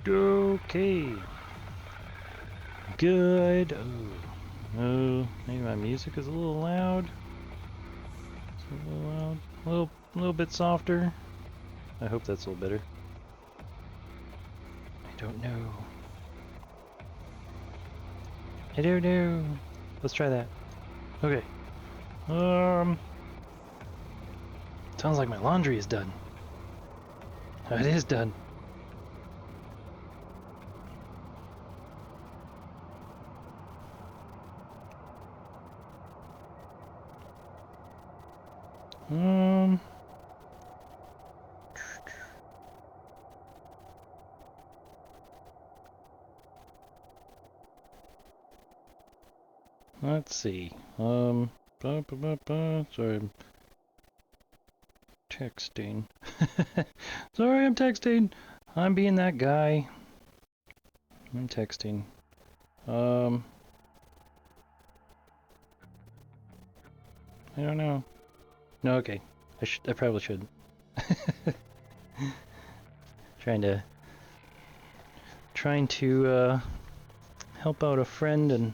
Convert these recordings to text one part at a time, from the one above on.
Okay. Good. Oh, maybe my music is a little loud. It's a little loud. A little bit softer. I hope that's a little better. I don't know. I don't know. Let's try that. Okay. Sounds like my laundry is done. It is done. Let's see. Sorry, I'm texting. Sorry, I'm texting. I'm being that guy. I'm texting. I don't know. No, okay. I probably should. Trying to help out a friend, and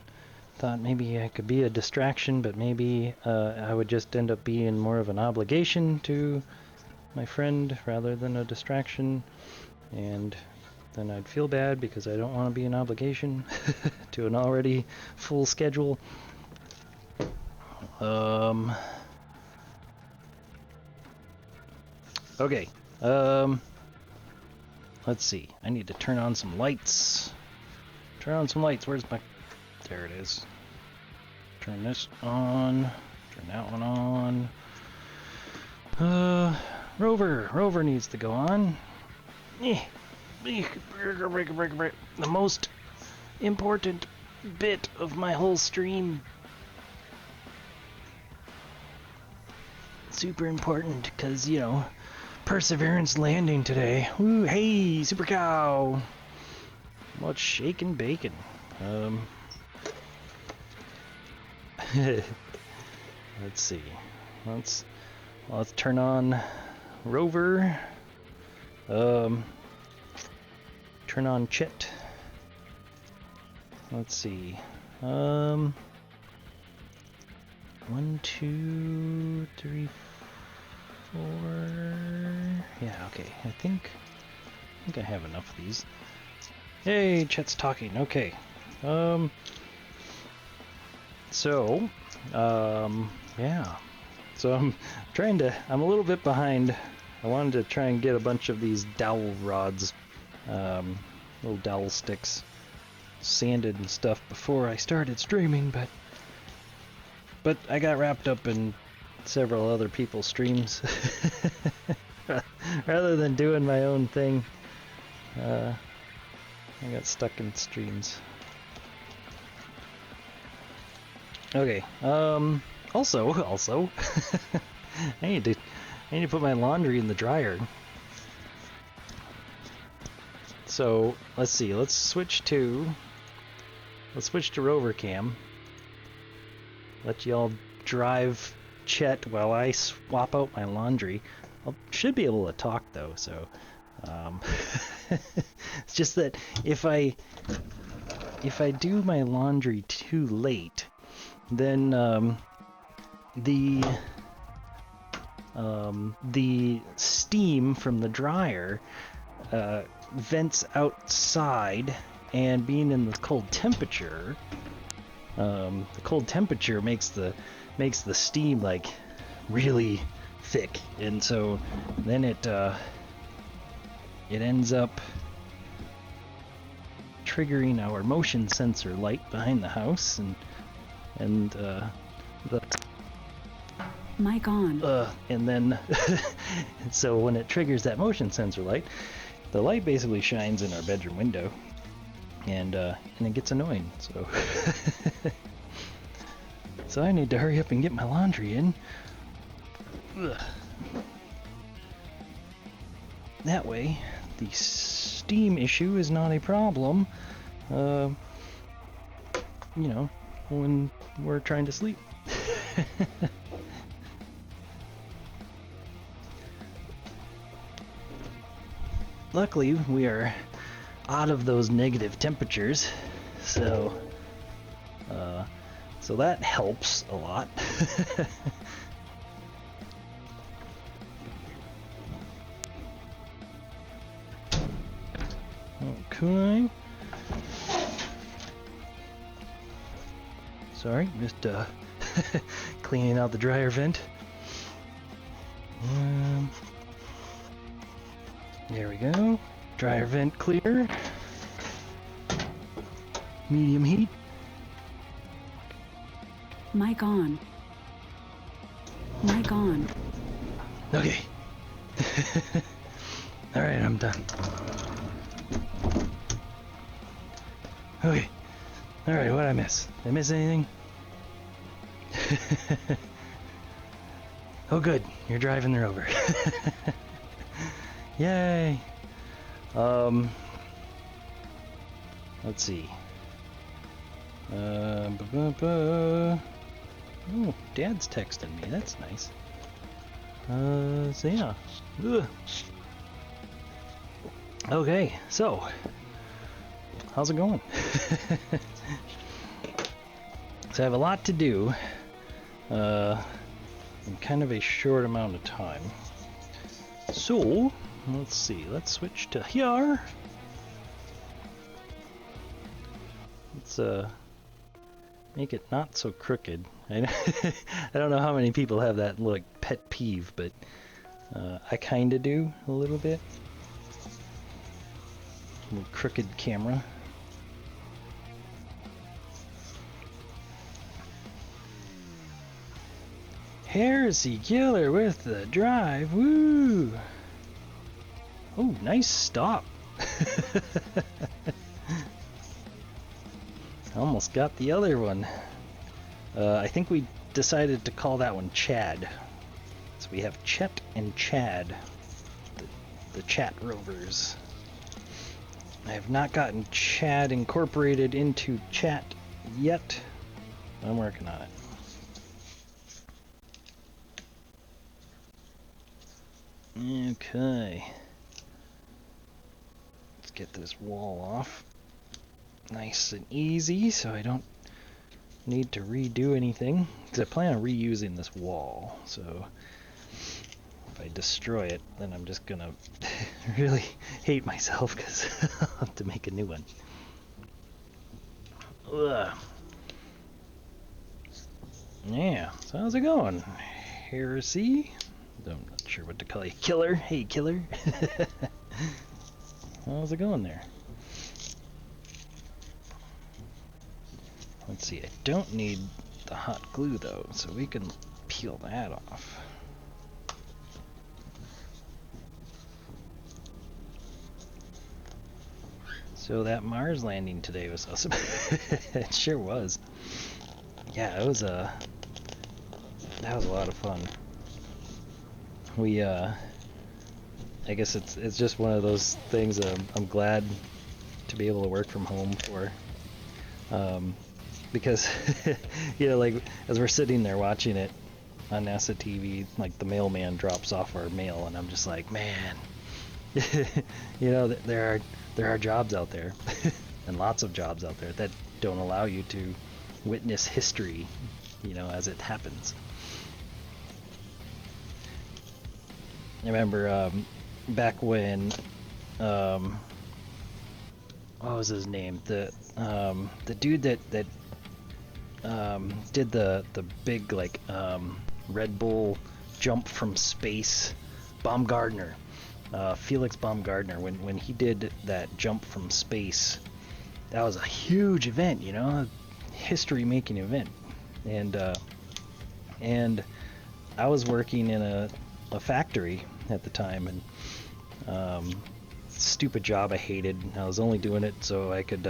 thought maybe I could be a distraction, but maybe I would just end up being more of an obligation to my friend rather than a distraction, and then I'd feel bad because I don't want to be an obligation to an already full schedule. Okay. Let's see. I need to turn on some lights. Turn on some lights. Where's my... There it is. Turn this on. Turn that one on. Rover needs to go on. The most important bit of my whole stream. Super important, because, you know, Perseverance landing today. Ooh, hey, Super Cow! What's shaking bacon? Let's see. Let's turn on Rover. Turn on Chet. Let's see. 1, 2, 3, 4. Yeah, okay. I think I have enough of these. Hey, Chet's talking. Okay. Yeah. So I'm a little bit behind. I wanted to try and get a bunch of these dowel rods, little dowel sticks, sanded and stuff before I started streaming, but I got wrapped up in several other people's streams. Rather than doing my own thing, I got stuck in streams. Okay, also, I need to put my laundry in the dryer. So, let's see, let's switch to Rover Cam. Let y'all drive Chet while I swap out my laundry. I should be able to talk though, so it's just that if I do my laundry too late, then the steam from the dryer vents outside, and being in the cold temperature, makes the steam like really thick, and so then it ends up triggering our motion sensor light behind the house, and the mic on. And then so when it triggers that motion sensor light, the light basically shines in our bedroom window, and it gets annoying. So so I need to hurry up and get my laundry in. Ugh. That way, the steam issue is not a problem. You know, when we're trying to sleep. Luckily, we are out of those negative temperatures, so so that helps a lot. Okay. Sorry, just cleaning out the dryer vent. There we go. Dryer vent clear. Medium heat. Mic on. Mic on. Okay. Alright, I'm done. Okay. Alright, what'd I miss? Did I miss anything? Oh good, you're driving the Rover. Yay! Let's see. Oh, Dad's texting me. That's nice. So yeah. Ugh. Okay, so how's it going? So I have a lot to do in kind of a short amount of time. So let's see. Let's switch to here. Let's make it not so crooked. I don't know how many people have that like pet peeve, but I kind of do a little bit. A little crooked camera. Heresy Killer with the drive. Woo! Oh, nice stop. Almost got the other one. I think we decided to call that one Chad. So we have Chet and Chad, the Chat Rovers. I have not gotten Chad incorporated into chat yet. I'm working on it. Okay. Let's get this wall off. Nice and easy, so I don't need to redo anything. Because I plan on reusing this wall, so if I destroy it, then I'm just gonna really hate myself because I'll have to make a new one. Ugh. Yeah, so how's it going? Heresy? I'm not sure what to call you. Killer? Hey, Killer. How's it going there? Let's see, I don't need the hot glue though, so we can peel that off. So that Mars landing today was awesome. It sure was. Yeah, it was that was a lot of fun. We I guess it's just one of those things I'm glad to be able to work from home for. Because you know, like as we're sitting there watching it on NASA TV, like the mailman drops off our mail, and I'm just like, man, you know, there are jobs out there, and lots of jobs out there that don't allow you to witness history, you know, as it happens. I remember back when what was his name? The dude that did the big like Red Bull jump from space, Baumgartner, Felix Baumgartner, when he did that jump from space, that was a huge event, you know, a history-making event, and I was working in a factory at the time, and stupid job I hated. I was only doing it so I could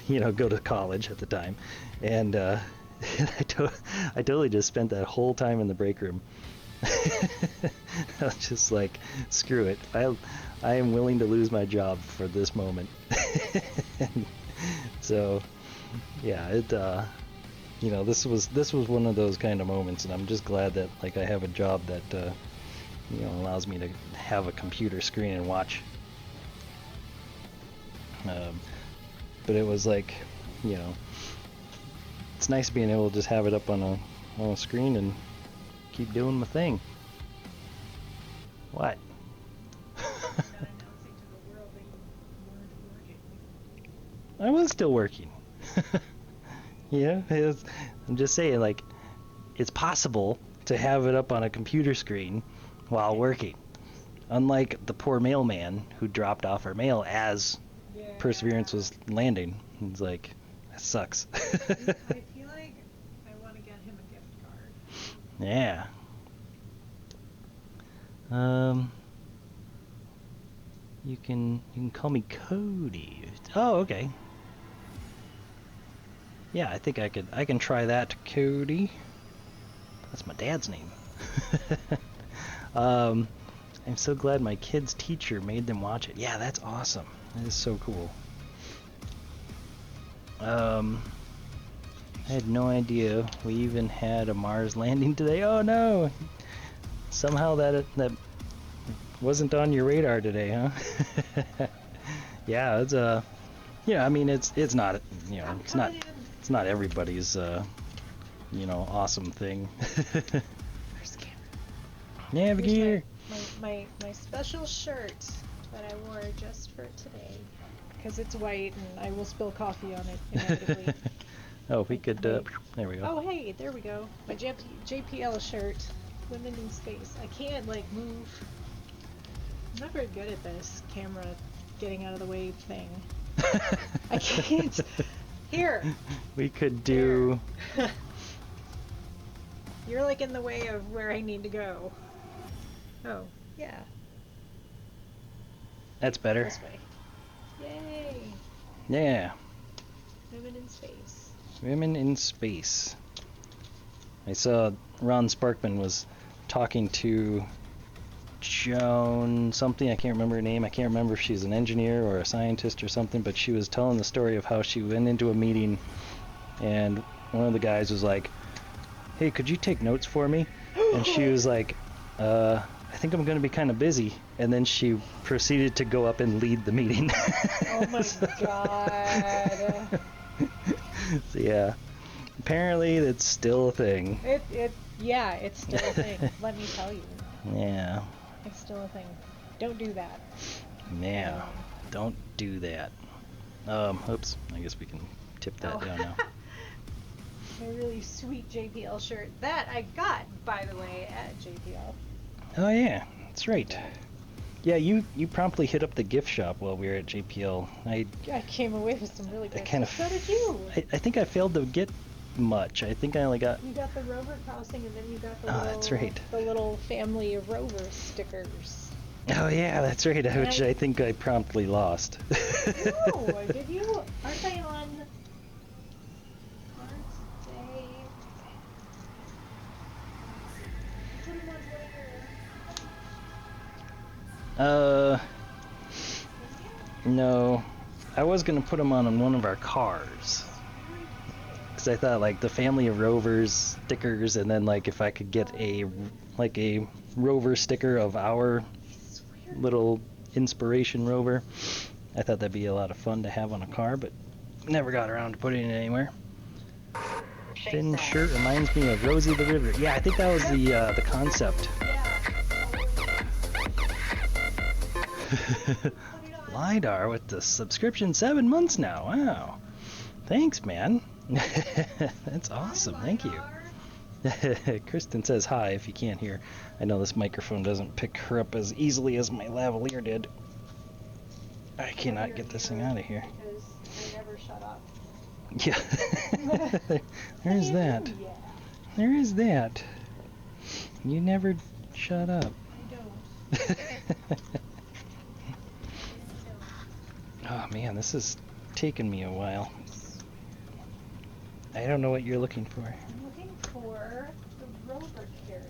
you know, go to college at the time, and I totally just spent that whole time in the break room. I was just like, screw it, I am willing to lose my job for this moment. So yeah, it you know, this was one of those kind of moments, and I'm just glad that like I have a job that you know, allows me to have a computer screen and watch But it was like, you know, it's nice being able to just have it up on a screen and keep doing my thing. What? I was still working. Yeah, I'm just saying, like, it's possible to have it up on a computer screen while working. Unlike the poor mailman who dropped off our mail as Perseverance was landing. It's like, that sucks. I feel like I want to get him a gift card. Yeah. You can call me Cody. Oh, okay. Yeah, I think I can try that, Cody. That's my dad's name. I'm so glad my kid's teacher made them watch it. Yeah, that's awesome. That is so cool. I had no idea we even had a Mars landing today. Oh no! Somehow that wasn't on your radar today, huh? Yeah, it's yeah, I mean it's not, you know, it's not everybody's awesome thing. Navigator. My special shirt that I wore just for today, because it's white and I will spill coffee on it inevitably. Oh, we could. There we go. Oh, hey, there we go. My JPL shirt, Women in Space. I can't like move. I'm not very good at this camera getting out of the way thing. I can't. Here. We could do. You're like in the way of where I need to go. Oh, yeah. That's better. This way. Yay! Yeah. Women in Space. Women in Space. I saw Ron Sparkman was talking to Joan something, I can't remember her name. I can't remember if she's an engineer or a scientist or something, but she was telling the story of how she went into a meeting and one of the guys was like, "Hey, could you take notes for me?" And she was like, I think I'm going to be kind of busy. And then she proceeded to go up and lead the meeting. Oh my god. So yeah, apparently it's still a thing. Yeah, it's still a thing. Let me tell you. Yeah. It's still a thing. Don't do that. Yeah, don't do that. Oops, I guess we can tip that down now. A really sweet JPL shirt that I got, by the way, at JPL. Oh yeah, that's right. Yeah, you promptly hit up the gift shop while we were at JPL. I came away with some really good kind of. So did you. I think I failed to get much. I think I only got. You got the Rover crossing, and then you got the that's right. The little family of Rover stickers. Oh yeah, that's right. Which I think I promptly lost. No, did you? Aren't they on? No, I was gonna put them on one of our cars, because I thought like the family of Rovers stickers, and then like if I could get a Rover sticker of our little inspiration Rover, I thought that'd be a lot of fun to have on a car, but never got around to putting it anywhere. Thin shirt reminds me of Rosie the River. Yeah, I think that was the concept. LiDAR with the subscription 7 months now. Wow. Thanks, man. That's awesome. Thank you. Kristen says hi if you can't hear. I know this microphone doesn't pick her up as easily as my lavalier did. I cannot get this thing out of here. Because I never shut up. Yeah. There's that. Yeah. There is that. You never shut up. I don't. Oh man, this is taking me a while. I don't know what you're looking for. I'm looking for the Rover carrier,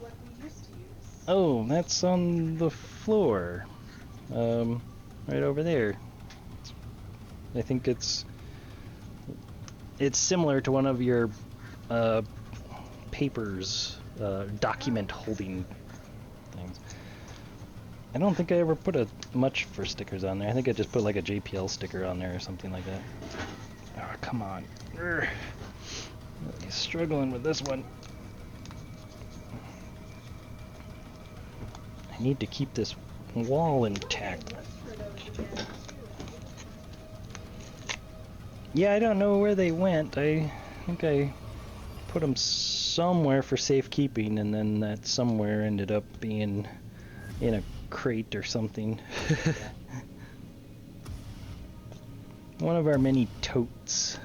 what we used to use. Oh, that's on the floor. Right over there. I think it's similar to one of your papers, document holding things. I don't think I ever put much for stickers on there. I think I just put like a JPL sticker on there or something like that. Oh, come on. Urgh. He's struggling with this one. I need to keep this wall intact. Yeah, I don't know where they went. I think I put them somewhere for safekeeping, and then that somewhere ended up being in a crate or something. One of our many totes.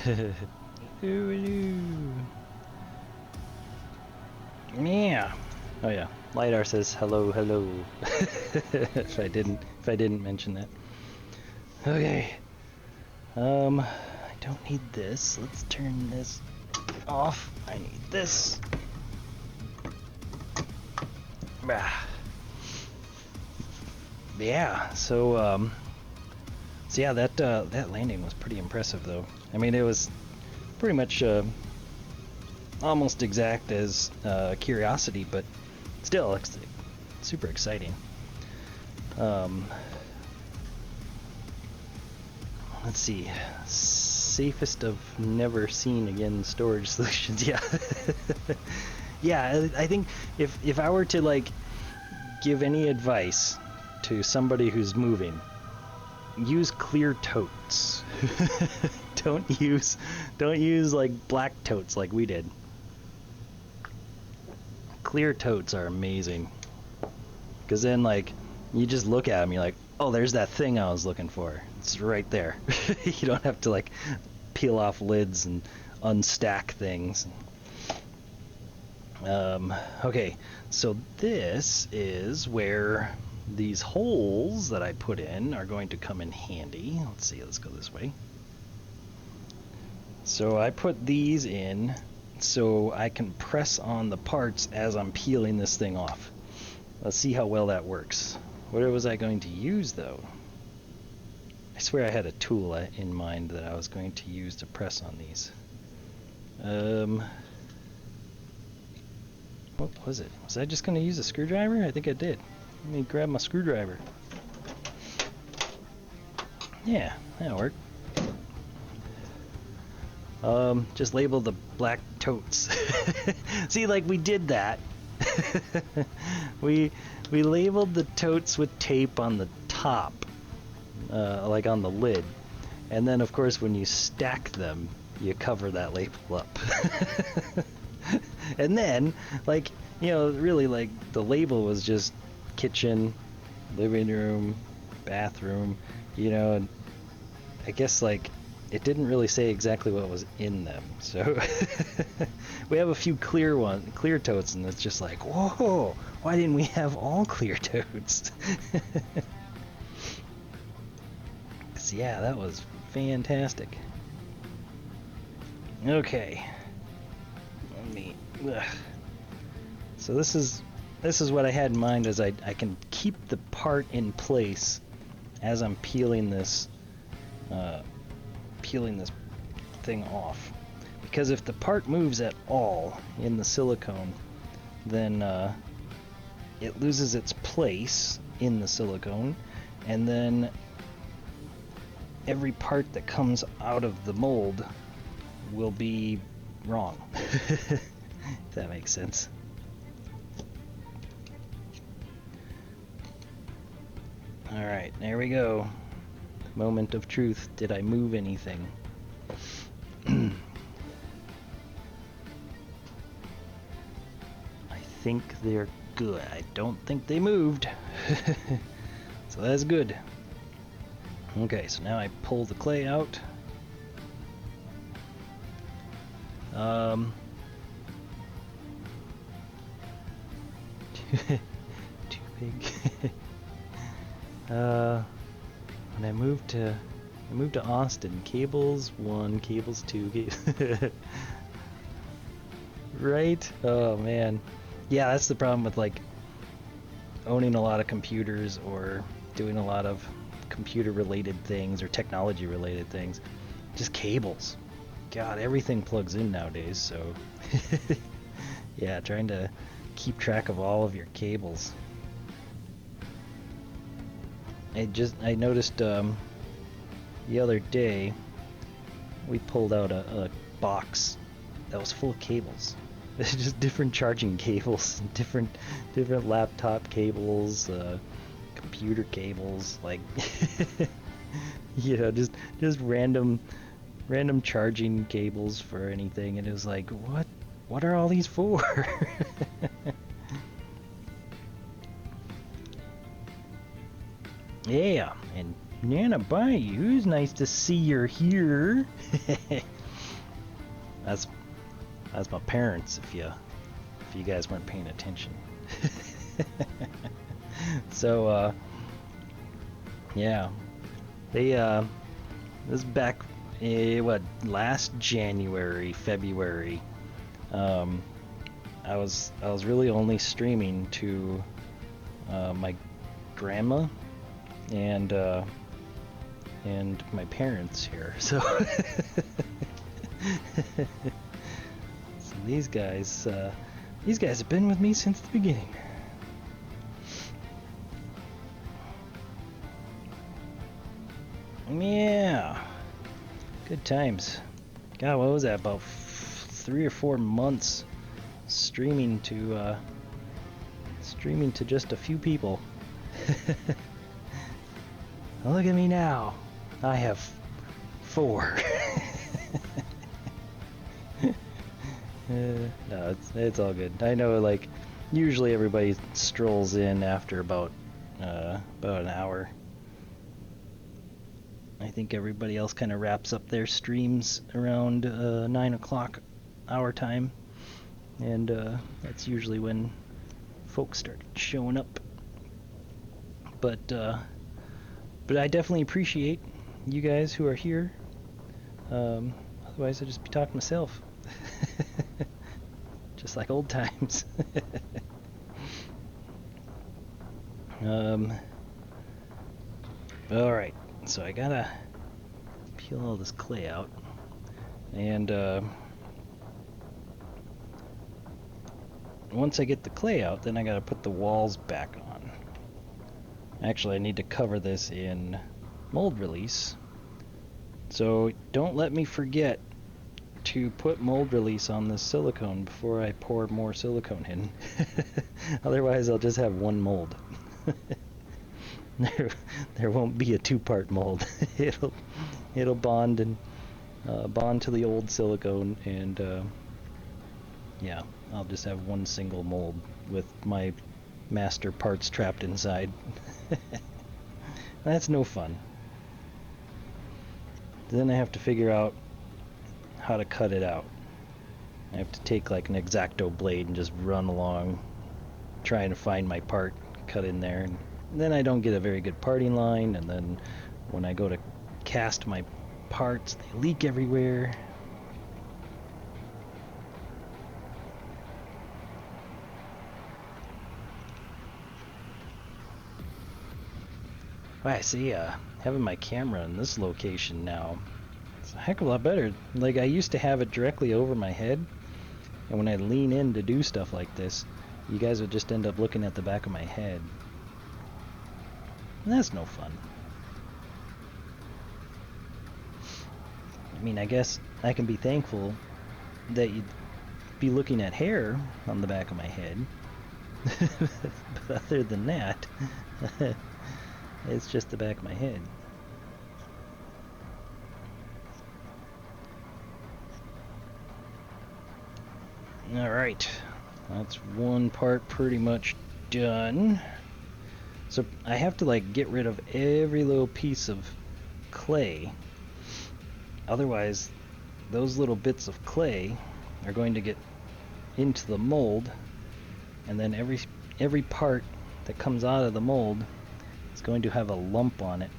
Yeah. Oh yeah. LiDAR says hello, hello. if I didn't mention that. Okay. I don't need this. Let's turn this off. I need this. Yeah. So yeah, that landing was pretty impressive, though. I mean, it was pretty much almost exact as Curiosity, but still, it's super exciting. Let's see. Safest of never seen again storage solutions. Yeah. Yeah, I think if I were to like give any advice to somebody who's moving, use clear totes. don't use like black totes like we did. Clear totes are amazing, because then like you just look at them, you're like, oh, there's that thing I was looking for. It's right there. You don't have to like peel off lids and unstack things. Okay, so this is where these holes that I put in are going to come in handy. Let's see, let's go this way. So I put these in so I can press on the parts as I'm peeling this thing off. Let's see how well that works. What was I going to use, though? I swear I had a tool in mind that I was going to use to press on these. What was it? Was I just going to use a screwdriver? I think I did. Let me grab my screwdriver. Yeah, that'll work. Just label the black totes. See, like we did that. we labeled the totes with tape on the top, like on the lid, and then of course when you stack them, you cover that label up. And then, like, you know, really, like, the label was just kitchen, living room, bathroom, you know, and I guess, like, it didn't really say exactly what was in them, so we have a few clear totes, and it's just like, whoa, why didn't we have all clear totes? So yeah, that was fantastic. Okay. So this is what I had in mind, is I can keep the part in place as I'm peeling this thing off, because if the part moves at all in the silicone, then it loses its place in the silicone, and then every part that comes out of the mold will be wrong. If that makes sense. Alright, there we go. Moment of truth. Did I move anything? I think they're good. I don't think they moved. So that's good. Okay, so now I pull the clay out. Too big. When I moved to Austin, cables 1, cables 2, right? Oh man. Yeah, that's the problem with like owning a lot of computers or doing a lot of computer related things or technology related things. Just cables. God, everything plugs in nowadays, so yeah, trying to keep track of all of your cables. I noticed the other day we pulled out a box that was full of cables. It's just different charging cables, different laptop cables, computer cables, like you know, just random charging cables for anything, and it was like, what are all these for? Yeah, and Nana Bayou's nice to see you're here. That's my parents, if you guys weren't paying attention. So yeah, they this is back last January, February. I was really only streaming to my grandma and my parents here, so so these guys have been with me since the beginning. Yeah, good times. God, what was that, about 3 or 4 months streaming to just a few people. Look at me now. I have 4. No, it's all good. I know, like, usually everybody strolls in after about an hour. I think everybody else kind of wraps up their streams around 9 o'clock our time, and that's usually when folks start showing up. But I definitely appreciate you guys who are here. Otherwise I'd just be talking to myself. Just like old times. Alright, so I gotta peel all this clay out, and once I get the clay out, then I gotta put the walls back on. Actually, I need to cover this in mold release, so don't let me forget to put mold release on this silicone before I pour more silicone in. Otherwise I'll just have one mold. There won't be a 2-part mold. It'll bond and bond to the old silicone, and yeah, I'll just have one single mold with my master parts trapped inside. That's no fun. Then I have to figure out how to cut it out. I have to take like an X-Acto blade and just run along trying to find my part, cut in there, and then I don't get a very good parting line, and then when I go to cast my parts, they leak everywhere. I see, having my camera in this location now, it's a heck of a lot better. Like, I used to have it directly over my head, and when I lean in to do stuff like this, you guys would just end up looking at the back of my head. And that's no fun. I mean, I guess I can be thankful that you'd be looking at hair on the back of my head. But other than that, it's just the back of my head. Alright, that's one part pretty much done. So I have to like get rid of every little piece of clay. Otherwise, those little bits of clay are going to get into the mold, and then every part that comes out of the mold is going to have a lump on it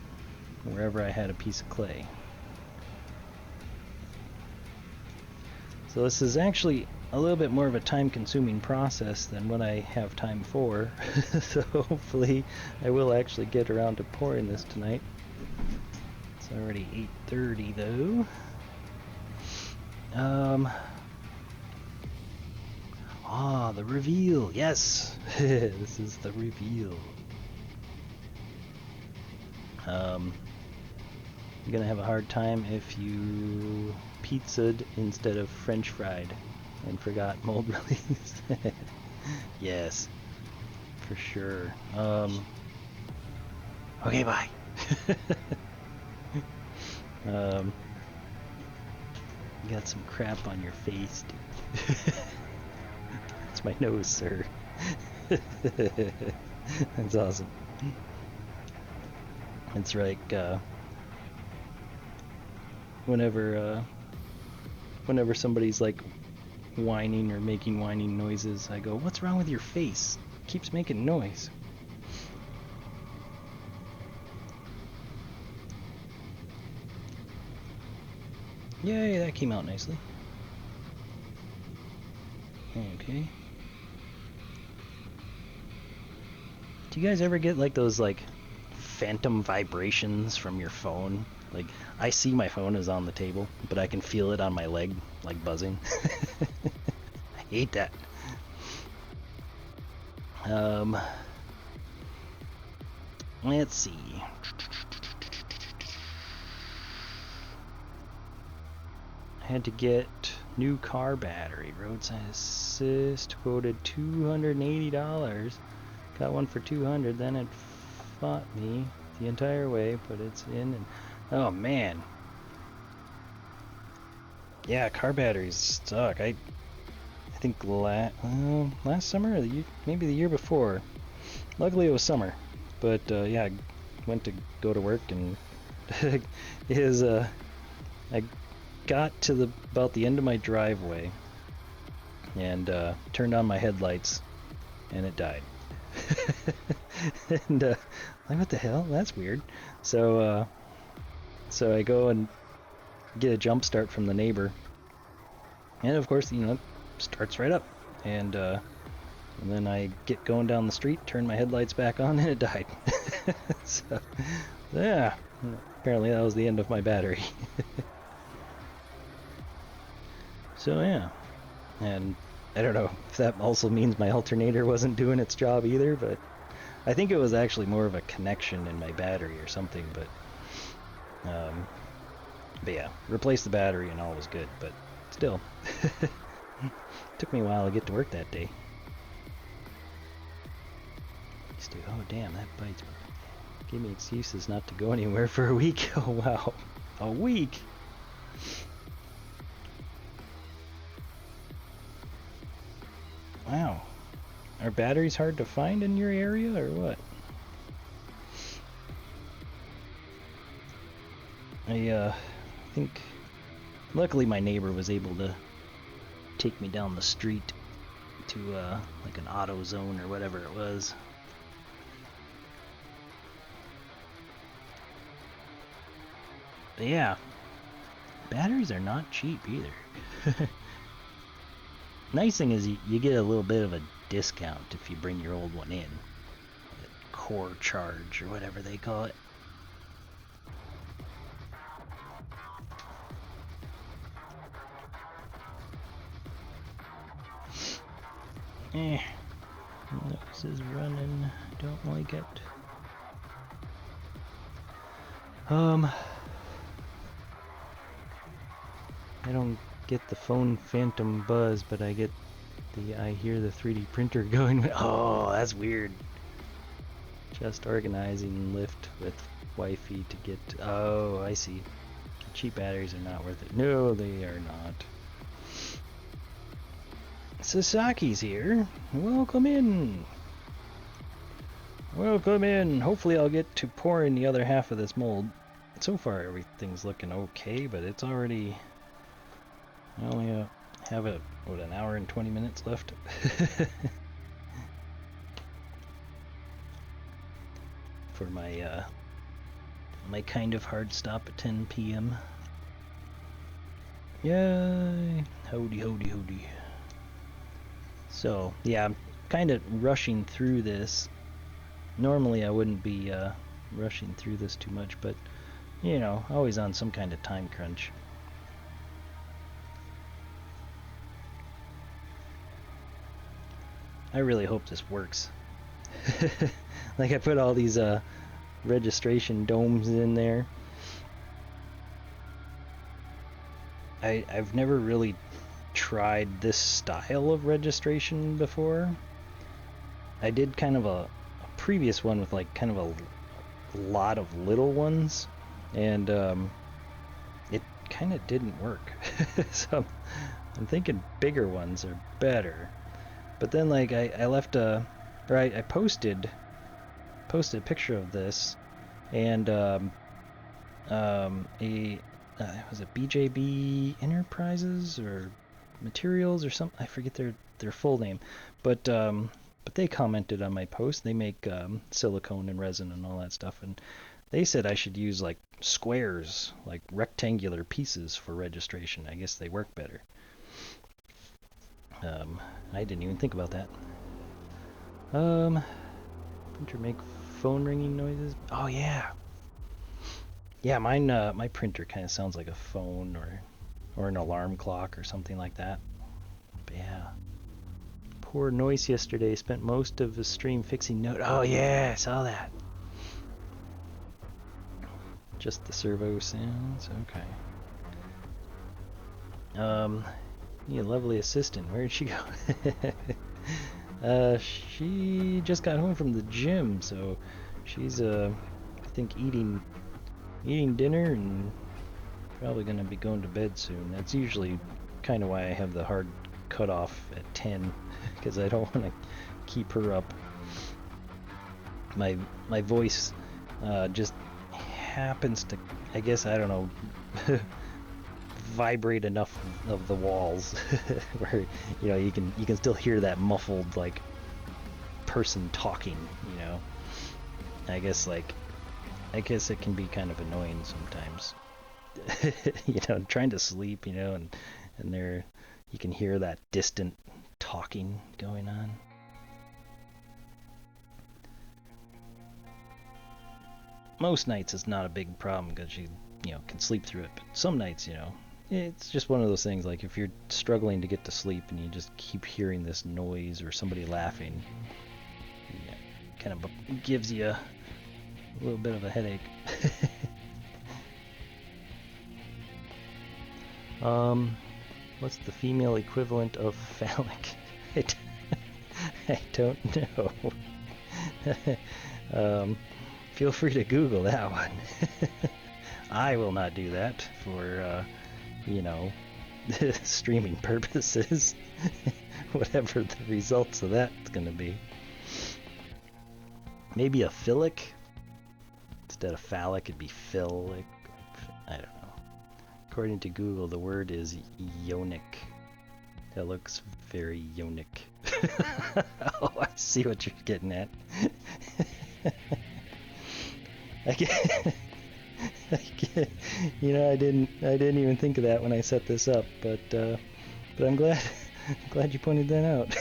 wherever I had a piece of clay. So this is actually a little bit more of a time-consuming process than what I have time for. So hopefully I will actually get around to pouring this tonight. It's already 8:30 though. Ah, the reveal. Yes. This is the reveal. You're gonna have a hard time if you pizzaed instead of French fried and forgot mold release. Yes, for sure. Okay, bye. You got some crap on your face, dude. That's my nose, sir. That's awesome. It's like, whenever somebody's like whining or making whining noises, I go, "What's wrong with your face? It keeps making noise." Yay, that came out nicely. Okay. Do you guys ever get like those like phantom vibrations from your phone? Like, I see my phone is on the table, but I can feel it on my leg, like buzzing. I hate that. Let's see. I had to get new car battery. Roadside assist quoted $280. Got one for $200. Then it fought me the entire way, but it's in. And oh man, yeah, car batteries suck. I think last summer, or maybe the year before. Luckily, it was summer, but yeah, I went to go to work and I got to about the end of my driveway and turned on my headlights, and it died. And like, what the hell? That's weird. So I go and get a jump start from the neighbor, and of course, it starts right up. And then I get going down the street, turn my headlights back on, and it died. So yeah, apparently that was the end of my battery. So yeah, and I don't know if that also means my alternator wasn't doing its job either, but I think it was actually more of a connection in my battery or something. But yeah, replaced the battery and all was good, but still, took me a while to get to work that day. Oh damn, that bites me. Give me excuses not to go anywhere for a week. Oh wow, a week. Wow. Are batteries hard to find in your area or what? I think luckily my neighbor was able to take me down the street to like an auto zone or whatever it was. But yeah, batteries are not cheap either. Nice thing is you get a little bit of a discount if you bring your old one in. That core charge or whatever they call it. Nose is running. Don't like it. I don't get the phone phantom buzz, but I get I hear the 3D printer going. Oh, that's weird. Just organizing lift with wifey to get. Oh, I see. Cheap batteries are not worth it. No, they are not. Sasaki's here. Welcome in. Welcome in. Hopefully I'll get to pour in the other half of this mold. So far everything's looking okay, but it's already... I only have an hour and 20 minutes left. For my my kind of hard stop at 10 p.m. Yay! Howdy, howdy, howdy. So, yeah, I'm kind of rushing through this. Normally I wouldn't be rushing through this too much, but, always on some kind of time crunch. I really hope this works. Like, I put all these registration domes in there. I've never really tried this style of registration before. I did kind of a previous one with like kind of a lot of little ones, and it kind of didn't work. So I'm thinking bigger ones are better. But then like I left a, or I posted a picture of this, and was it BJB Enterprises or Materials or something? I forget their full name, but they commented on my post. They make silicone and resin and all that stuff, and they said I should use like squares, like rectangular pieces for registration. I guess they work better. I didn't even think about that. Printer make phone ringing noises. Oh yeah. Yeah, mine. My printer kind of sounds like a phone or an alarm clock or something like that. But yeah. Poor Noise yesterday spent most of his stream fixing note. Oh yeah, I saw that. Just the servo sounds. Okay. You lovely assistant. Where'd she go? She just got home from the gym, so she's I think eating dinner and probably gonna be going to bed soon. That's usually kind of why I have the hard cutoff at 10, because I don't want to keep her up. My voice just happens to, I guess, I don't know, vibrate enough of the walls where you can still hear that muffled like person talking. I guess it can be kind of annoying sometimes. Trying to sleep, and there you can hear that distant talking going on. Most nights it's not a big problem because you can sleep through it, but some nights, it's just one of those things, like if you're struggling to get to sleep and you just keep hearing this noise or somebody laughing, kind of gives you a little bit of a headache. What's the female equivalent of phallic? I don't know. Feel free to Google that one. I will not do that for, streaming purposes. Whatever the results of that's gonna be. Maybe a philic? Instead of phallic, it'd be philic. I don't know. According to Google, the word is yonic. That looks very yonic. Oh, I see what you're getting at. I didn't even think of that when I set this up, but I'm glad you pointed that out.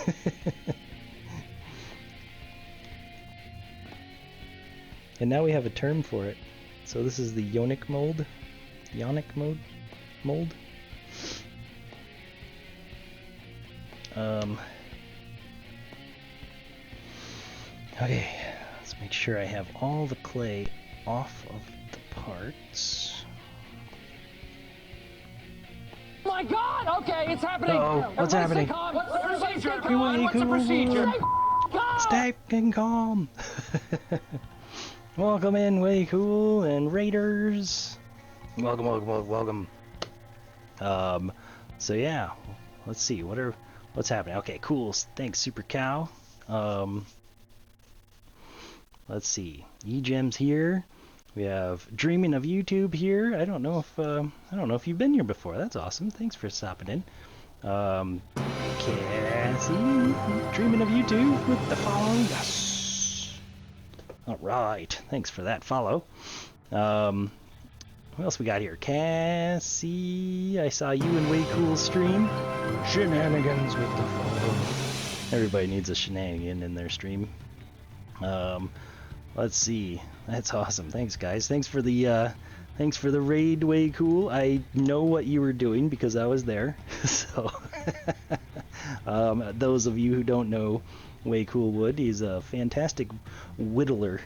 And now we have a term for it. So this is the yonic mold. Yonic mold. Okay, let's make sure I have all the clay off of the parts. Oh my God! Okay, it's happening. Uh-oh, what's happening? What's the procedure? What's the procedure? Stay calm. Welcome in, Way Cool and Raiders. Welcome. So yeah, let's see what's happening. Okay, cool. Thanks, Super Cow. Let's see. E-Gems here. We have Dreaming of YouTube here. I don't know if you've been here before. That's awesome. Thanks for stopping in. Cassie, Dreaming of YouTube with the follow. Yes. All right. Thanks for that follow. What else we got here? Cassie, I saw you in Way Cool stream. Shenanigans with the follow. Everybody needs a shenanigan in their stream. Let's see. That's awesome. Thanks, guys. Thanks for the raid, Way Cool. I know what you were doing because I was there. So, those of you who don't know, Way Cool Wood. He's a fantastic whittler.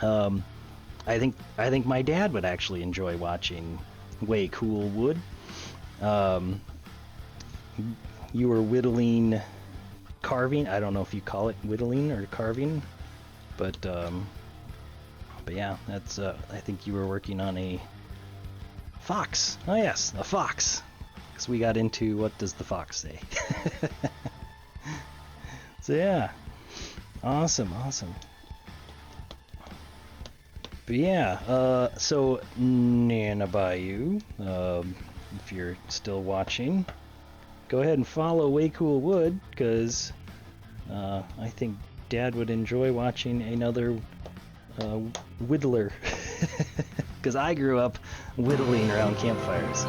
I think my dad would actually enjoy watching Way Cool Wood. You were whittling, carving. I don't know if you call it whittling or carving, but yeah, that's. I think you were working on a fox. Oh yes, a fox. Because we got into what does the fox say. So yeah, awesome. But yeah, so Nana Bayou, if you're still watching, go ahead and follow Way Cool Wood, because I think Dad would enjoy watching another whittler. Because I grew up whittling around campfires.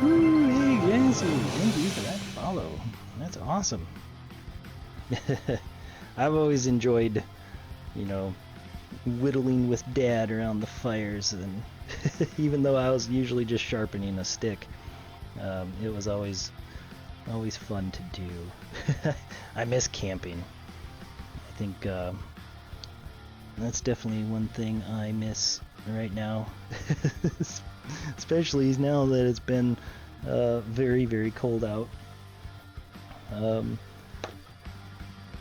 Ooh, hey, Yancy, thank you for that follow. That's awesome. I've always enjoyed, whittling with Dad around the fires, and even though I was usually just sharpening a stick, it was always fun to do. I miss camping. I think that's definitely one thing I miss right now, especially now that it's been very, very cold out.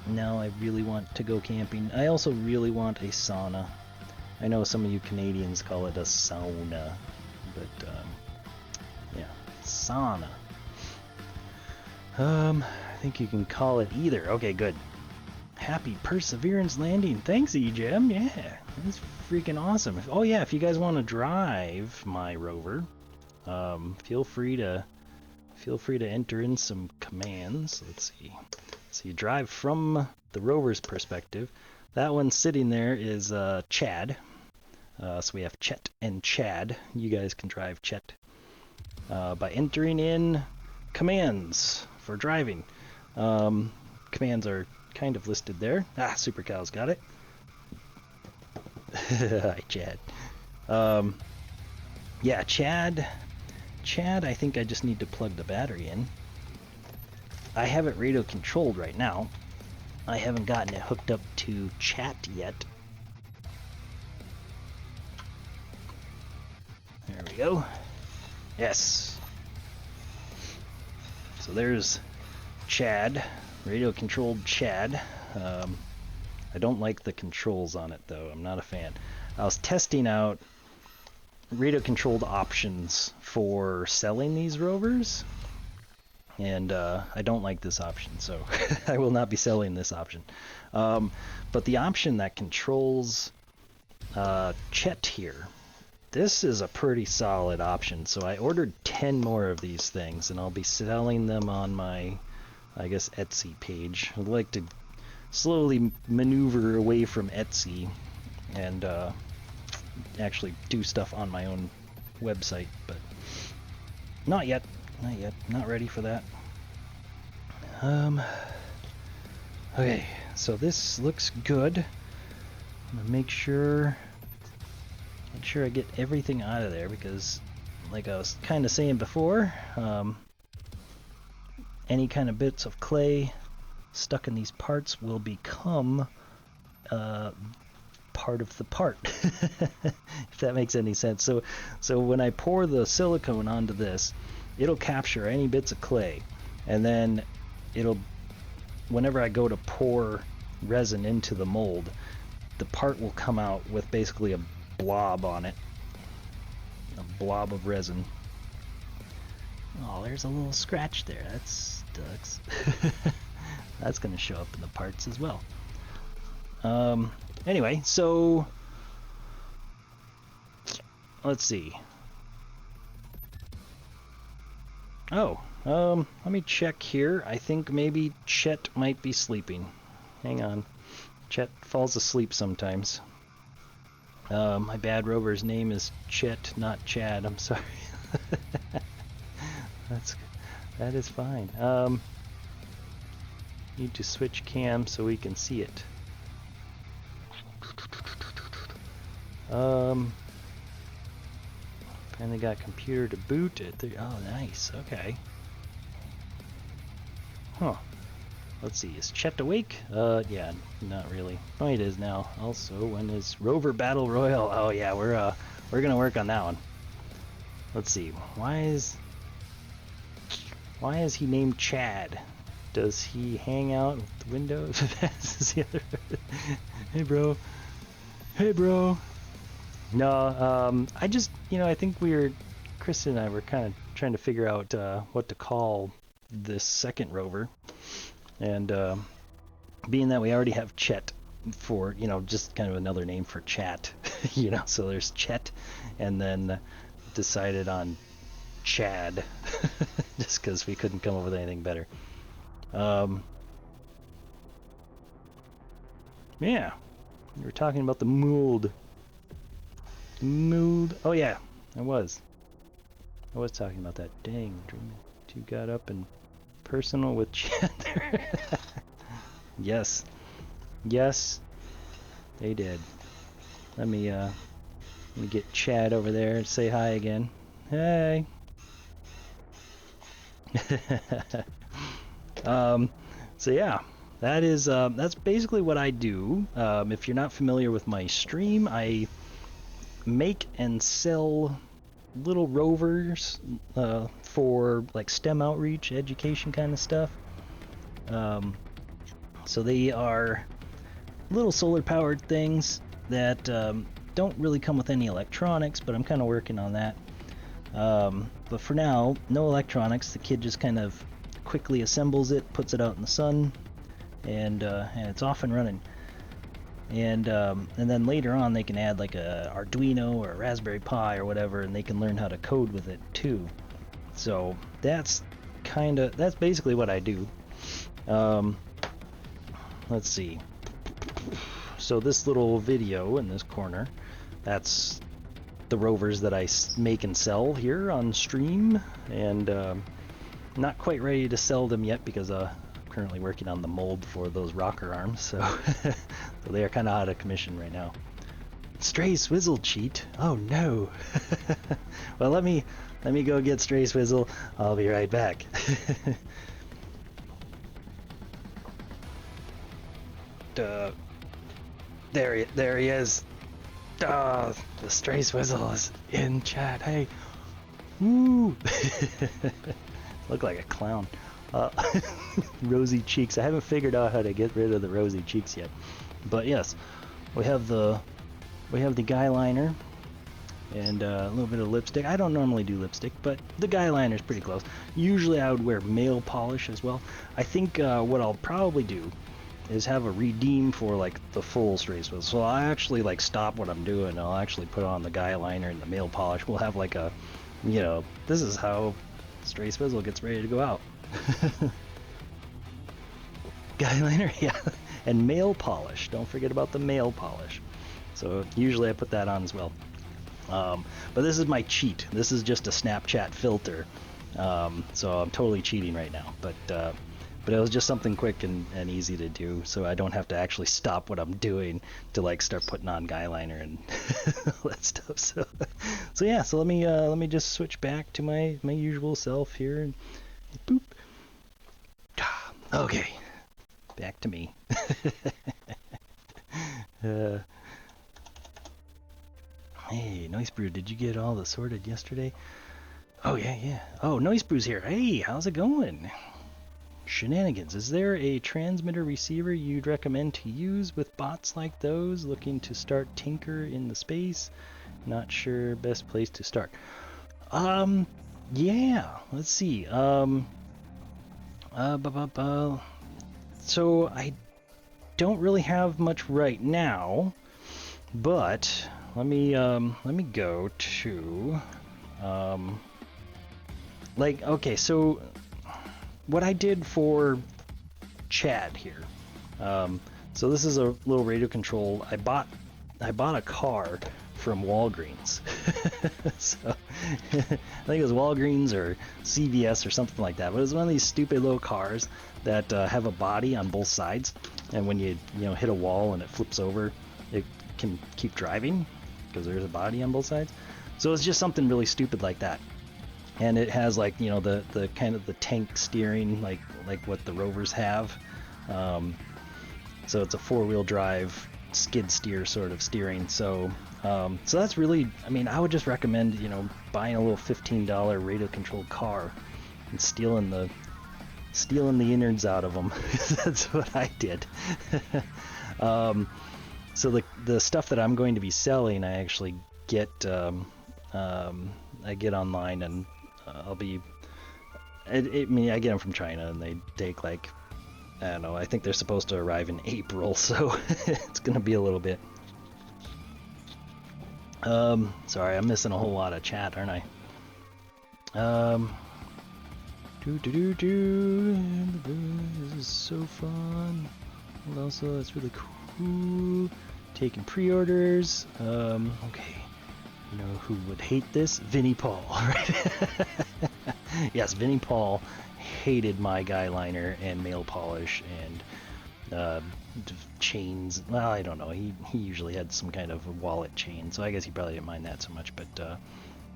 Now I really want to go camping. I also really want a sauna. I know some of you Canadians call it a sauna, but yeah, sauna. I think you can call it either. Okay, good. Happy Perseverance landing. Thanks, EGEM. Yeah, that's freaking awesome. Oh yeah, if you guys want to drive my Rover, feel free to enter in some commands. Let's see. So you drive from the Rover's perspective. That one sitting there is Chad. So we have Chet and Chad. You guys can drive Chet by entering in commands for driving. Commands are kind of listed there. Super Cow's got it. Hi, Chad. Yeah, Chad, I think I just need to plug the battery in. I have it radio controlled right now. I haven't gotten it hooked up to chat yet. There we go. Yes. So there's Chad, radio controlled Chad. I don't like the controls on it though. I'm not a fan. I was testing out radio controlled options for selling these Rovers, and I don't like this option, so I will not be selling this option. But the option that controls Chet here, this is a pretty solid option. So I ordered 10 more of these things, and I'll be selling them on my, I guess, Etsy page. I'd like to slowly maneuver away from Etsy and actually do stuff on my own website, but not yet. Not ready for that. Okay, so this looks good. I'm gonna make sure I get everything out of there, because like I was kind of saying before, any kind of bits of clay stuck in these parts will become part of the part. If that makes any sense. So when I pour the silicone onto this, it'll capture any bits of clay, and then whenever I go to pour resin into the mold, the part will come out with basically a blob on it, a blob of resin. Oh, there's a little scratch there. That sucks. That's gonna show up in the parts as well. Anyway, so let's see. Oh, let me check here. I think maybe Chet might be sleeping. Hang on. Chet falls asleep sometimes. My bad Rover's name is Chet, not Chad. I'm sorry. That is fine. Need to switch cam so we can see it. Finally got computer to boot it. Oh, nice. Okay. Huh. let's see, is Chet awake? Yeah, not really. Oh, it is now. Also, when is Rover Battle Royale? Oh yeah, we're gonna work on that one. Let's see. Why is he named Chad? Does he hang out with the windows? Hey bro. Hey bro. No, I just, I think Chris and I were kind of trying to figure out what to call this second rover. And being that we already have Chet for, just kind of another name for chat, so there's Chet, and then decided on Chad, just because we couldn't come up with anything better. Yeah, we were talking about the mold. Oh yeah, I was talking about that. Dang, you got up and personal with Chad there. Yes, they did. Let me get Chad over there and say hi again. Hey. So yeah, that's basically what I do. If you're not familiar with my stream, I make and sell little rovers for like STEM outreach, education kind of stuff. So they are little solar powered things that don't really come with any electronics, but I'm kind of working on that. But for now, no electronics. The kid just kind of quickly assembles it, puts it out in the sun, and it's off and running. And then later on they can add like a Arduino or a Raspberry Pi or whatever, and they can learn how to code with it too. So that's basically what I do. Let's see. So this little video in this corner, that's the rovers that I make and sell here on stream, and not quite ready to sell them yet because I'm currently working on the mold for those rocker arms, so so they are kind of out of commission right now. Stray Swizzle cheat? Oh no. Well, let me go get Stray Swizzle. I'll be right back. There he is. The Stray Swizzle is in chat. Hey. Woo. Look like a clown. Rosy cheeks. I haven't figured out how to get rid of the rosy cheeks yet. But yes, we have the guy liner and a little bit of lipstick. I don't normally do lipstick, but the guy liner is pretty close. Usually I would wear nail polish as well. I think what I'll probably do is have a redeem for like the full Stray Swizzle. So I'll actually like stop what I'm doing. I'll actually put on the guy liner and the nail polish. We'll have like a, this is how Stray Swizzle gets ready to go out. Guy liner, yeah, and nail polish. Don't forget about the nail polish. So usually I put that on as well. But this is my cheat. This is just a Snapchat filter. So I'm totally cheating right now. But it was just something quick and easy to do, so I don't have to actually stop what I'm doing to like start putting on guy liner and all that stuff. So yeah. So let me just switch back to my usual self here and boop. Okay, back to me. Hey, Noise Brew, did you get all the sorted yesterday? Oh yeah. Oh, Noise Brew's here. Hey, how's it going? Shenanigans. Is there a transmitter receiver you'd recommend to use with bots like those looking to start tinker in the space? Not sure best place to start. Yeah, let's see. So I don't really have much right now, but let me go to okay, so what I did for Chad here. So this is a little radio control. I bought a car from Walgreens. So I think it was Walgreens or CVS or something like that. But it was one of these stupid little cars that have a body on both sides, and when you hit a wall and it flips over, it can keep driving because there's a body on both sides. So it's just something really stupid like that. And it has like the kind of the tank steering like what the Rovers have. So it's a 4-wheel drive skid steer sort of steering. So so that's really, I mean, I would just recommend, you know, buying a little $15 radio controlled car and stealing the innards out of them. That's what I did. So the stuff that I'm going to be selling, I actually get I get online, and I'll be I mean, I get them from China, and they take like, I don't know, I think they're supposed to arrive in April, so it's gonna be a little bit. Sorry, I'm missing a whole lot of chat, aren't I? This is so fun. And also, it's really cool. Taking pre-orders. Okay. You know who would hate this? Vinnie Paul, right? Yes, Vinnie Paul hated my guy liner and nail polish and chains. Well, I don't know. He usually had some kind of a wallet chain, so I guess he probably didn't mind that so much. But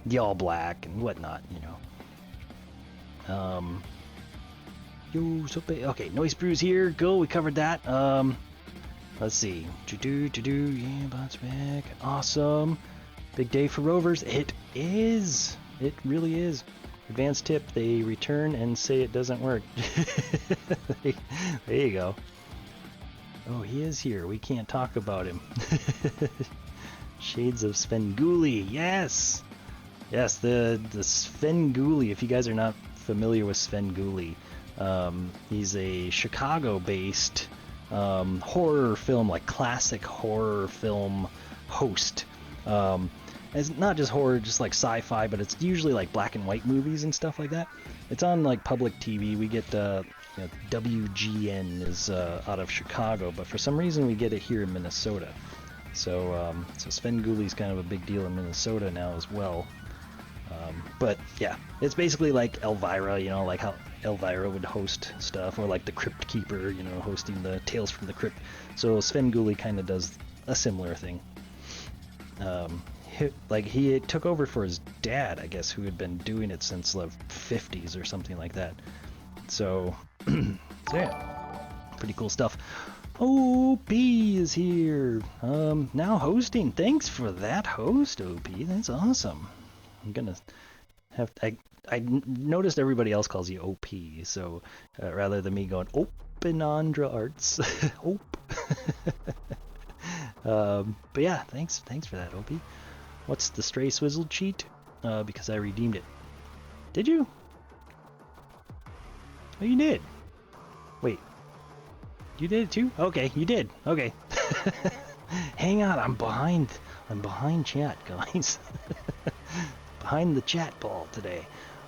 the all black and whatnot, you know. Okay, Noise Brews here. Go. We covered that. Let's see. Yeah, bots back. Awesome. Big day for Rovers. It is. It really is. Advanced tip, they return and say it doesn't work. There you go. Oh, he is here. We can't talk about him. Shades of Svengoolie. Yes! Yes, the Svengoolie, if you guys are not familiar with Svengoolie, he's a Chicago-based horror film, like classic horror film host. It's not just horror, just like sci-fi, but it's usually like black and white movies and stuff like that. It's on like public TV. We get you know, WGN is out of Chicago, but for some reason we get it here in Minnesota. So so Svengoolie's kind of a big deal in Minnesota now as well. But yeah, it's basically like Elvira, you know, like how Elvira would host stuff, or like the Crypt Keeper, you know, hosting the Tales from the Crypt. So Svengoolie kind of does a similar thing. He took over for his dad, I guess, who had been doing it since the 50s or something like that. So, so yeah, pretty cool stuff. OP is here, now hosting. Thanks for that host, OP. That's awesome. I'm gonna have I noticed everybody else calls you OP, so rather than me going Openandra Arts, Ope. But yeah, thanks for that, OP. What's the Stray Swizzle cheat? Because I redeemed it. Did you? Oh, you did. Wait. You did it too? Okay, you did. Okay. Hang on, I'm behind chat, guys. Behind the chat ball today.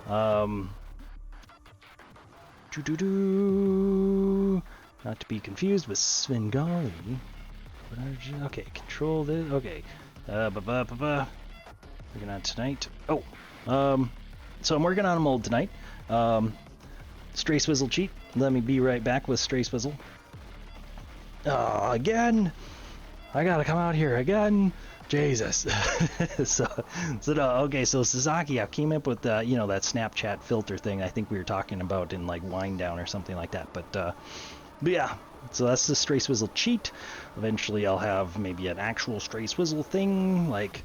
Not to be confused with Svengali. Okay, control this. Okay. Working on tonight. Oh, so I'm working on a mold tonight. Stray Swizzle cheat. Let me be right back with Stray Swizzle. Again. I gotta come out here again. Jesus. so no, okay. So Sasaki, I came up with you know, that Snapchat filter thing. I think we were talking about in like Wind Down or something like that. But yeah. So that's the Stray Swizzle cheat. Eventually I'll have maybe an actual Stray Swizzle thing, like,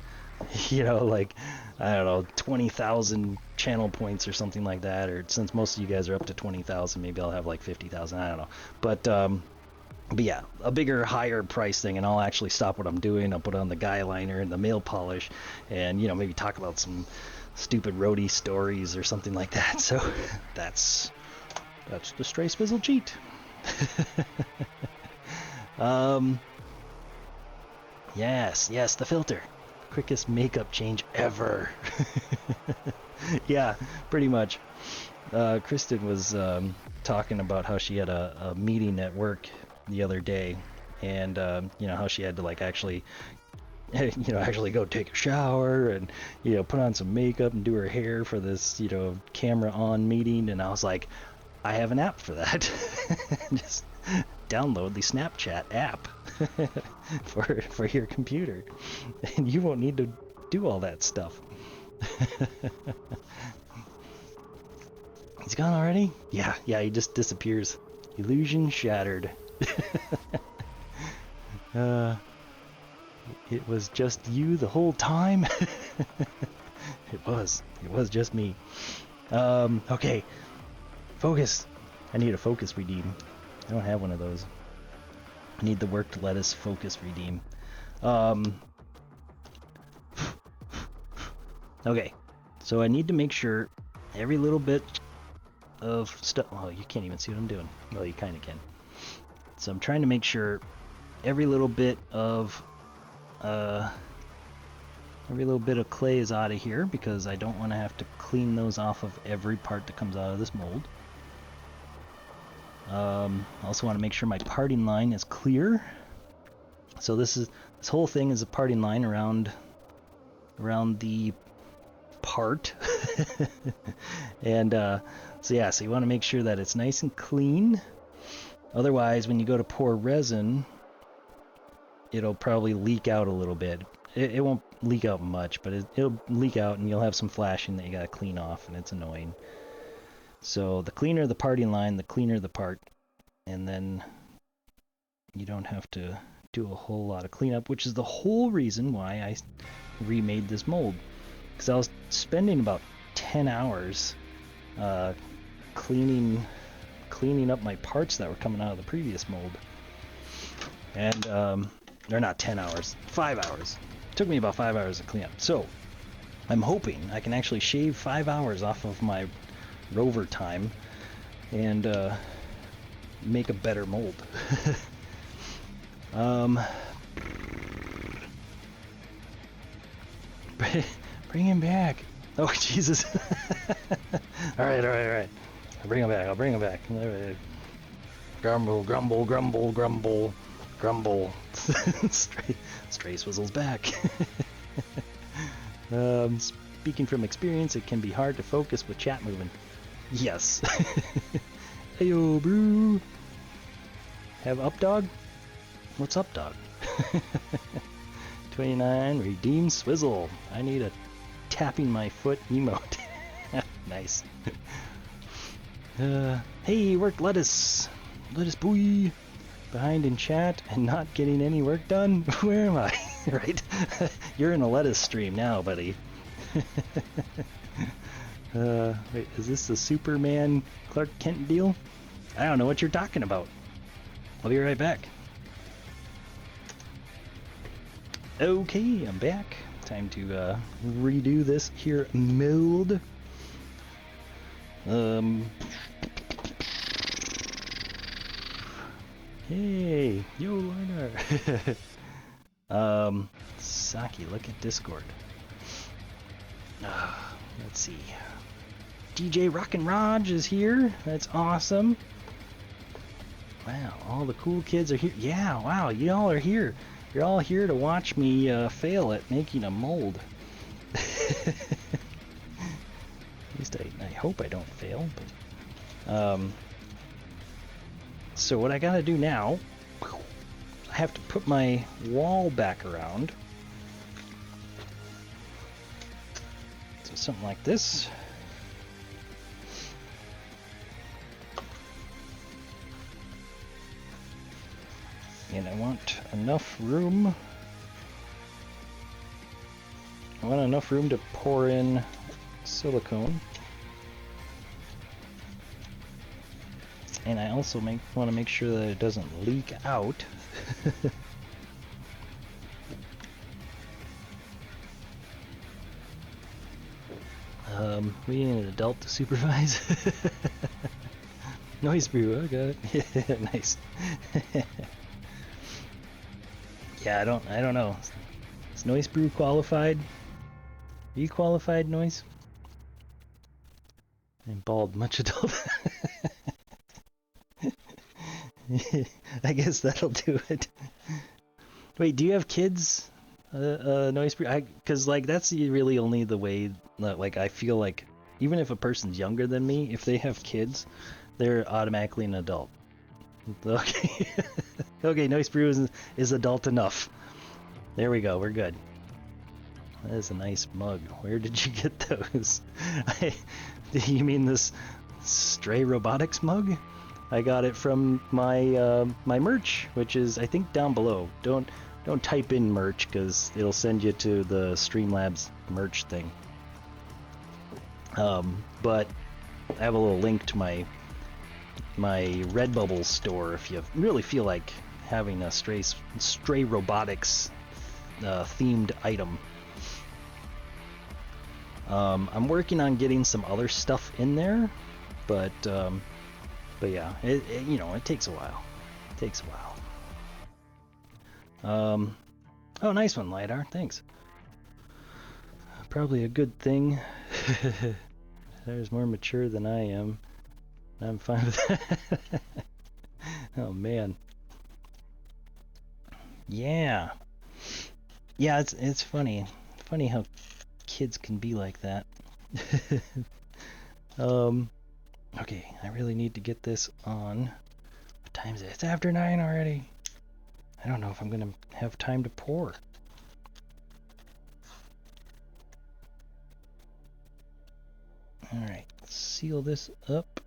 you know, like, I don't know, 20,000 channel points or something like that, or since most of you guys are up to 20,000, maybe I'll have like 50,000, I don't know. But yeah, a bigger, higher price thing, and I'll actually stop what I'm doing. I'll put on the guy liner and the nail polish, and, you know, maybe talk about some stupid roadie stories or something like that. So that's the Stray Swizzle cheat. Yes, the filter. Quickest makeup change ever. Yeah, pretty much. Kristen was talking about how she had a meeting at work the other day, and you know, how she had to like actually go take a shower and, you know, put on some makeup and do her hair for this, you know, camera on meeting. And I was like, I have an app for that. Just download the Snapchat app for your computer, and you won't need to do all that stuff. He's gone already? Yeah, he just disappears. Illusion shattered. It was just you the whole time? It was just me. Okay. Focus. I need a focus redeem. I don't have one of those. I need the worked lettuce focus redeem. Okay. So I need to make sure every little bit of stuff... Oh, you can't even see what I'm doing. Well, you kind of can. So I'm trying to make sure every little bit of clay is out of here, because I don't want to have to clean those off of every part that comes out of this mold. I also want to make sure my parting line is clear. So this whole thing is a parting line around the part. And so you want to make sure that it's nice and clean. Otherwise, when you go to pour resin, it'll probably leak out a little bit. It won't leak out much, but it'll leak out, and you'll have some flashing that you gotta clean off, and it's annoying. So the cleaner the parting line, the cleaner the part, and then you don't have to do a whole lot of cleanup, which is the whole reason why I remade this mold. Because I was spending about 10 hours cleaning up my parts that were coming out of the previous mold. And they're not 10 hours, 5 hours. It took me about 5 hours to clean up. So I'm hoping I can actually shave 5 hours off of my Rover time and make a better mold. Bring him back. Oh, Jesus. All right. I'll bring him back. All right. Grumble. Stray Swizzle's back. Speaking from experience, it can be hard to focus with chat moving. Yes. Heyo, bro. Have up dog? What's up dog? 29, redeem Swizzle. I need a tapping my foot emote. Nice. Hey, work lettuce. Lettuce boy. Behind in chat and not getting any work done? Where am I? Right? You're in a lettuce stream now, buddy. Wait, is this the Superman Clark Kent deal? I don't know what you're talking about. I'll be right back. Okay, I'm back. Time to redo this here mold. Hey, yo, Lorna. Saki, look at Discord. Let's see. DJ Rockin' Raj is here. That's awesome. Wow, all the cool kids are here. Yeah, wow, y'all are here. You're all here to watch me fail at making a mold. At least I hope I don't fail. But, so what I gotta do now, I have to put my wall back around. So something like this. And I want enough room. I want enough room to pour in silicone. And I also want to make sure that it doesn't leak out. We need an adult to supervise. Noise brew, I got it. Nice. Yeah, I don't know. Is Noise Brew qualified? Are you qualified, Noise? I'm bald, much adult. I guess that'll do it. Wait, do you have kids? Noise Brew? Because like that's really only the way that like I feel like even if a person's younger than me, if they have kids, they're automatically an adult. Okay. Okay, Noise Brew is adult enough. There we go, we're good. That is a nice mug. Where did you get those? You mean this Stray Robotics mug? I got it from my my merch, which is I think down below. Don't type in merch because it'll send you to the Streamlabs merch thing. But I have a little link to my Redbubble store if you really feel like having a Stray Robotics themed item. I'm working on getting some other stuff in there, but yeah, you know, it takes a while. It takes a while. Oh, nice one, LiDAR. Thanks. Probably a good thing. There's more mature than I am. I'm fine with that. Oh, man. Yeah. Yeah, it's funny. Funny how kids can be like that. Okay, I really need to get this on. What time is it? It's after 9 already. I don't know if I'm gonna have time to pour. Alright, seal this up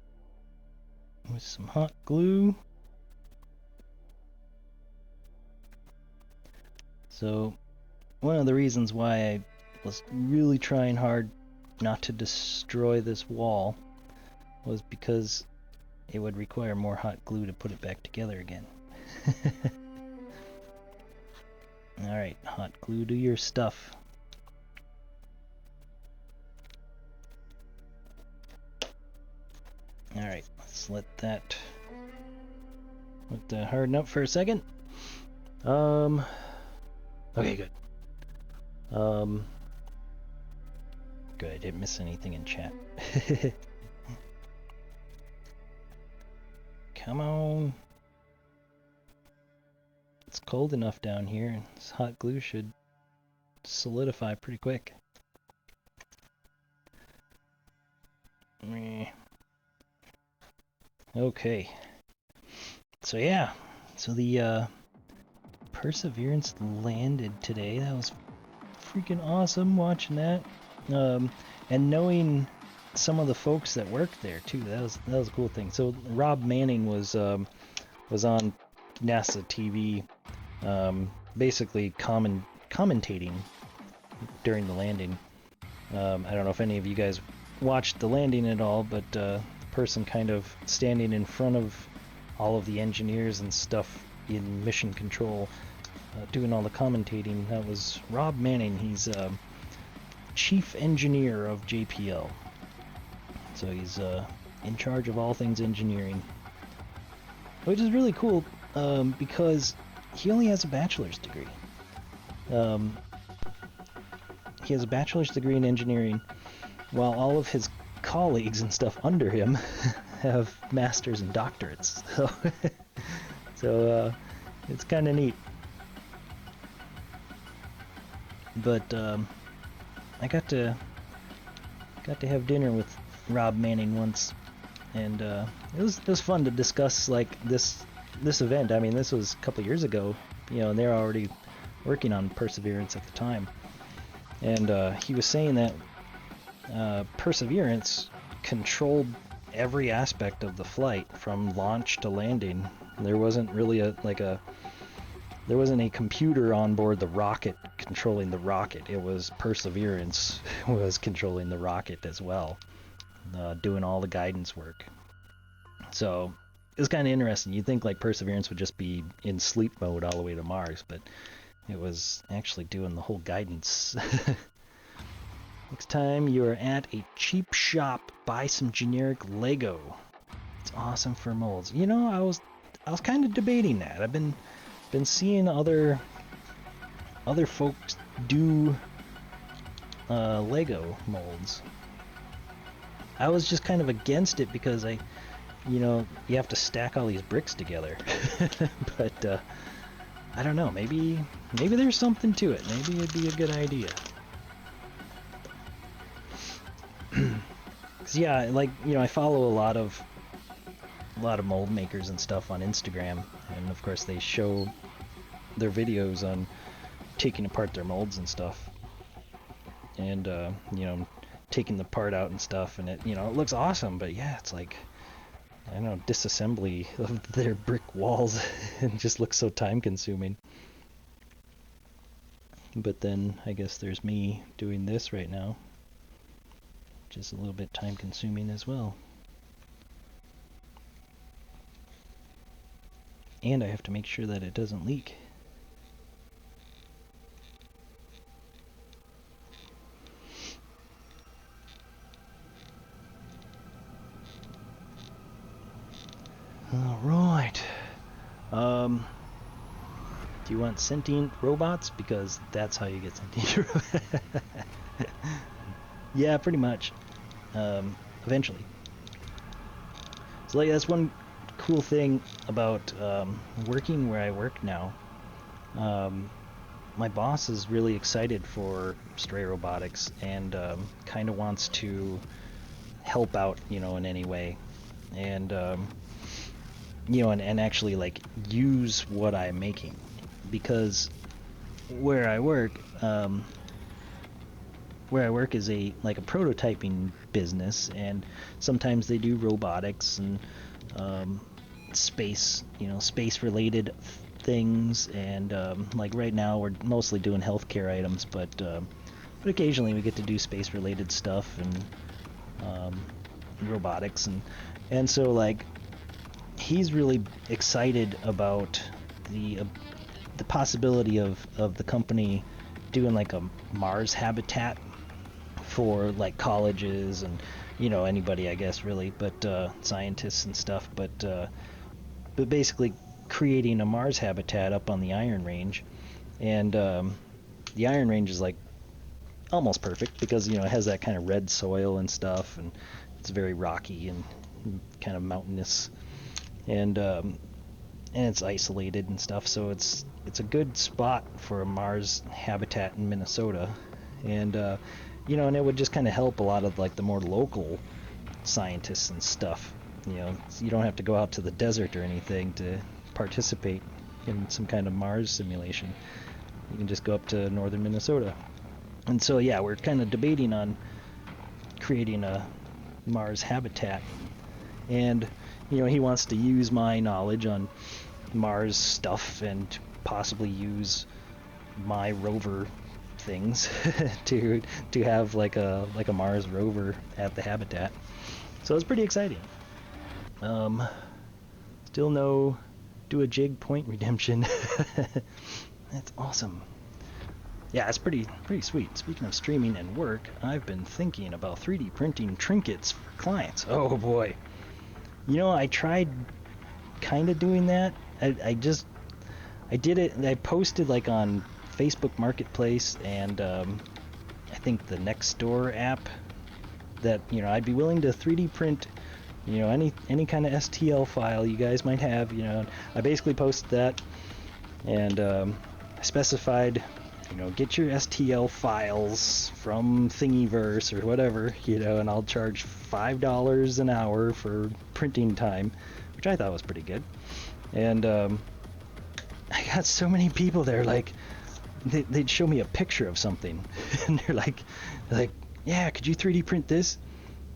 with some hot glue. So, one of the reasons why I was really trying hard not to destroy this wall was because it would require more hot glue to put it back together again. Alright, hot glue, do your stuff. Alright, let's let that harden up for a second. Okay, good. Good, I didn't miss anything in chat. Come on. It's cold enough down here, and this hot glue should solidify pretty quick. Okay. So yeah, so the Perseverance landed today. That was freaking awesome watching that. And knowing some of the folks that worked there too. That was a cool thing. So Rob Manning was on NASA TV, basically commentating during the landing. I don't know if any of you guys watched the landing at all, but the person kind of standing in front of all of the engineers and stuff in mission control, doing all the commentating, that was Rob Manning. He's chief engineer of JPL. So he's in charge of all things engineering, which is really cool because he only has a bachelor's degree. He has a bachelor's degree in engineering, while all of his colleagues and stuff under him have masters and doctorates. So it's kind of neat. But I got to have dinner with Rob Manning once, and it was fun to discuss like this event. I mean, this was a couple years ago, you know, and they're already working on Perseverance at the time. And he was saying that Perseverance controlled every aspect of the flight from launch to landing. There wasn't really there wasn't a computer on board the rocket controlling the rocket. It was Perseverance was controlling the rocket as well, doing all the guidance work. So it was kind of interesting. You'd think like Perseverance would just be in sleep mode all the way to Mars, but it was actually doing the whole guidance. Next time you are at a cheap shop, buy some generic Lego. It's awesome for molds. You know, I was kind of debating that. I've been seeing other folks do Lego molds. I was just kind of against it because you have to stack all these bricks together. But I don't know. Maybe there's something to it. Maybe it'd be a good idea. 'Cause yeah, like, you know, I follow a lot of mold makers and stuff on Instagram, and of course they show their videos on taking apart their molds and stuff, and you know, taking the part out and stuff, and it, you know, it looks awesome. But yeah, it's like I don't know, disassembly of their brick walls and just looks so time consuming. But then I guess there's me doing this right now, which is a little bit time consuming as well. And I have to make sure that it doesn't leak. All right. Do you want sentient robots? Because that's how you get sentient robots. Yeah, pretty much. Eventually. So like that's one cool thing about working where I work now. My boss is really excited for Stray Robotics and kind of wants to help out, you know, in any way. And you know, and actually like use what I'm making, because where I work is a prototyping business, and sometimes they do robotics and space related things, and like right now we're mostly doing healthcare items, but occasionally we get to do space related stuff and robotics, and so like he's really excited about the possibility of the company doing like a Mars habitat for like colleges and, you know, anybody I guess really, but scientists and stuff, but basically creating a Mars habitat up on the Iron Range. And the Iron Range is like almost perfect because, you know, it has that kind of red soil and stuff, and it's very rocky and kind of mountainous, and it's isolated and stuff, so it's a good spot for a Mars habitat in Minnesota. And you know, and it would just kind of help a lot of like the more local scientists and stuff. You know, you don't have to go out to the desert or anything to participate in some kind of Mars simulation. You can just go up to northern Minnesota. And so yeah, we're kind of debating on creating a Mars habitat, and you know, he wants to use my knowledge on Mars stuff and possibly use my rover things to have like a Mars rover at the habitat. So it's pretty exciting. Still no do a jig point redemption. That's awesome. Yeah, it's pretty sweet. Speaking of streaming and work, I've been thinking about 3D printing trinkets for clients. Oh boy. You know, I tried kind of doing that. I did it. I posted like on Facebook Marketplace and I think the Nextdoor app that, you know, I'd be willing to 3D print, you know, any kind of STL file you guys might have. You know, I basically posted that, and I specified, you know, get your STL files from Thingiverse or whatever, you know, and I'll charge $5 an hour for printing time, which I thought was pretty good. And I got so many people there, like they'd show me a picture of something and they're like, yeah, could you 3D print this?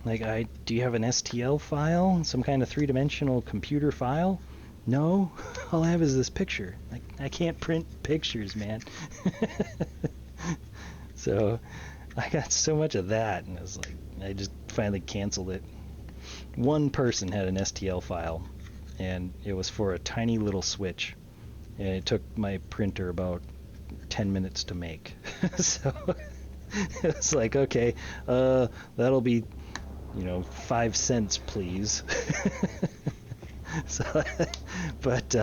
Like, do you have an STL file, some kind of three-dimensional computer file? No, all I have is this picture. Like, I can't print pictures, man. So I got so much of that, and it was like, I just finally canceled it. One person had an STL file, and it was for a tiny little switch, and it took my printer about 10 minutes to make. So it's like, okay, that'll be, you know, 5 cents, please. So, but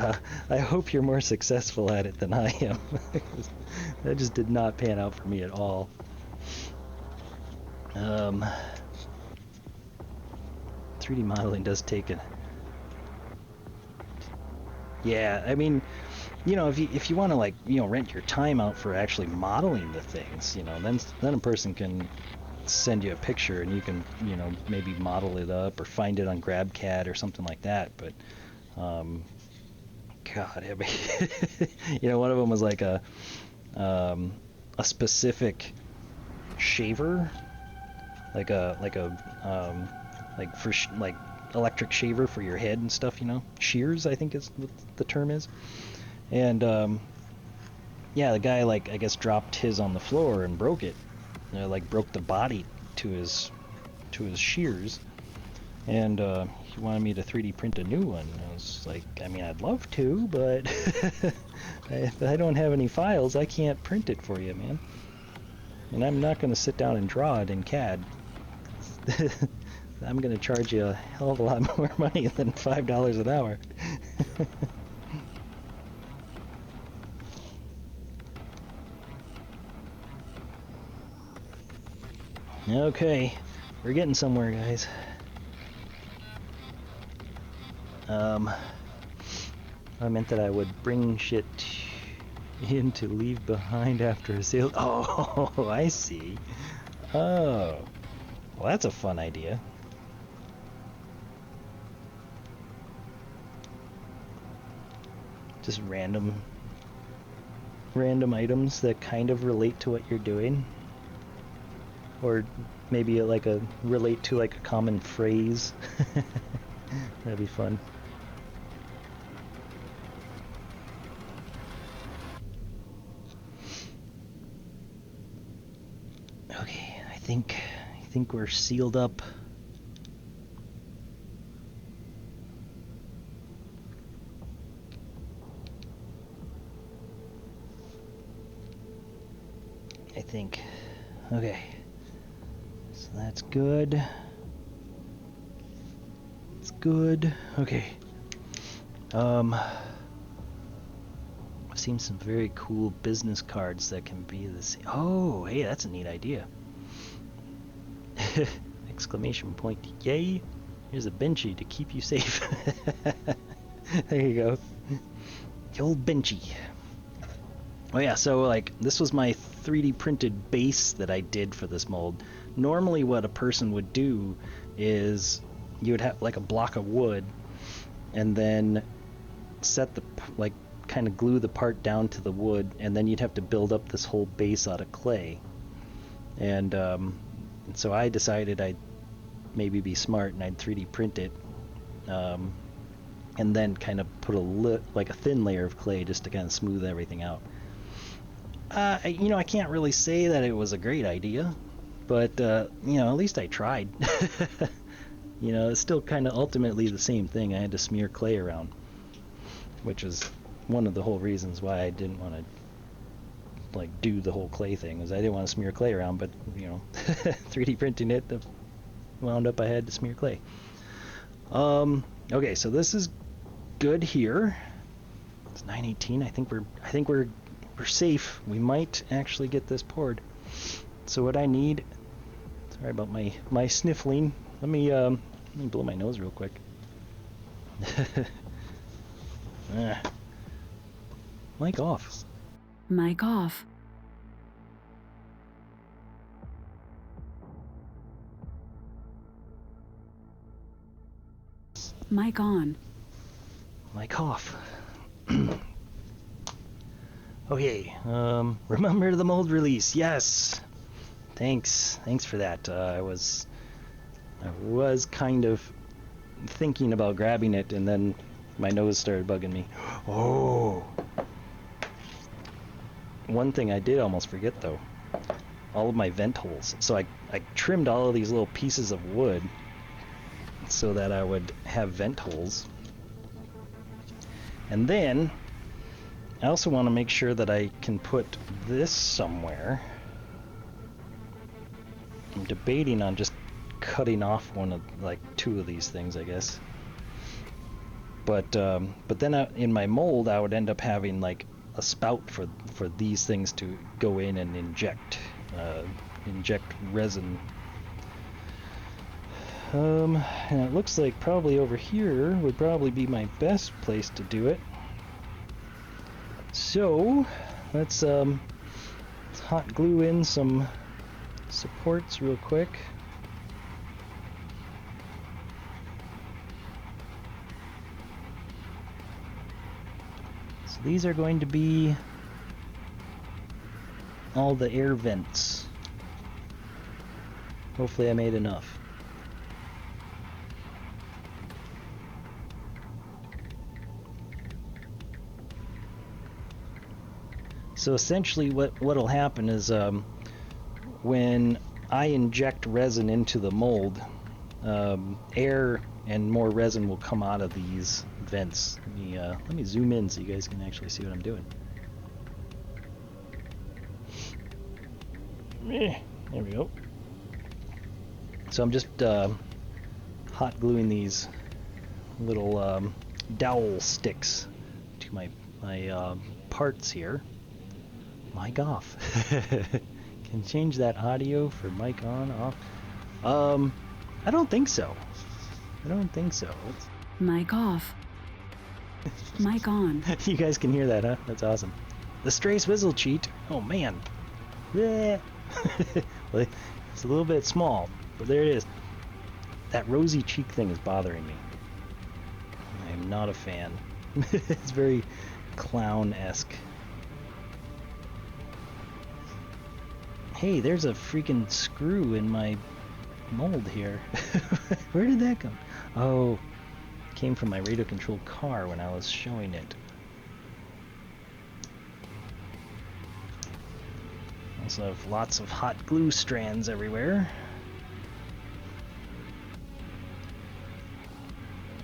I hope you're more successful at it than I am. That just did not pan out for me at all. 3D modeling does take a... Yeah, I mean, you know, if you want to, like, you know, rent your time out for actually modeling the things, you know, then a person can send you a picture and you can, you know, maybe model it up or find it on GrabCAD or something like that. But God, I mean, you know, one of them was like a specific shaver, like for like electric shaver for your head and stuff, you know, shears, I think is what the term is. And yeah, the guy, like, I guess dropped his on the floor and broke it, like broke the body to his shears, and he wanted me to 3D print a new one. I was like, I mean, I'd love to, but if I don't have any files, I can't print it for you, man. And I'm not going to sit down and draw it in CAD. I'm going to charge you a hell of a lot more money than $5 an hour. Okay, we're getting somewhere, guys. I meant that I would bring shit in to leave behind after a sale. Oh, I see. Oh, well, that's a fun idea. Just random items that kind of relate to what you're doing, or maybe relate to like a common phrase. That'd be fun. Okay, I think we're sealed up. I think. Okay. So that's good. It's good. Okay. I've seen some very cool business cards that can be the same. Oh, hey, that's a neat idea. Exclamation point. Yay. Here's a benchy to keep you safe. There you go. The old benchy. Oh yeah, so like this was my 3D printed base that I did for this mold. Normally what a person would do is you would have like a block of wood and then set the, like, kind of glue the part down to the wood, and then you'd have to build up this whole base out of clay. And so I decided I'd maybe be smart and I'd 3D print it, and then kind of put like a thin layer of clay just to kind of smooth everything out. You know, I can't really say that it was a great idea, but you know, at least I tried. You know, it's still kind of ultimately the same thing. I had to smear clay around, which is one of the whole reasons why I didn't want to like do the whole clay thing, is I didn't want to smear clay around, but you know, 3D printing it, wound up I had to smear clay. Okay, so this is good here. It's 9:18. I think we're safe. We might actually get this poured. So what I need, sorry about my sniffling. Let me blow my nose real quick. Mic off. Mic off. Mic on. Mic off. Okay, remember the mold release? Yes. Thanks for that. I was kind of thinking about grabbing it, and then my nose started bugging me. Oh. One thing I did almost forget though. All of my vent holes. So I trimmed all of these little pieces of wood so that I would have vent holes. And then I also want to make sure that I can put this somewhere. I'm debating on just cutting off two of these things, I guess. But then in my mold, I would end up having like a spout for these things to go in and inject resin. And it looks like probably over here would probably be my best place to do it. So let's hot glue in some supports real quick. So these are going to be all the air vents. Hopefully I made enough. So essentially what'll happen is when I inject resin into the mold, air and more resin will come out of these vents. Let me zoom in so you guys can actually see what I'm doing. There we go. So I'm just hot gluing these little dowel sticks to my parts here. Mic off. Can change that audio for mic on, off. I don't think so. I don't think so. Mic off. Mic on. You guys can hear that, huh? That's awesome. The stray swizzle cheat. Oh man. Yeah. Well, it's a little bit small, but there it is. That rosy cheek thing is bothering me. I am not a fan. It's very clown-esque. Hey, there's a freaking screw in my mold here. Where did that come? Oh, it came from my radio-controlled car when I was showing it. Also have lots of hot glue strands everywhere.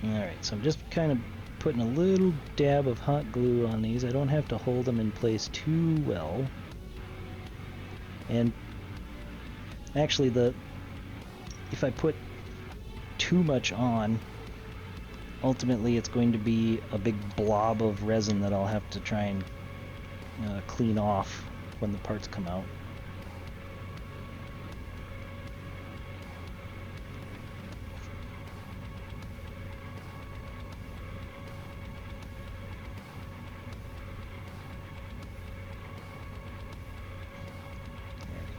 Alright, so I'm just kind of putting a little dab of hot glue on these. I don't have to hold them in place too well. And actually if I put too much on, ultimately it's going to be a big blob of resin that I'll have to try and clean off when the parts come out.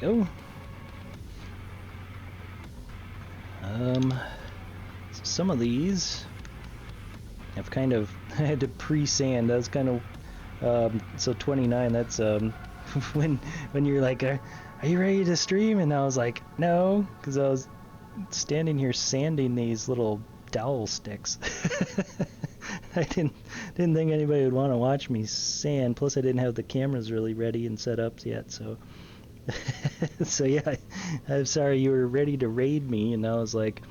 There we go. So some of these I've kind of had to pre-sand. That's kind of so 29. That's when you're like, are you ready to stream? And I was like, no, because I was standing here sanding these little dowel sticks. I didn't think anybody would want to watch me sand. Plus, I didn't have the cameras really ready and set up yet, so. So yeah, I'm sorry you were ready to raid me, and I was like,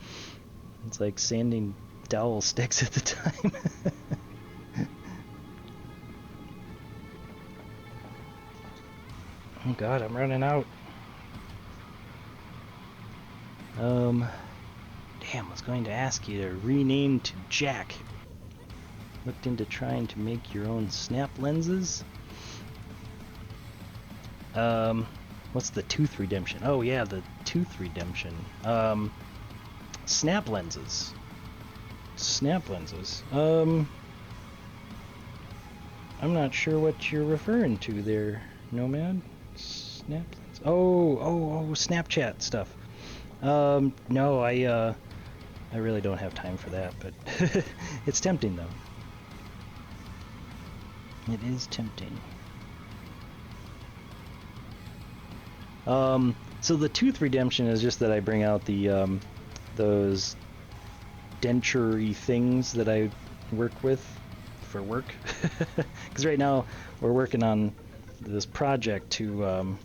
it's like sanding dowel sticks at the time. Oh god, I'm running out. Damn, I was going to ask you to rename to Jack. Looked into trying to make your own snap lenses. What's the tooth redemption? Oh yeah, the tooth redemption. Snap lenses. Snap lenses. I'm not sure what you're referring to there, Nomad. Snap lenses. Oh, Snapchat stuff. No, I really don't have time for that, but it's tempting though. It is tempting. So the tooth redemption is just that I bring out the those denture-y things that I work with for work. Because right now we're working on this project to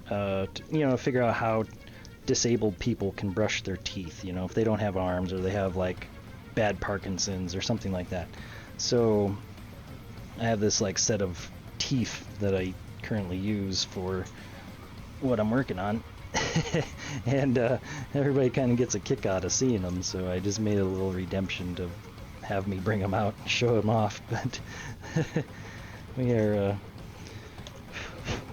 you know, figure out how disabled people can brush their teeth, you know, if they don't have arms or they have like bad Parkinson's or something like that. So I have this like set of teeth that I currently use for what I'm working on. And everybody kind of gets a kick out of seeing them, so I just made a little redemption to have me bring them out and show them off. But we're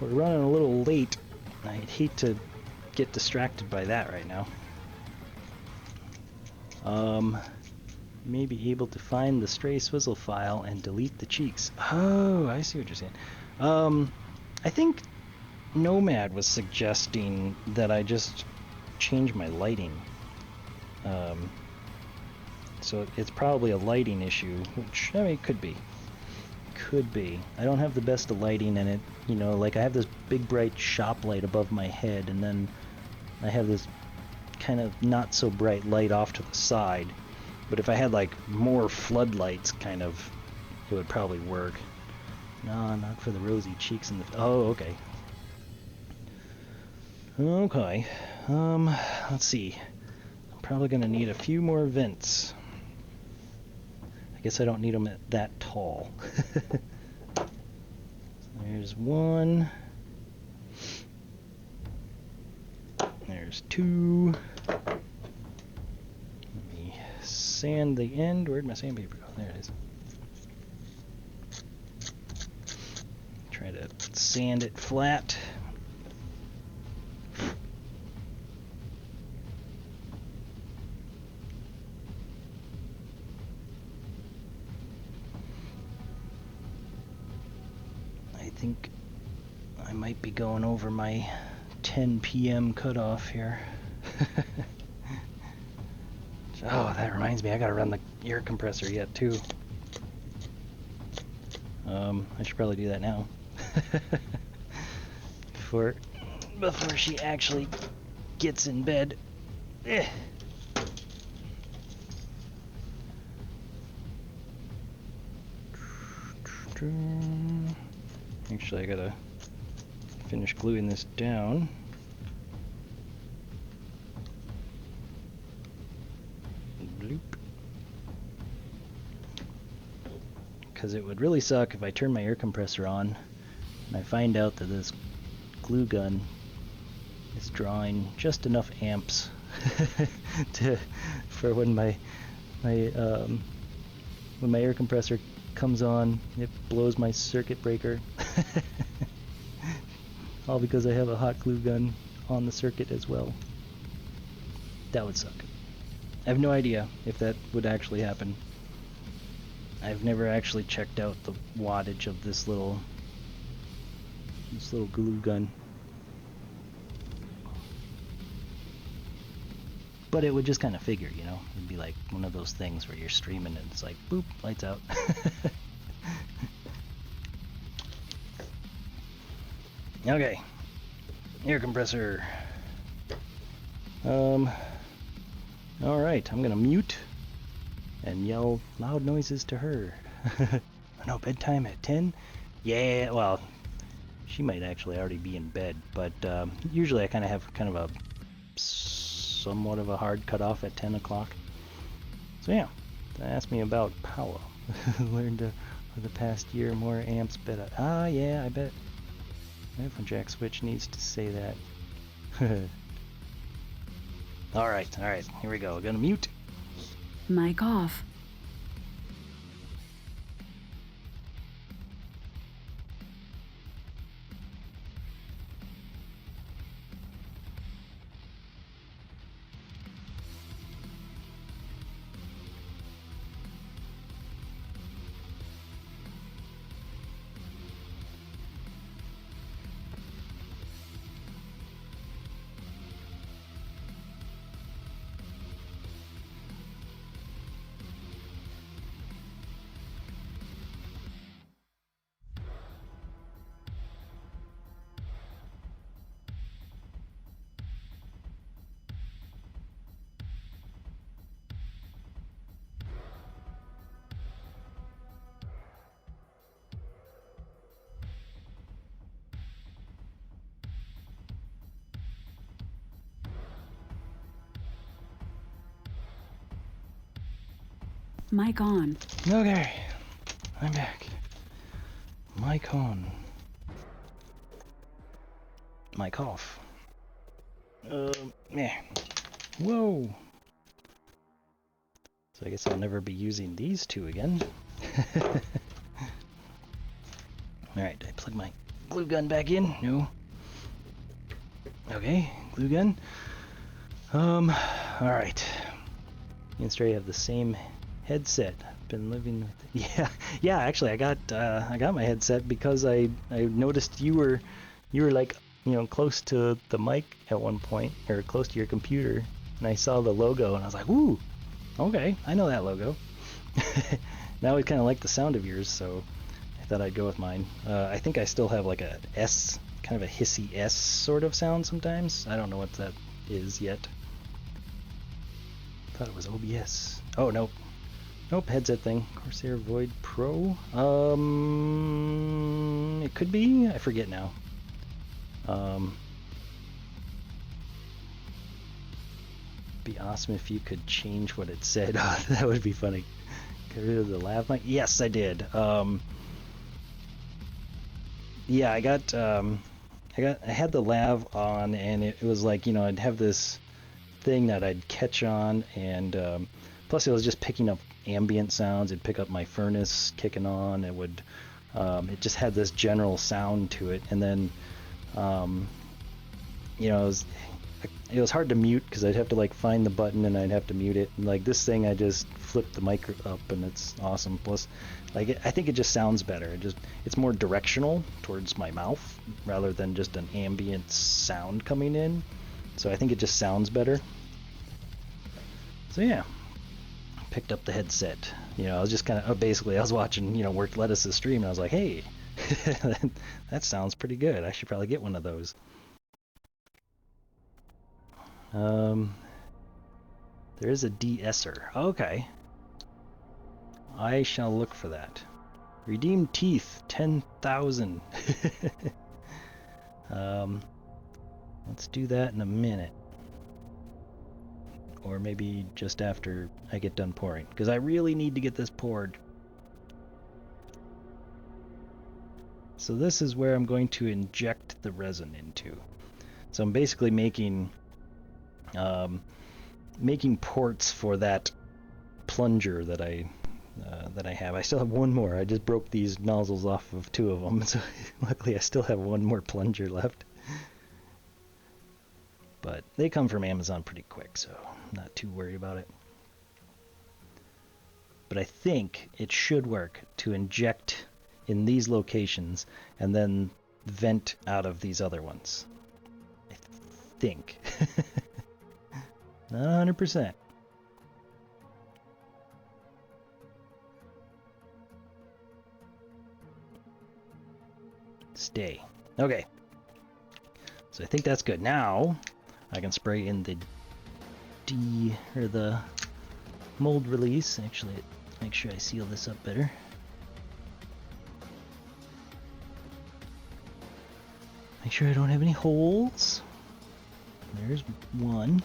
running a little late. I'd hate to get distracted by that right now. Maybe able to find the stray swizzle file and delete the cheeks. Oh, I see what you're saying. I think Nomad was suggesting that I just change my lighting. So it's probably a lighting issue, which, I mean, it could be. Could be. I don't have the best of lighting in it. You know, like I have this big bright shop light above my head, and then I have this kind of not so bright light off to the side. But if I had like more floodlights, kind of, it would probably work. No, not for the rosy cheeks and the... Oh, okay. Okay. Let's see. I'm probably gonna need a few more vents. I guess I don't need them that tall. There's one. There's two. Let me sand the end. Where'd my sandpaper go? There it is. Try to sand it flat. I think I might be going over my 10 p.m. cutoff here. Oh, that reminds me, I gotta run the air compressor yet too. I should probably do that now. before she actually gets in bed. Actually, I gotta finish gluing this down. Bloop. Because it would really suck if I turn my air compressor on and I find out that this glue gun is drawing just enough amps for when my air compressor comes on, it blows my circuit breaker. All because I have a hot glue gun on the circuit as well. That would suck. I have no idea if that would actually happen. I've never actually checked out the wattage of this little glue gun. But it would just kind of figure, you know? It'd be like one of those things where you're streaming and it's like, boop, lights out. Okay. Air compressor. Alright, I'm gonna mute and yell loud noises to her. No, bedtime at 10? Yeah, well, she might actually already be in bed, but usually I kind of have a somewhat of a hard cutoff at 10 o'clock. So yeah, ask me about power. Learned for the past year more amps better. Ah, yeah, I bet. My headphone jack switch needs to say that. Alright, here we go. Gonna mute. Mic off. Mic on. Okay, I'm back. Mic on. Mic off. Yeah. Whoa. So I guess I'll never be using these two again. Alright, did I plug my glue gun back in? No. Okay, glue gun. Alright. Me and Stray have the same headset. I've been living with yeah, actually I got my headset because I noticed you were like, you know, close to the mic at one point, or close to your computer, and I saw the logo and I was like, ooh, okay, I know that logo. Now I kind of like the sound of yours, so I thought I'd go with mine. I think I still have like a S, kind of a hissy S sort of sound sometimes. I don't know what that is yet. I thought it was OBS. Oh, nope. Nope, headset thing. Corsair Void Pro. It could be. I forget now. Be awesome if you could change what it said. That would be funny. Get rid of the lav mic. Yes, I did. Yeah, I had the lav on, and it was like, you know, I'd have this thing that I'd catch on, and plus it was just picking up ambient sounds. It'd pick up my furnace kicking on. It would, it just had this general sound to it, and then, you know, it was hard to mute because I'd have to like find the button and I'd have to mute it. And like this thing, I just flipped the mic up and it's awesome. Plus, like I think it just sounds better. It's more directional towards my mouth rather than just an ambient sound coming in. So I think it just sounds better. So yeah, picked up the headset. You know, I was just kind of basically I was watching, you know, Work Lettuce's stream and I was like, hey, that sounds pretty good. I should probably get one of those. There is a de-esser. Okay. I shall look for that. Redeemed teeth, 10,000. Let's do that in a minute. Or maybe just after I get done pouring, because I really need to get this poured. So this is where I'm going to inject the resin into. So I'm basically making ports for that plunger that I have. I still have one more. I just broke these nozzles off of 2 of them, so luckily I still have one more plunger left. But they come from Amazon pretty quick, so I'm not too worried about it. But I think it should work to inject in these locations and then vent out of these other ones. I think. Not 100%. Stay. Okay. So I think that's good. Now I can spray in the the mold release. Actually, make sure I seal this up better. Make sure I don't have any holes. There's one.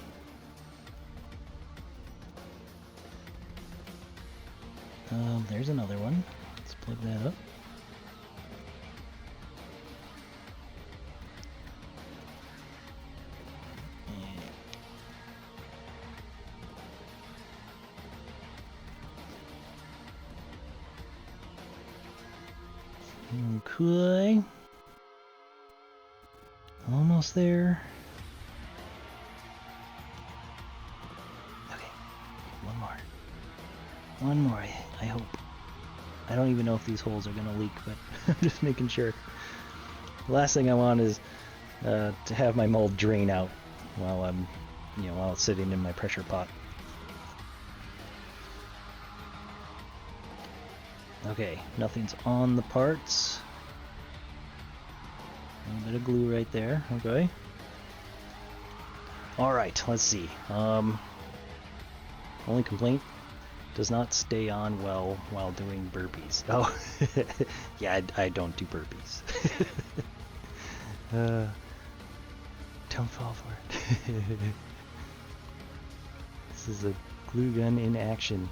There's another one. Let's plug that up. Okay. Almost there. Okay. One more. One more, I hope. I don't even know if these holes are gonna leak, but I'm just making sure. The last thing I want is to have my mold drain out while I'm, you know, while it's sitting in my pressure pot. Okay, nothing's on the parts. A little bit of glue right there. Okay. All right, let's see. Only complaint: does not stay on well while doing burpees. Oh, yeah, I don't do burpees. Don't fall for it. This is a glue gun in action.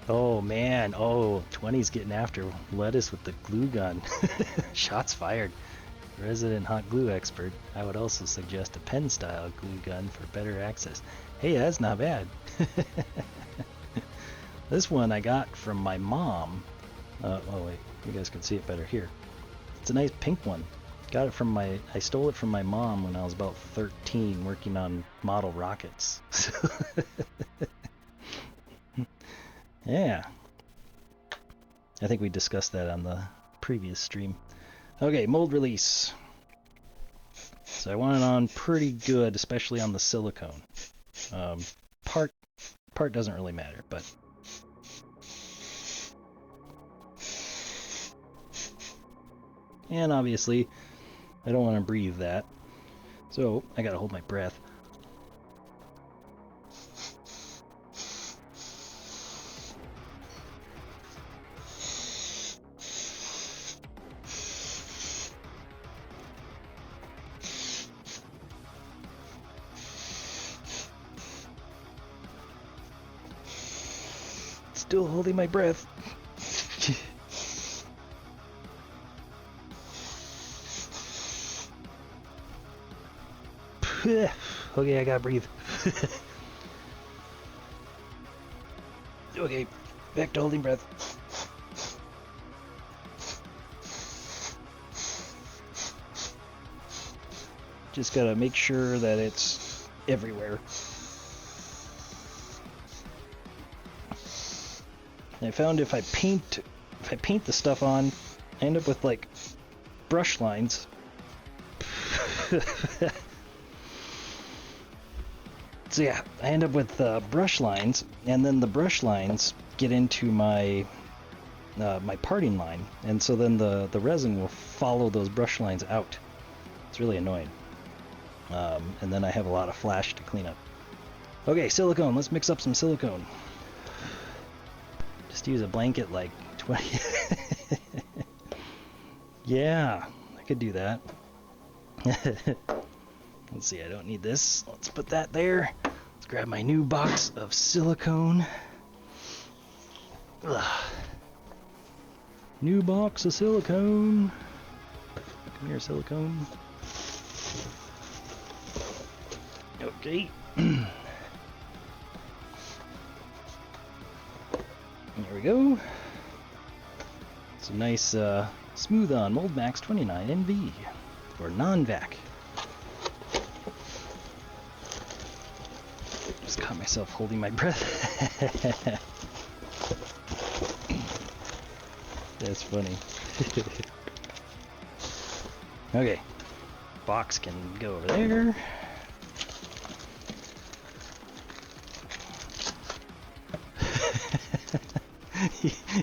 Oh man, oh, 20's getting after Lettuce with the glue gun. Shots fired. Resident hot glue expert. I would also suggest a pen style glue gun for better access. Hey, that's not bad. This one I got from my mom. Oh wait, you guys can see it better here. It's a nice pink one. Got it from I stole it from my mom when I was about 13 working on model rockets. Yeah. I think we discussed that on the previous stream. Okay, mold release. So I want it on pretty good, especially on the silicone. Part doesn't really matter, but and obviously I don't want to breathe that. So I gotta hold my breath. Still holding my breath. Okay, I gotta breathe. Okay, back to holding breath. Just gotta make sure that it's everywhere. And I found if I paint the stuff on, I end up with like brush lines. So yeah, I end up with brush lines, and then the brush lines get into my my parting line, and so then the resin will follow those brush lines out. It's really annoying. And then I have a lot of flash to clean up. Okay, silicone. Let's mix up some silicone. Just use a blanket like 20. Yeah, I could do that. Let's see, I don't need this. Let's put that there. Let's grab my new box of silicone. Ugh. New box of silicone. Come here, silicone. Okay. There we go. It's a nice smooth on Mold Max 29 NV for non-vac. Just caught myself holding my breath. That's funny. Okay, box can go over there.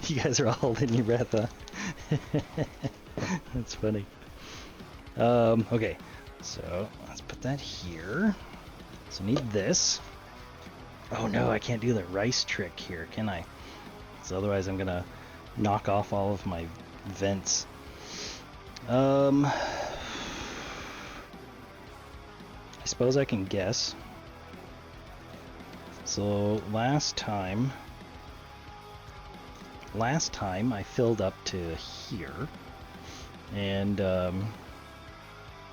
You guys are all holding your breath, huh? That's funny. Okay, so let's put that here. So I need this. Oh no, I can't do the rice trick here, can I? So otherwise I'm gonna knock off all of my vents. I suppose I can guess. So last time I filled up to here, and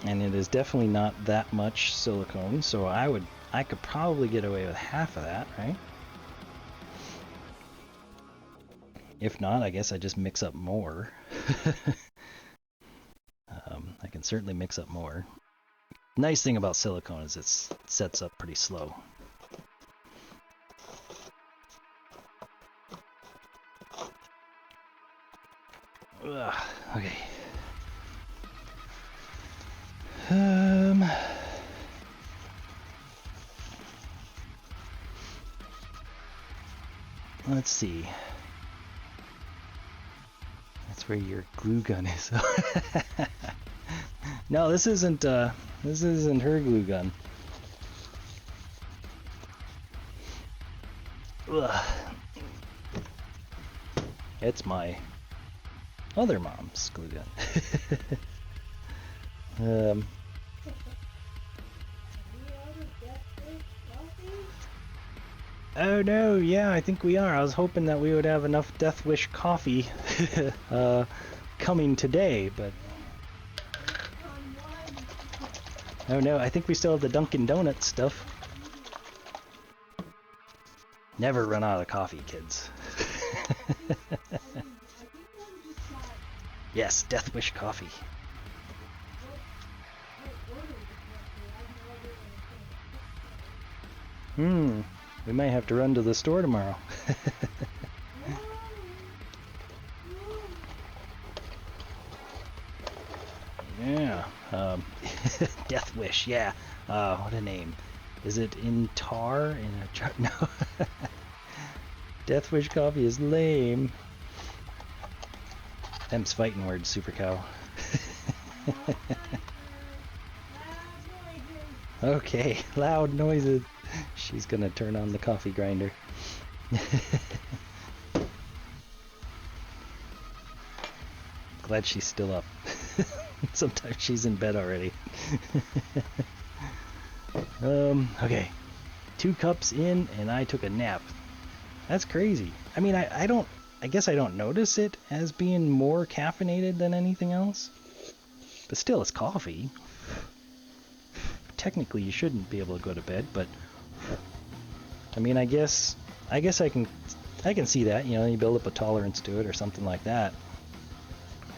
it is definitely not that much silicone, so I could probably get away with half of that, right? If not, I guess I just mix up more. I can certainly mix up more. Nice thing about silicone is it sets up pretty slow. Ugh, okay. Let's see. That's where your glue gun is. No, this isn't her glue gun. Ugh. It's my other mom's glue gun. Oh no, yeah, I think we are. I was hoping that we would have enough Death Wish coffee coming today, but... Oh no, I think we still have the Dunkin' Donuts stuff. Never run out of coffee, kids. Yes, Death Wish coffee. We might have to run to the store tomorrow. Yeah. Death Wish, yeah. What a name. Is it in tar? In a jar? No. Death Wish coffee is lame. Them's fighting words, Super Cow. Okay, loud noises. She's gonna turn on the coffee grinder. Glad she's still up. Sometimes she's in bed already. Okay. 2 cups in and I took a nap. That's crazy. I mean, I don't, I guess I don't notice it as being more caffeinated than anything else. But still, it's coffee. Technically, you shouldn't be able to go to bed, but I mean, I guess I can see that. You know, you build up a tolerance to it or something like that.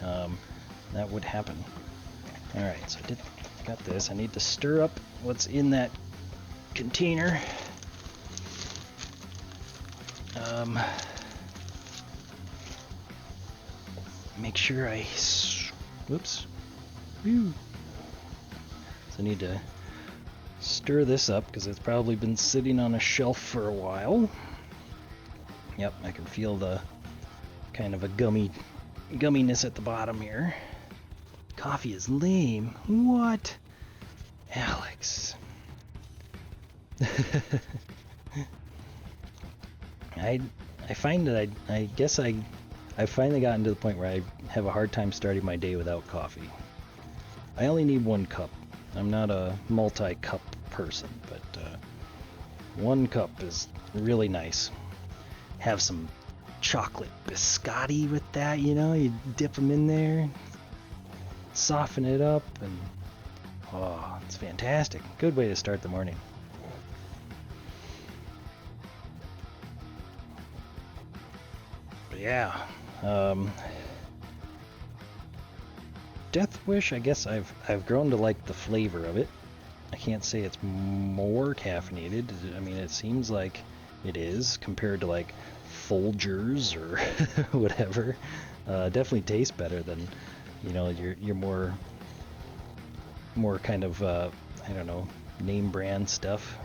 That would happen. All right, so I got this. I need to stir up what's in that container. Make sure whoops. Whew. So I need to stir this up because it's probably been sitting on a shelf for a while. Yep, I can feel the kind of a gumminess at the bottom here. Coffee is lame. What? Alex. I find that I guess I finally gotten to the point where I have a hard time starting my day without coffee. I only need 1 cup. I'm not a multi-cup person, but 1 cup is really nice. Have some chocolate biscotti with that, you know, you dip them in there, soften it up, and oh, it's fantastic. Good way to start the morning. But yeah, Death Wish, I guess I've grown to like the flavor of it. I can't say it's more caffeinated. I mean, it seems like it is compared to like Folgers or whatever. Definitely tastes better than, you know, your more kind of I don't know, name brand stuff.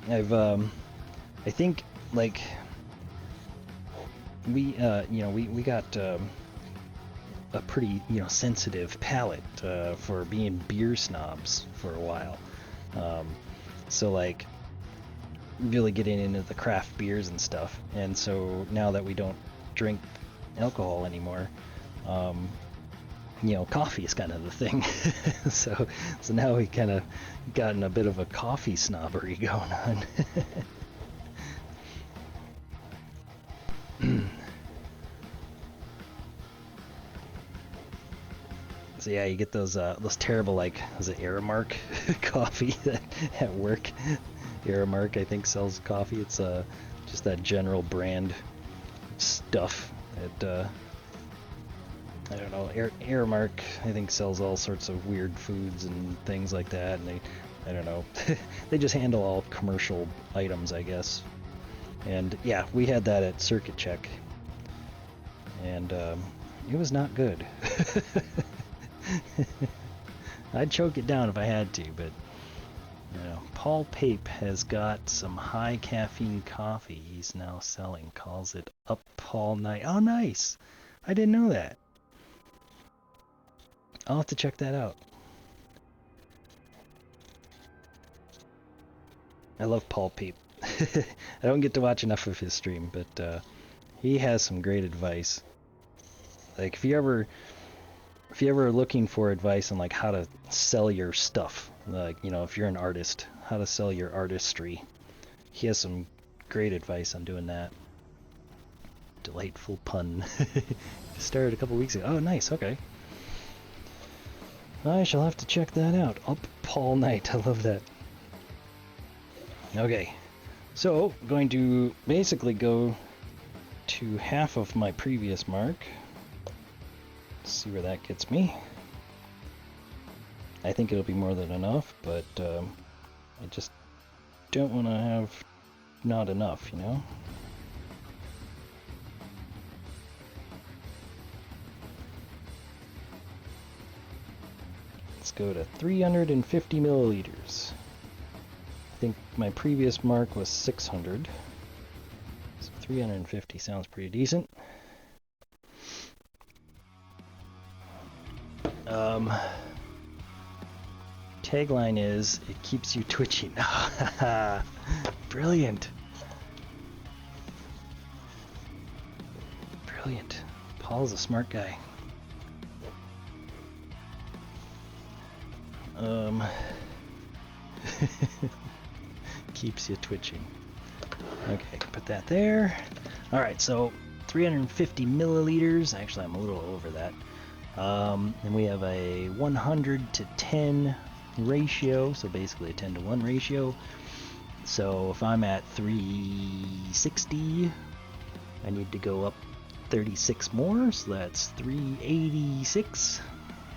I think like we got a pretty, you know, sensitive palate for being beer snobs for a while. So like really getting into the craft beers and stuff. And so now that we don't drink alcohol anymore, you know, coffee is kind of the thing. so now we kind of gotten a bit of a coffee snobbery going on. So yeah, you get those terrible, like, was it Aramark coffee that at work? Aramark, I think, sells coffee. It's just that general brand stuff that I don't know. Aramark, I think, sells all sorts of weird foods and things like that, and I don't know. They just handle all commercial items, I guess. And yeah, we had that at Circuit Check, and it was not good. I'd choke it down if I had to, but you know, Paul Pape has got some high caffeine coffee he's now selling. Calls it Up All Night. Oh, nice! I didn't know that. I'll have to check that out. I love Paul Pape. I don't get to watch enough of his stream, but he has some great advice. Like if you ever are looking for advice on like how to sell your stuff, like, you know, if you're an artist, how to sell your artistry, he has some great advice on doing that. Delightful pun. Started a couple weeks ago. Oh, nice. Okay. I shall have to check that out. Up all night. I love that. Okay. So, going to basically go to half of my previous mark. See where that gets me. I think it'll be more than enough, but I just don't want to have not enough, you know? Let's go to 350 milliliters. I think my previous mark was 600. So 350 sounds pretty decent. Tagline is, it keeps you twitching. Brilliant. Brilliant. Paul's a smart guy. Keeps you twitching. Okay, put that there. Alright, so 350 milliliters. Actually, I'm a little over that. And we have a 100 to 10 ratio, so basically a 10 to 1 ratio. So if I'm at 360, I need to go up 36 more, so that's 386.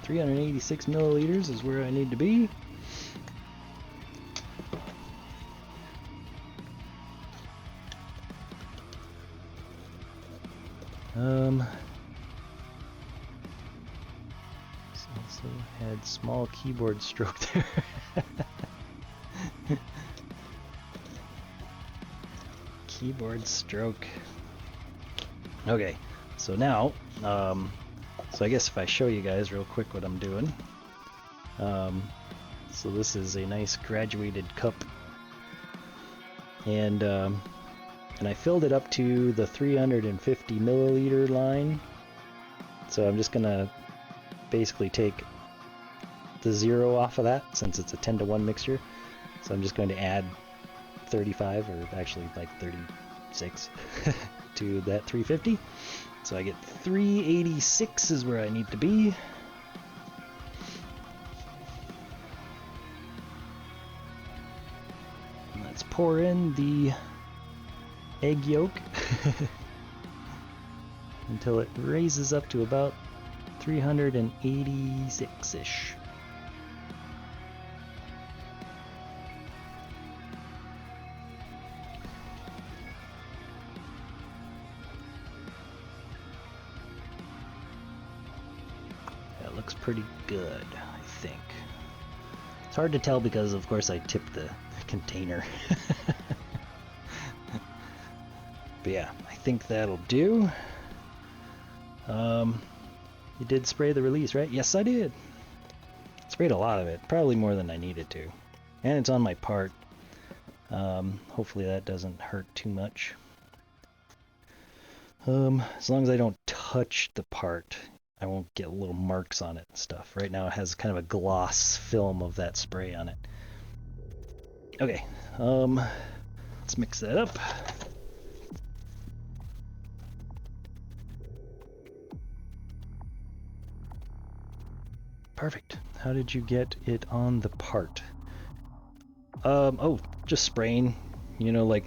386 milliliters is where I need to be. Also had small keyboard stroke there. Keyboard stroke. Okay, so now, so I guess if I show you guys real quick what I'm doing. So this is a nice graduated cup, and I filled it up to the 350 milliliter line. So I'm just gonna basically take the 0 off of that, since it's a 10 to 1 mixture. So I'm just going to add 35, or actually like 36 to that 350. So I get 386 is where I need to be. And let's pour in the egg yolk until it raises up to about 386-ish. That looks pretty good, I think. It's hard to tell because, of course, I tipped the container. But yeah, I think that'll do. You did spray the release, right? Yes, I did. Sprayed a lot of it, probably more than I needed to. And it's on my part. Hopefully that doesn't hurt too much. As long as I don't touch the part, I won't get little marks on it and stuff. Right now it has kind of a gloss film of that spray on it. Okay, let's mix that up. Perfect. How did you get it on the part? Oh, just spraying. You know, like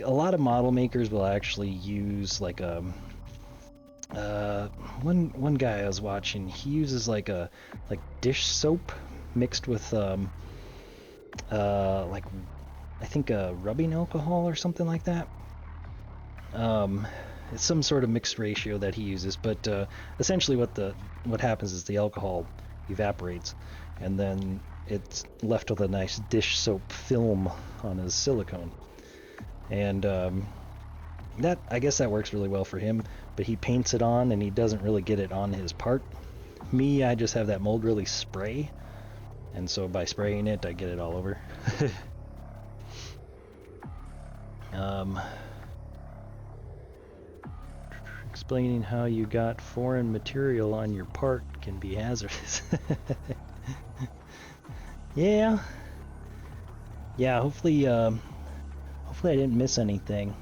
a lot of model makers will actually use like one guy I was watching, he uses like dish soap mixed with like I think rubbing alcohol or something like that. It's some sort of mixed ratio that he uses, but essentially what happens is the alcohol evaporates, and then it's left with a nice dish soap film on his silicone. And that, I guess that works really well for him, but he paints it on and he doesn't really get it on his part. Me, I just have that mold really spray, and so by spraying it I get it all over. Explaining how you got foreign material on your part can be hazardous. Yeah, hopefully I didn't miss anything.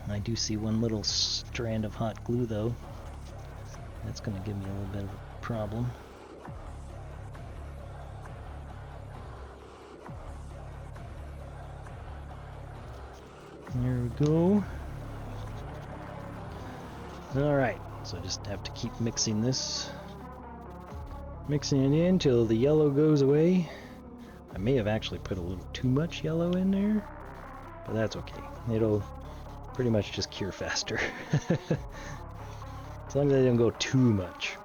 I do see one little strand of hot glue though. That's gonna give me a little bit of a problem. There we go. Alright, so I just have to keep mixing this. Mixing it in till the yellow goes away. I may have actually put a little too much yellow in there, but that's okay. It'll pretty much just cure faster. As long as I don't go too much.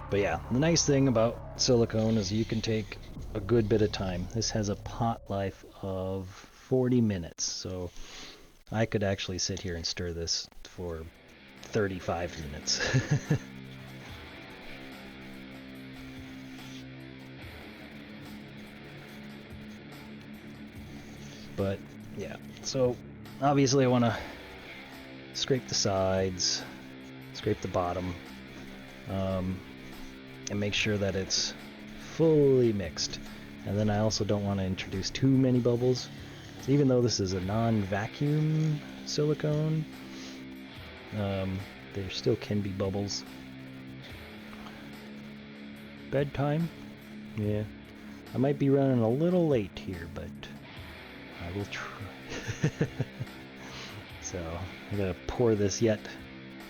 But yeah, the nice thing about silicone is you can take a good bit of time. This has a pot life of 40 minutes, so I could actually sit here and stir this for 35 minutes. But yeah, so obviously I want to scrape the sides, scrape the bottom, and make sure that it's fully mixed. And then I also don't want to introduce too many bubbles. So even though this is a non-vacuum silicone, there still can be bubbles. Bedtime? Yeah. I might be running a little late here, but I will try. So, I gotta pour this yet.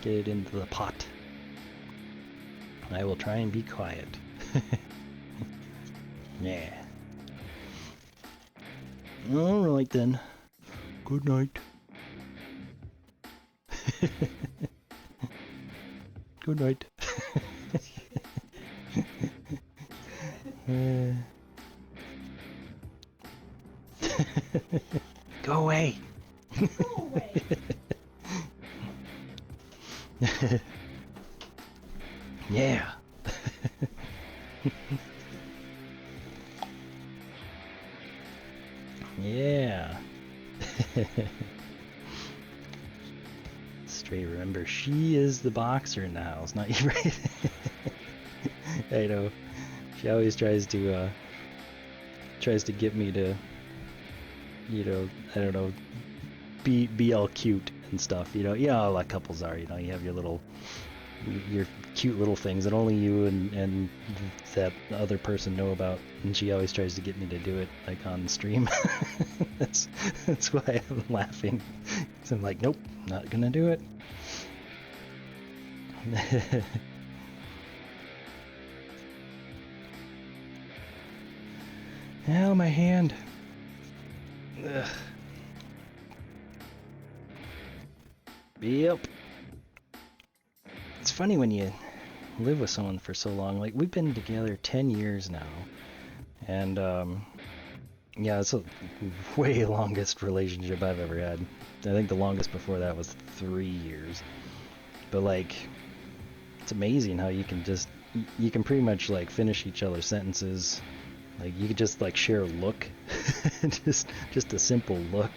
Get it into the pot. I will try and be quiet. Yeah. Alright then. Good night. Good night. Go away. Go away. Yeah. Yeah. Stray, remember, she is the boxer in the house, not you, right? I know. She always tries to get me to, you know, I don't know, be all cute and stuff, you know. You know how like couples are, you know, you have your cute little things that only you and that other person know about, and she always tries to get me to do it like on stream. that's why I'm laughing. So I'm like, nope, not gonna do it. Ow, my hand. Ugh. Yep. It's funny when you live with someone for so long. Like, we've been together 10 years now. And, yeah, it's the way longest relationship I've ever had. I think the longest before that was 3 years. But, like, it's amazing how you can pretty much, like, finish each other's sentences. Like, you could just, like, share a look. just a simple look.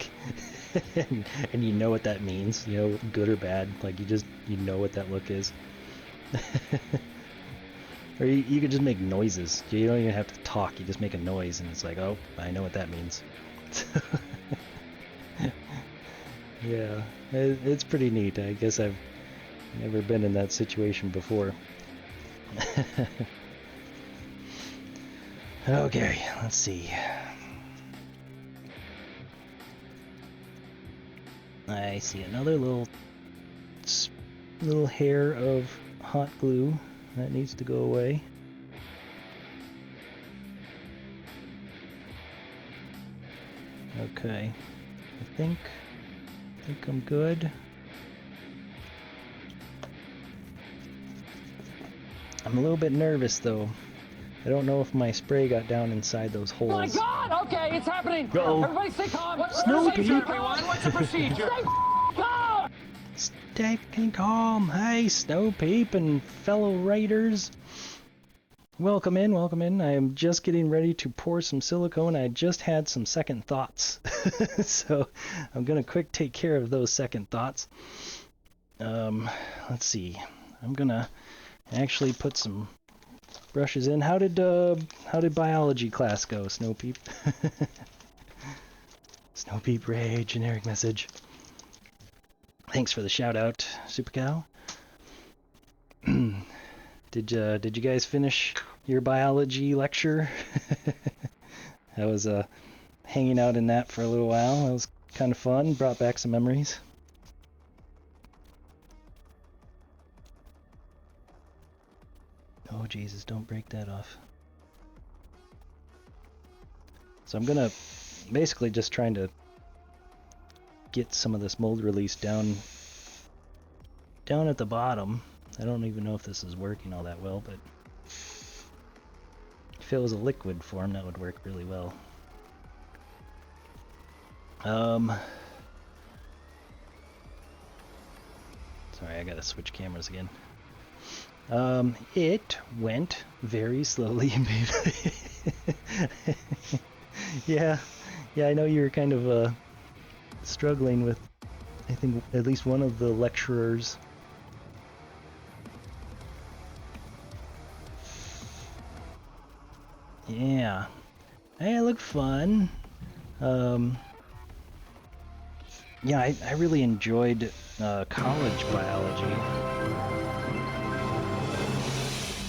and you know what that means, you know, good or bad. Like, you know what that look is. Or you could just make noises. You don't even have to talk, you just make a noise and it's like, oh, I know what that means. Yeah, it's pretty neat. I guess I've never been in that situation before. Okay, let's see. I see another little hair of hot glue that needs to go away. Okay, I think I'm good. I'm a little bit nervous though. I don't know if my spray got down inside those holes. Oh my God! Okay, it's happening. Uh-oh. Everybody stay calm. What's the Snoopy. procedure, everyone? What's the procedure? Stay calm. Stay calm. Hey, Snow Peep and fellow writers. Welcome in. I am just getting ready to pour some silicone. I just had some second thoughts. So I'm going to quick take care of those second thoughts. Let's see. I'm going to actually put some brushes in. How did biology class go, Snow Peep? Snow Peep Ray, generic message. Thanks for the shout out, Super Cow. Did you guys finish your biology lecture? I was hanging out in that for a little while. It was kind of fun. Brought back some memories. Oh Jesus! Don't break that off. So I'm gonna basically just trying to get some of this mold release down at the bottom. I don't even know if this is working all that well, but if it was a liquid form, that would work really well. Sorry, I gotta switch cameras again. It went very slowly. Yeah, I know you were kind of struggling with, I think, at least one of the lecturers. Yeah. Hey, it looked fun. Yeah, I really enjoyed college biology.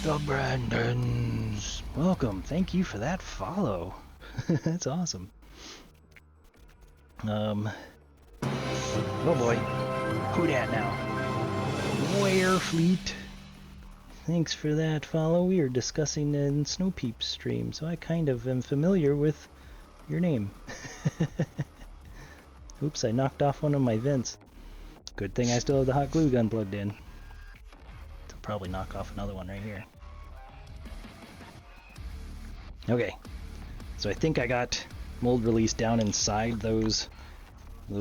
The Brandons! Welcome, thank you for that follow. That's awesome. Oh boy. Who dat now? Where Fleet? Thanks for that follow. We are discussing in Snowpeep's stream, so I kind of am familiar with your name. Oops, I knocked off one of my vents. Good thing I still have the hot glue gun plugged in. I'll probably knock off another one right here. Okay, so I think I got mold release down inside those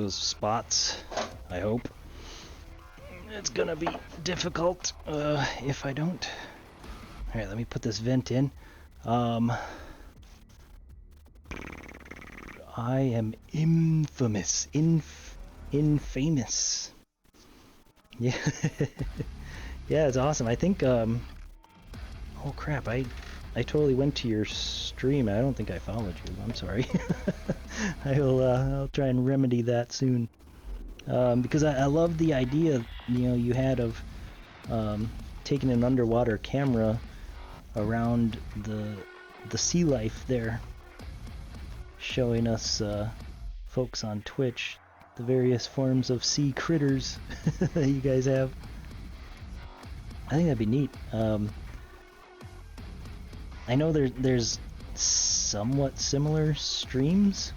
spots, I hope. It's gonna be difficult if I don't. Alright, let me put this vent in. I am infamous. Infamous. Yeah. Yeah, it's awesome. I think, oh crap, I totally went to your stream. I don't think I followed you. I'm sorry. I'll try and remedy that soon. Because I love the idea, you had of taking an underwater camera around the sea life there, showing us folks on Twitch the various forms of sea critters that you guys have. I think that'd be neat. I know there's somewhat similar streams,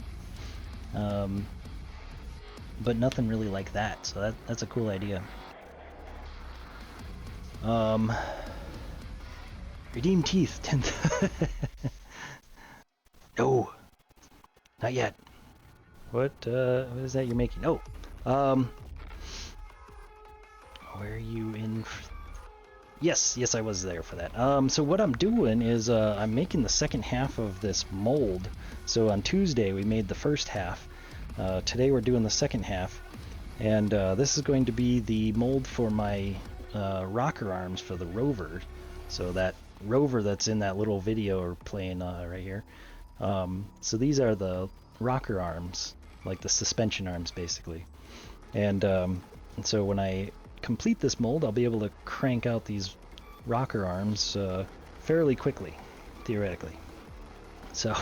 but nothing really like that, so that's a cool idea. Redeem teeth, 10th. No, not yet. What is that you're making? Oh, where are you in? Yes, I was there for that. So what I'm doing is I'm making the second half of this mold. So on Tuesday we made the first half. Today we're doing the second half, and this is going to be the mold for my rocker arms for the Rover. So that Rover that's in that little video we're playing right here. So these are the rocker arms, like the suspension arms basically. And so when I complete this mold, I'll be able to crank out these rocker arms fairly quickly, theoretically. So,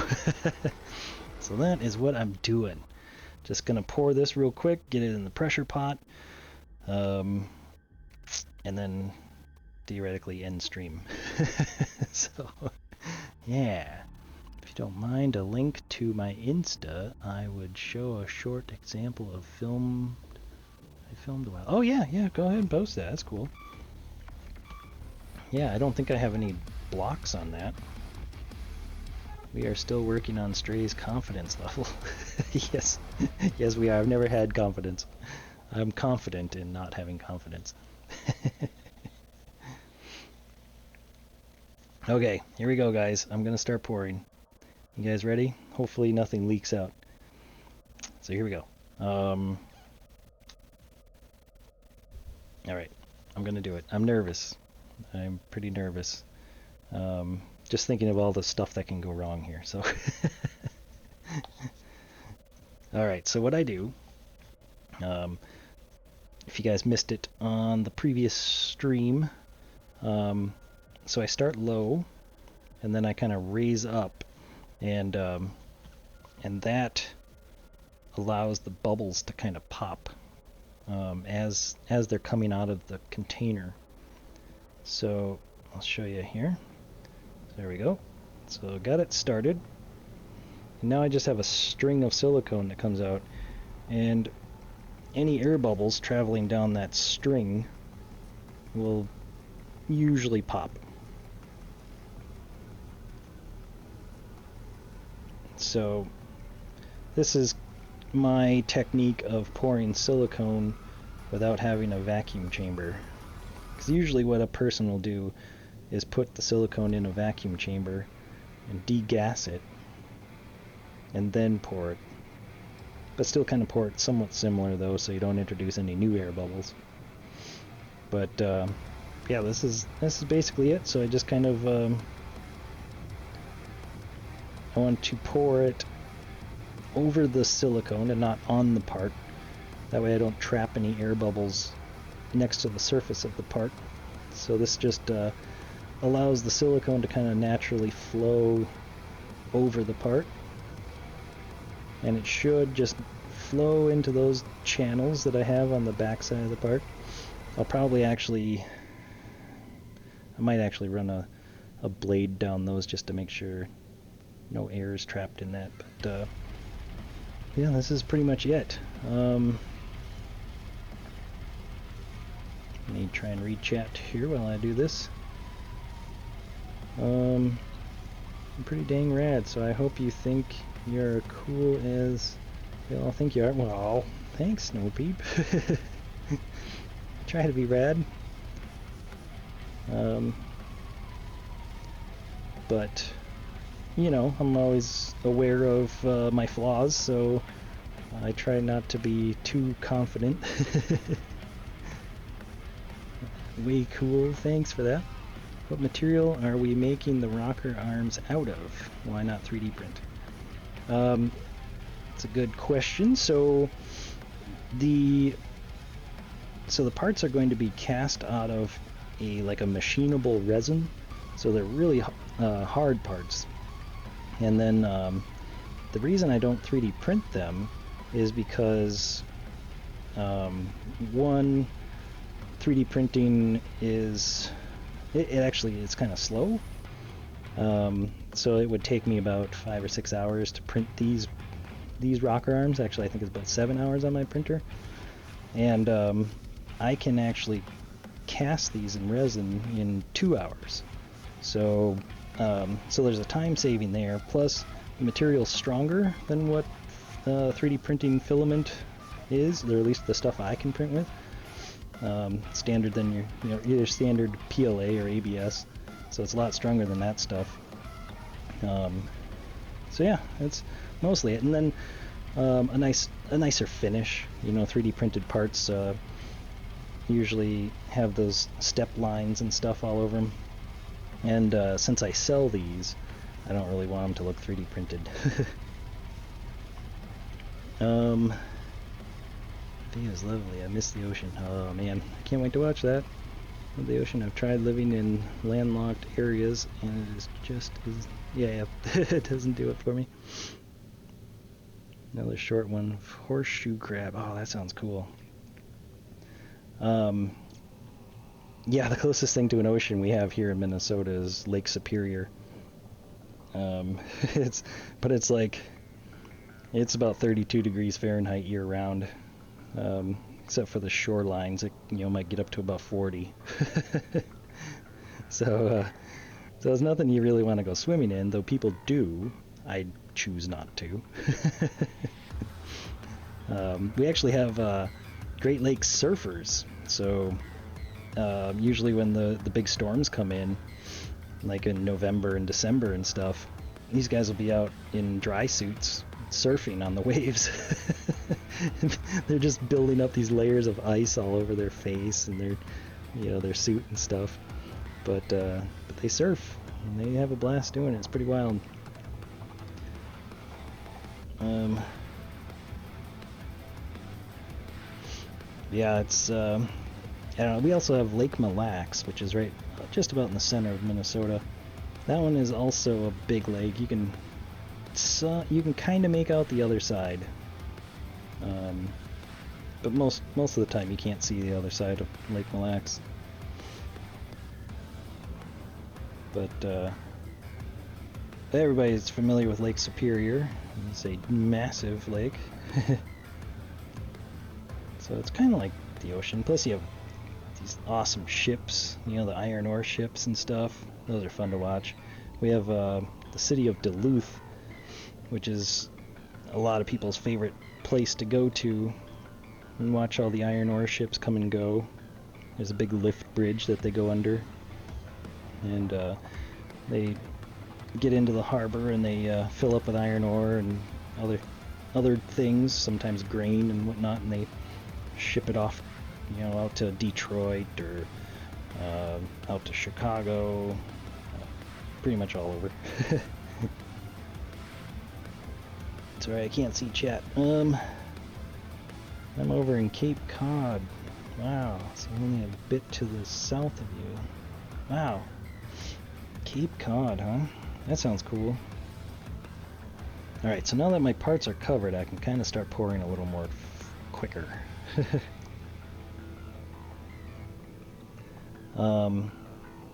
so that is what I'm doing. Just gonna pour this real quick, get it in the pressure pot, and then theoretically end stream. So, yeah. If you don't mind a link to my Insta, I would show a short example of film. I filmed a while. Oh yeah, go ahead and post that. That's cool. Yeah, I don't think I have any blocks on that. We are still working on Stray's confidence level. Yes, we are. I've never had confidence. I'm confident in not having confidence. Okay, here we go, guys. I'm gonna start pouring. You guys ready? Hopefully nothing leaks out. So here we go. Alright, I'm gonna do it. I'm nervous. I'm pretty nervous. Just thinking of all the stuff that can go wrong here, so. Alright, so what I do, if you guys missed it on the previous stream, so I start low, and then I kind of raise up, and that allows the bubbles to kind of pop. As they're coming out of the container. So I'll show you here. There we go. So got it started. And now I just have a string of silicone that comes out, and any air bubbles traveling down that string will usually pop. So this is my technique of pouring silicone without having a vacuum chamber. Because usually what a person will do is put the silicone in a vacuum chamber and degas it and then pour it. But still kind of pour it somewhat similar though, so you don't introduce any new air bubbles. But yeah, this is basically it. So I just kind of I want to pour it over the silicone and not on the part. That way I don't trap any air bubbles next to the surface of the part. So this just allows the silicone to kind of naturally flow over the part. And it should just flow into those channels that I have on the back side of the part. I'll probably actually... I might actually run a blade down those just to make sure no air is trapped in that. But yeah, this is pretty much it. Let me try and read chat here while I do this. Pretty dang rad, so I hope you think you're cool as they all think you are. Well, thanks, Snow Peep. Try to be rad. But, you know, I'm always aware of my flaws, so I try not to be too confident. Way cool, thanks for that. What material are we making the rocker arms out of? Why not 3D print? It's a good question. So the parts are going to be cast out of like a machinable resin. So they're really hard parts. And then the reason I don't 3D print them is because one, 3D printing is it's kind of slow. So it would take me about 5 or 6 hours to print these rocker arms. Actually, I think it's about 7 hours on my printer. And I can actually cast these in resin in 2 hours. So there's a time saving there. Plus, the material's stronger than what 3D printing filament is, or at least the stuff I can print with. Standard than your either standard PLA or ABS, so it's a lot stronger than that stuff. So yeah, that's mostly it. And then a nicer finish. You know, 3D printed parts usually have those step lines and stuff all over them. And since I sell these, I don't really want them to look 3D printed. It was lovely. I miss the ocean. Oh man, I can't wait to watch that. The ocean. I've tried living in landlocked areas, and it is just it doesn't do it for me. Another short one. Horseshoe crab. Oh, that sounds cool. Yeah, the closest thing to an ocean we have here in Minnesota is Lake Superior. It's about 32 degrees Fahrenheit year round. Except for the shorelines, it might get up to about 40. So it's nothing you really want to go swimming in, though people do. I choose not to. We actually have Great Lakes surfers, so usually when the big storms come in, like in November and December and stuff, these guys will be out in dry suits surfing on the waves. They're just building up these layers of ice all over their face and their suit and stuff. But they surf and they have a blast doing it. It's pretty wild. Yeah, it's I don't know. We also have Lake Mille, which is right just about in the center of Minnesota. That one is also a big lake. You can kind of make out the other side, but most of the time you can't see the other side of Lake Mille. But everybody's familiar with Lake Superior. It's a massive lake. So it's kind of like the ocean. Plus you have these awesome ships, the iron ore ships and stuff. Those are fun to watch. We have the city of Duluth, which is a lot of people's favorite place to go to and watch all the iron ore ships come and go. There's a big lift bridge that they go under, and they get into the harbor and they fill up with iron ore and other things, sometimes grain and whatnot, and they ship it off, out to Detroit or out to Chicago, pretty much all over. Sorry, I can't see chat. I'm over in Cape Cod. Wow, it's only a bit to the south of you. Wow. Cape Cod, huh? That sounds cool. Alright, so now that my parts are covered, I can kind of start pouring a little more quicker.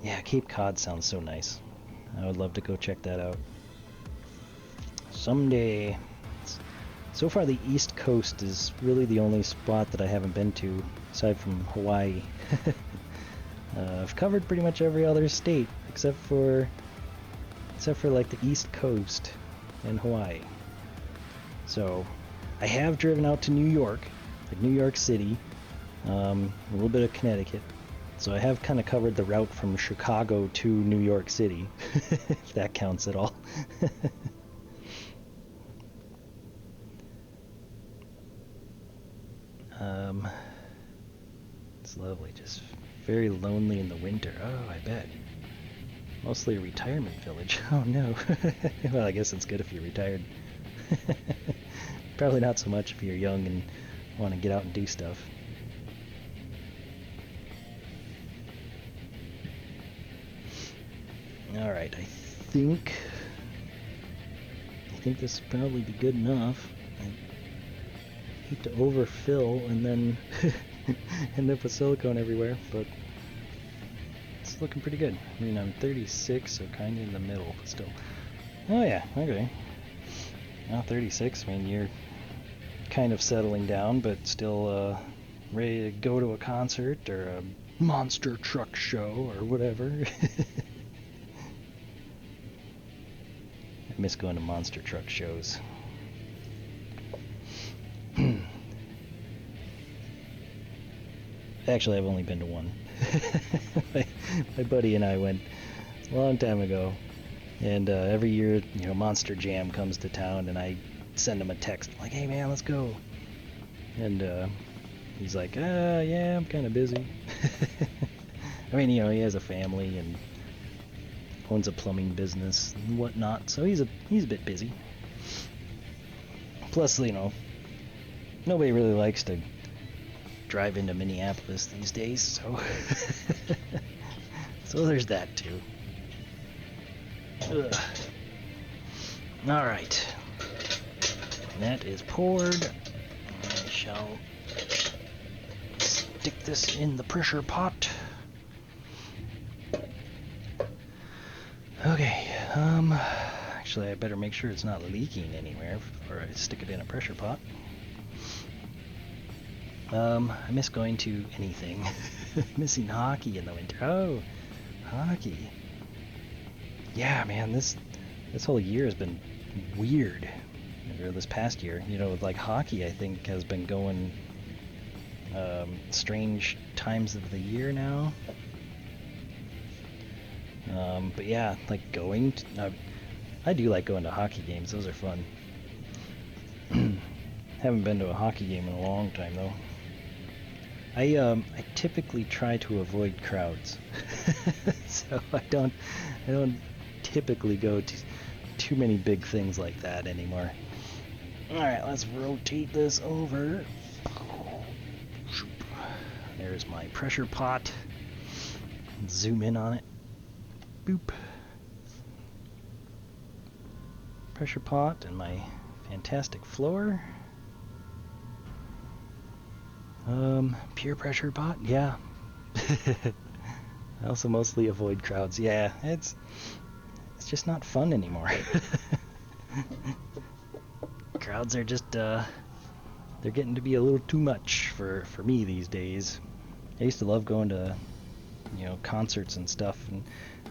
Yeah, Cape Cod sounds so nice. I would love to go check that out. Someday. So far the East Coast is really the only spot that I haven't been to, aside from Hawaii. I've covered pretty much every other state, except for like the East Coast and Hawaii. So, I have driven out to New York, like New York City, a little bit of Connecticut. So I have kind of covered the route from Chicago to New York City, if that counts at all. It's lovely, just very lonely in the winter. Oh, I bet. Mostly a retirement village. Oh no. Well, I guess it's good if you're retired. Probably not so much if you're young and want to get out and do stuff. Alright, I think this will probably be good enough. I hate to overfill and then end up with silicone everywhere, but it's looking pretty good. I mean, I'm 36, so kind of in the middle, but still. Oh yeah, okay. Now 36, I mean, you're kind of settling down, but still ready to go to a concert or a monster truck show or whatever. I miss going to monster truck shows. Actually, I've only been to one. my buddy and I went a long time ago, and every year, you know, Monster Jam comes to town, and I send him a text like, "Hey man, let's go." And he's like, yeah, I'm kind of busy." I mean, you know, he has a family and owns a plumbing business and whatnot, so he's a bit busy. Plus, you know, nobody really likes to drive into Minneapolis these days, so so there's that too. Ugh. All right, that is poured. I shall stick this in the pressure pot. Okay, actually I better make sure it's not leaking anywhere before I stick it in a pressure pot. I miss going to anything. Missing hockey in the winter. Oh, hockey. Yeah, man, this whole year has been weird. Or this past year, you know, with like hockey, I think has been going strange times of the year now. But yeah, like going to, I do like going to hockey games. Those are fun. Haven't been to a hockey game in a long time though. I typically try to avoid crowds, so I don't typically go to too many big things like that anymore. All right, let's rotate this over. There's my pressure pot. Zoom in on it. Boop. Pressure pot and my fantastic floor. Pure pressure pot, yeah. I also mostly avoid crowds. Yeah, it's just not fun anymore. Crowds are just they're getting to be a little too much for me these days. I used to love going to, you know, concerts and stuff, and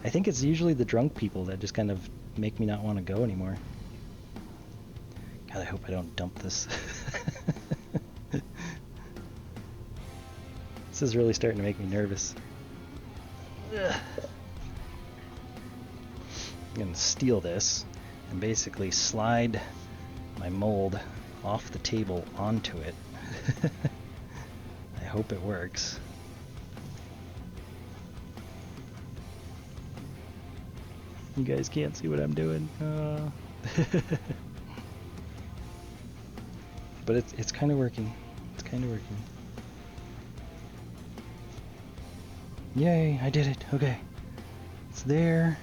I think it's usually the drunk people that just kind of make me not want to go anymore. God, I hope I don't dump this. This is really starting to make me nervous. Ugh. I'm gonna steal this and basically slide my mold off the table onto it. I hope it works. You guys can't see what I'm doing. but it's kind of working. It's kind of working. Yay, I did it. Okay. It's there.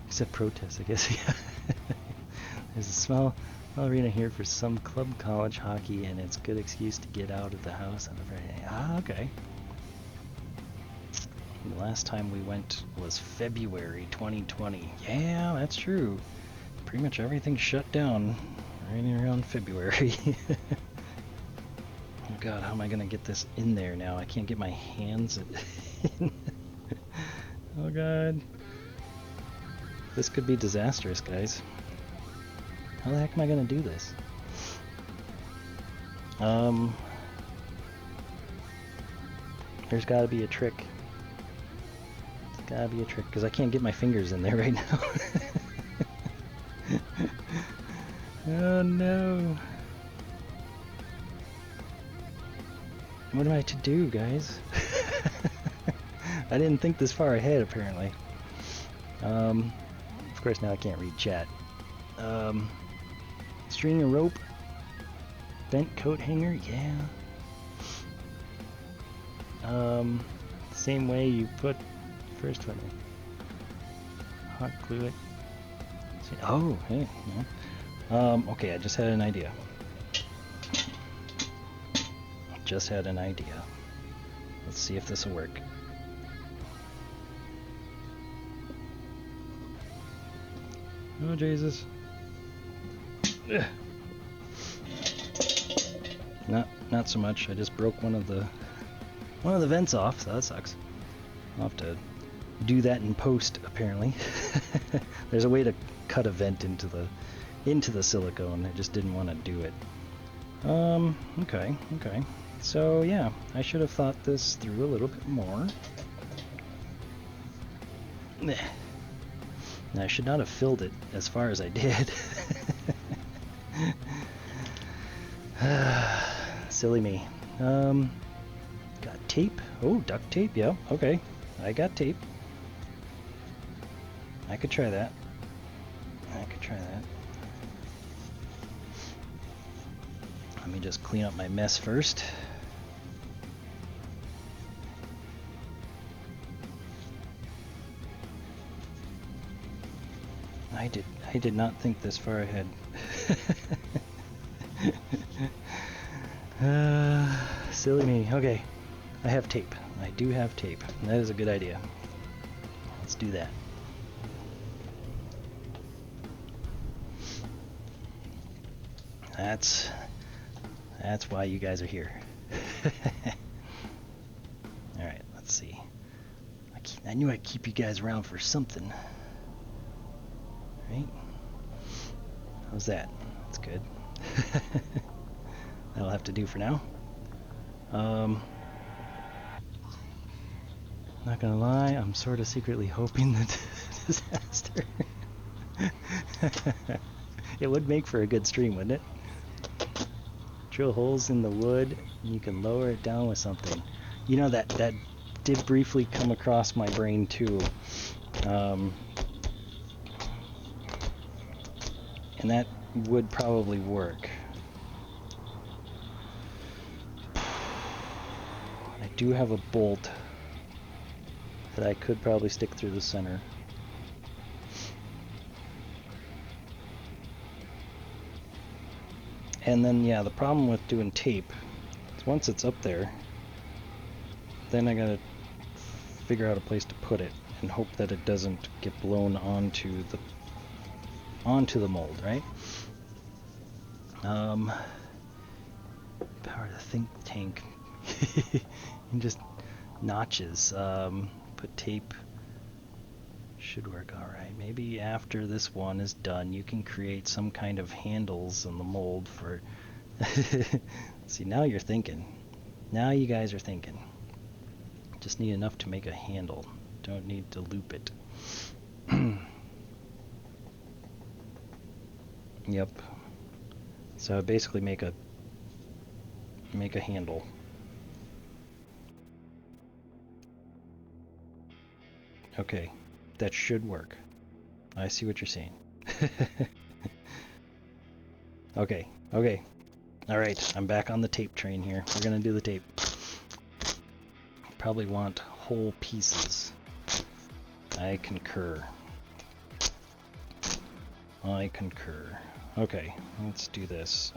Except protests, I guess. Yeah. There's a small arena here for some club college hockey, and it's a good excuse to get out of the house on a Friday. Ah, okay. The last time we went was February 2020. Yeah, that's true. Pretty much everything shut down right around February. Oh god, how am I gonna get this in there now? I can't get my hands in. Oh god. This could be disastrous, guys. How the heck am I gonna do this? There's gotta be a trick. There's gotta be a trick, because I can't get my fingers in there right now. Oh no. What am I to do, guys? I didn't think this far ahead, apparently. Of course, now I can't read chat. String a rope. Bent coat hanger, yeah. Same way you put first one in. Hot glue it. Oh, hey. Yeah. Okay, I just had an idea. Just had an idea. Let's see if this will work. Oh Jesus. Ugh. Not so much. I just broke one of the vents off, so that sucks. I'll have to do that in post, apparently. There's a way to cut a vent into the silicone. I just didn't want to do it. Okay. So yeah, I should have thought this through a little bit more. I should not have filled it as far as I did. Silly me. Got tape. Oh, duct tape. Yeah, okay. I got tape. I could try that. Let me just clean up my mess first. I did not think this far ahead. Silly me. Okay, I have tape. I do have tape. That is a good idea. Let's do that. That's why you guys are here. All right, let's see. I knew I'd keep you guys around for something. Right? How's that? That's good. That'll have to do for now. Not gonna lie, I'm sort of secretly hoping that disaster. It would make for a good stream, wouldn't it? Drill holes in the wood, and you can lower it down with something. You know, that did briefly come across my brain too. And that would probably work. I do have a bolt that I could probably stick through the center. And then, yeah, the problem with doing tape is once it's up there, then I gotta figure out a place to put it and hope that it doesn't get blown onto the mold, right? Power to think tank. And just notches. Put tape. Should work alright. Maybe after this one is done, you can create some kind of handles on the mold for... See, now you're thinking. Now you guys are thinking. Just need enough to make a handle. Don't need to loop it. Yep. So I basically make a handle. Okay, that should work. I see what you're saying. Okay, okay. Alright, I'm back on the tape train here. We're gonna do the tape. Probably want whole pieces. I concur. I concur. Okay, let's do this.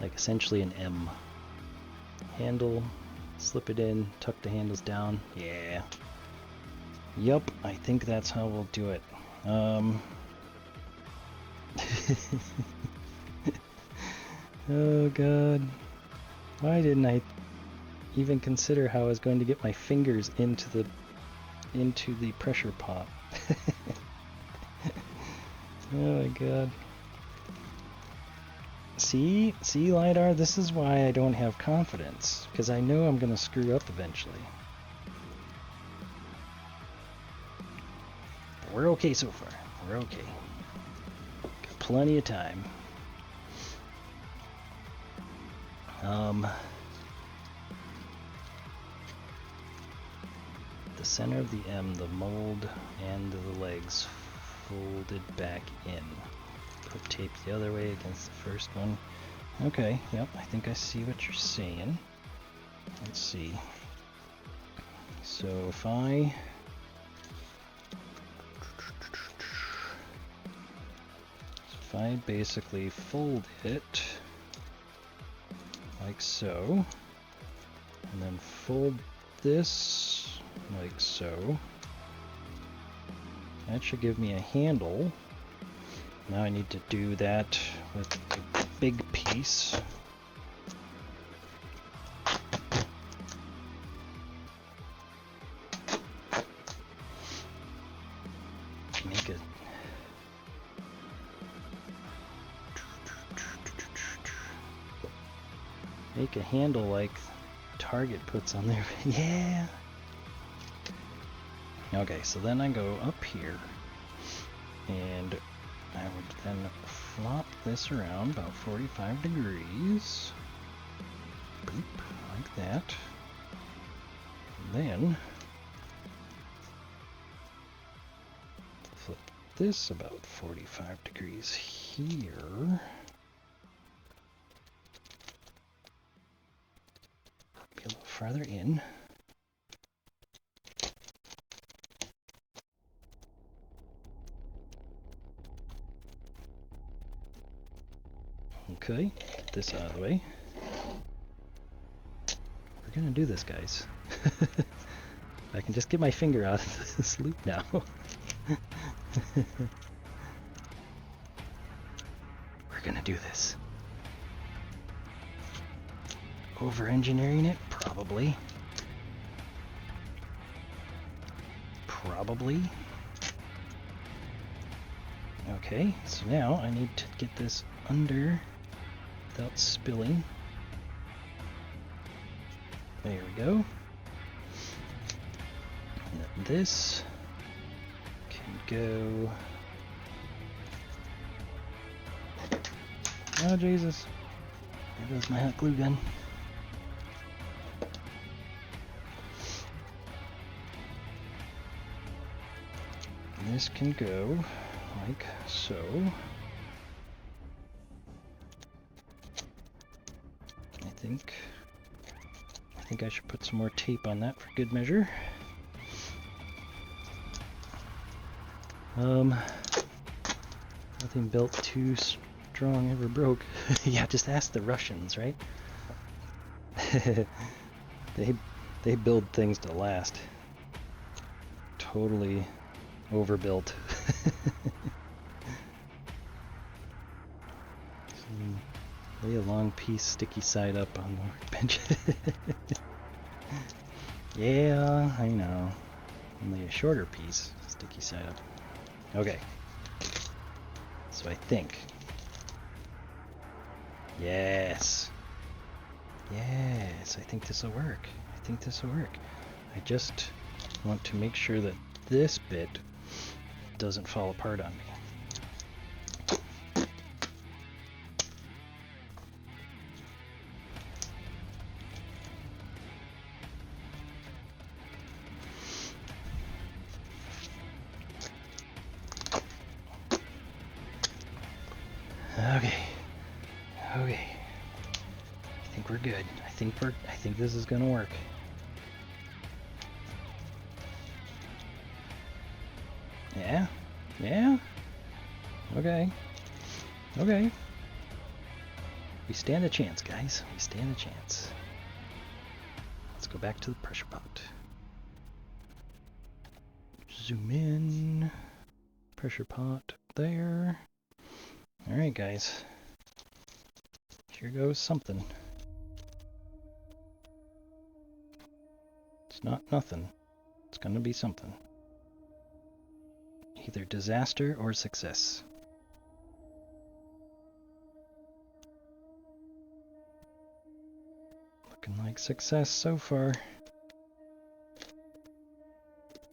Like essentially an M. Handle, slip it in, tuck the handles down. Yeah. Yup, I think that's how we'll do it. Oh god. Why didn't I even consider how I was going to get my fingers into the pressure pot? Oh my god. See, LiDAR, this is why I don't have confidence, because I know I'm going to screw up eventually. But we're okay so far. We're okay. Got plenty of time. The center of the M, the mold, and the legs folded back in. Put tape the other way against the first one. Okay, yep, I think I see what you're saying. Let's see. So if I basically fold it like so, and then fold this like so, that should give me a handle. Now I need to do that with a big piece. Make a handle like Target puts on there. Yeah. Okay, so then I go up here and I would then flop this around about 45 degrees. Boop, like that. And then flip this about 45 degrees here. Be a little farther in. Okay, get this out of the way. We're gonna do this, guys. I can just get my finger out of this loop now. We're gonna do this. Over-engineering it? Probably. Probably. Okay, so now I need to get this under without spilling. There we go. And then this can go... Oh Jesus, there goes my hot glue gun. And this can go like so. I think I should put some more tape on that for good measure. Nothing built too strong ever broke. Yeah, just ask the Russians, right? They build things to last. Totally overbuilt. Lay a long piece sticky side up on the workbench. Yeah, I know. And lay a shorter piece sticky side up. Okay. So I think. Yes. Yes, I think this will work. I think this will work. I just want to make sure that this bit doesn't fall apart on me. we're good. I think this is gonna work. Yeah? Yeah? Okay. Okay. We stand a chance, guys. We stand a chance. Let's go back to the pressure pot. Zoom in. Pressure pot there. Alright, guys. Here goes something. It's not nothing. It's gonna be something. Either disaster or success. Looking like success so far.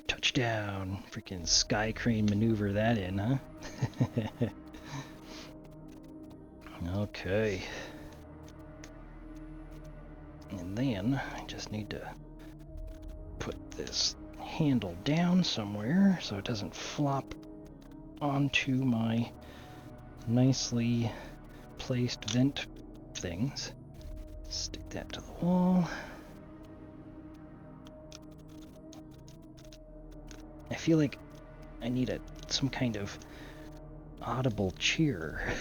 Touchdown! Freaking sky crane maneuver that in, huh? Okay. And then I just need to put this handle down somewhere so it doesn't flop onto my nicely placed vent things. Stick that to the wall. I feel like I need some kind of audible cheer.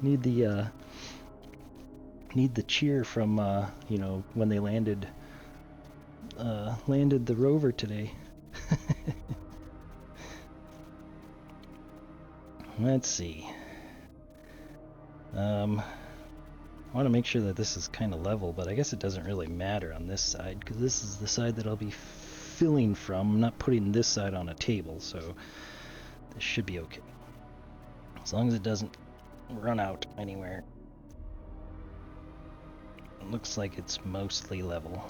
Need the cheer from you know, when they landed the Rover today. Let's see. I want to make sure that this is kind of level, but I guess it doesn't really matter on this side because this is the side that I'll be filling from. I'm not putting this side on a table, so this should be okay. As long as it doesn't run out anywhere. It looks like it's mostly level.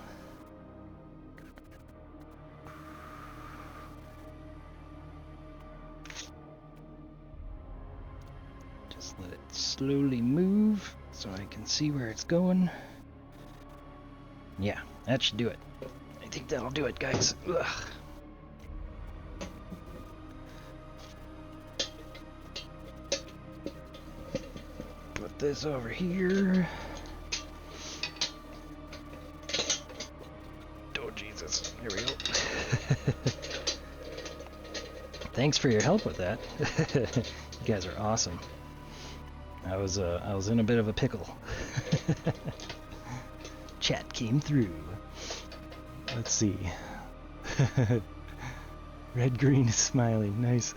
Just let it slowly move so I can see where it's going. Yeah, that should do it. I think that'll do it, guys. Ugh. Put this over here. Oh, Jesus. Here we go. Thanks for your help with that. You guys are awesome. I was in a bit of a pickle. Chat came through. Let's see. Red green is smiling. Nice.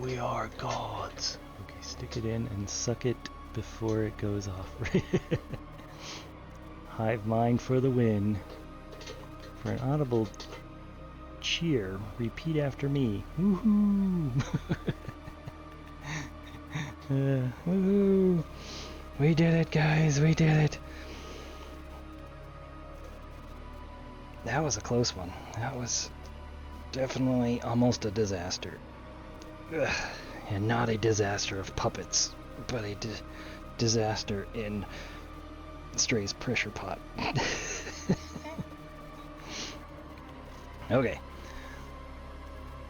We are gods. Okay, stick it in and suck it before it goes off. Hive mind for the win. For an audible cheer, repeat after me. Woohoo! Woohoo! We did it, guys. We did it. That was a close one. That was definitely almost a disaster. Ugh. And not a disaster of puppets, but a disaster in Stray's pressure pot. Okay.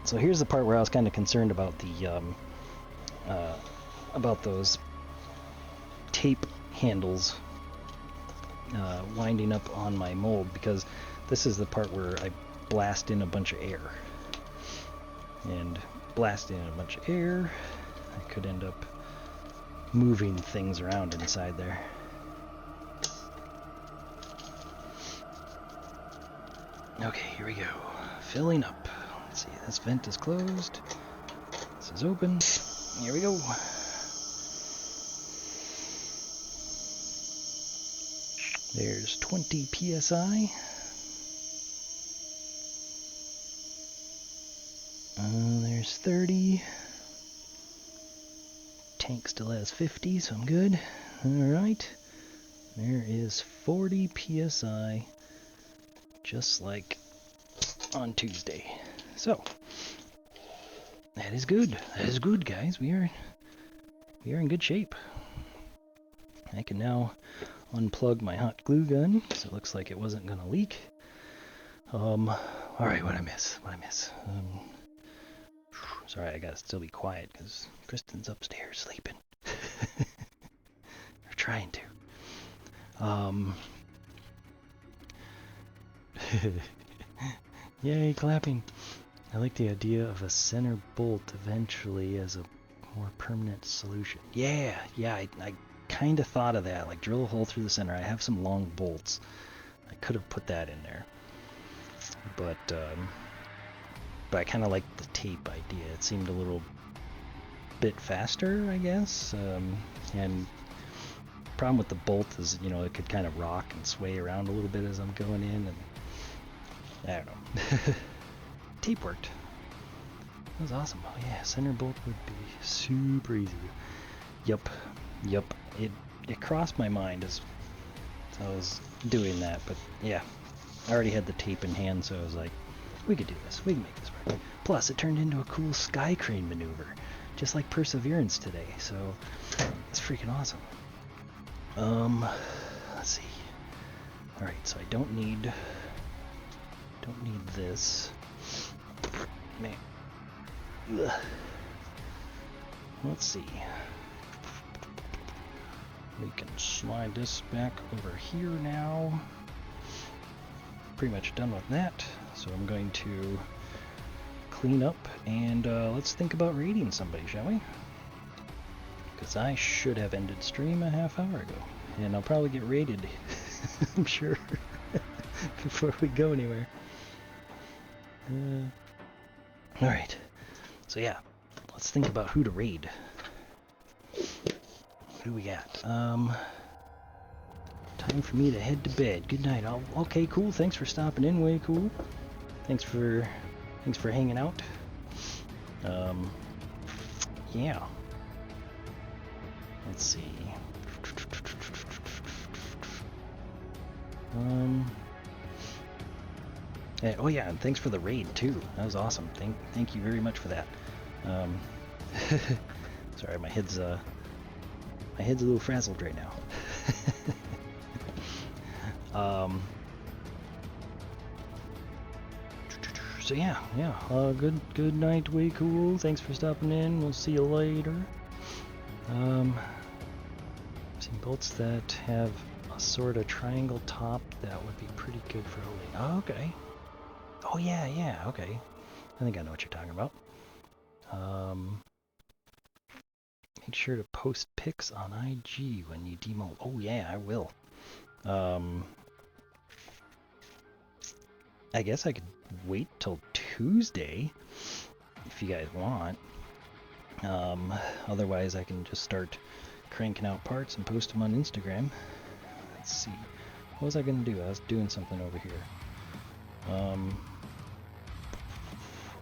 So here's the part where I was kind of concerned about the about those tape handles winding up on my mold, because this is the part where I blast in a bunch of air. And blasting in a bunch of air, I could end up moving things around inside there. Okay, here we go. Filling up. Let's see, this vent is closed. This is open. Here we go. There's 20 psi. There's 30. Tank still has 50, so I'm good. Alright. There is 40 psi, just like on Tuesday. So, that is good. That is good, guys. We are in good shape. I can now unplug my hot glue gun, so it looks like it wasn't gonna leak. Alright, what'd I miss? Sorry, I gotta still be quiet because Kristen's upstairs sleeping. Or trying to. Yay, clapping. I like the idea of a center bolt eventually as a more permanent solution. Yeah, I kind of thought of that. Like drill a hole through the center. I have some long bolts. I could have put that in there. But I kind of like the tape idea. It seemed a little bit faster, I guess. And problem with the bolt is, you know, it could kind of rock and sway around a little bit as I'm going in, and I don't know. Tape worked. That was awesome. Oh yeah, center bolt would be super easy. Yup. It crossed my mind as I was doing that, but yeah, I already had the tape in hand, so I was like, we could do this. We can make this work. Plus, it turned into a cool sky crane maneuver, just like Perseverance today. So it's freaking awesome. Let's see. All right, so I don't need this. Man. Ugh. Let's see. We can slide this back over here now. Pretty much done with that. So I'm going to clean up and let's think about raiding somebody, shall we? Because I should have ended stream a half hour ago. And I'll probably get raided, I'm sure, before we go anywhere. Alright, so yeah, let's think about who to raid. What do we got? Time for me to head to bed. Good night. Okay, cool. Thanks for stopping in. Way cool. Thanks for hanging out. Yeah. Let's see. Oh yeah, and thanks for the raid too. That was awesome. Thank you very much for that. Sorry, my head's a little frazzled right now. So yeah. Good night, way cool. Thanks for stopping in. We'll see you later. Some bolts that have a sort of triangle top that would be pretty good for holding. Oh, okay. Oh yeah, okay. I think I know what you're talking about. Make sure to post pics on IG when you demold. Oh yeah, I will. I guess I could wait till Tuesday if you guys want. Otherwise I can just start cranking out parts and post them on Instagram. Let's see. What was I gonna do? I was doing something over here.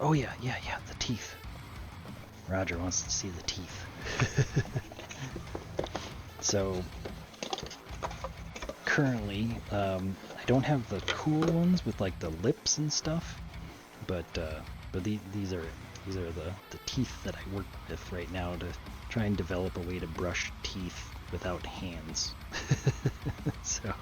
Oh yeah, the teeth. Roger wants to see the teeth. So currently, I don't have the cool ones with like the lips and stuff, but these are the teeth that I work with right now to try and develop a way to brush teeth without hands. So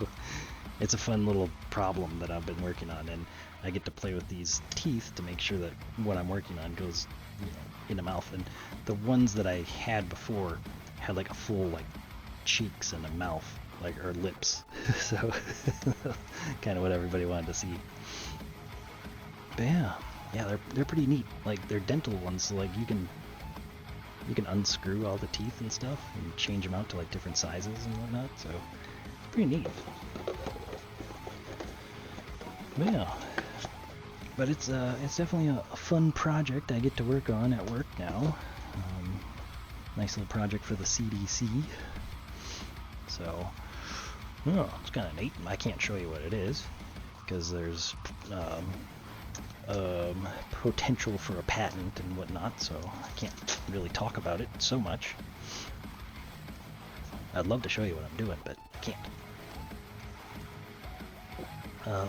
it's a fun little problem that I've been working on, and I get to play with these teeth to make sure that what I'm working on goes, you know, in a mouth. And the ones that I had before had like a full like cheeks and a mouth, like, or lips. So kind of what everybody wanted to see. But yeah, they're pretty neat. Like they're dental ones, so like you can unscrew all the teeth and stuff and change them out to like different sizes and whatnot. So it's pretty neat. Yeah, but it's definitely a fun project I get to work on at work now. Nice little project for the CDC. So, oh, it's kind of neat. I can't show you what it is because there's potential for a patent and whatnot, so I can't really talk about it so much. I'd love to show you what I'm doing, but I can't. I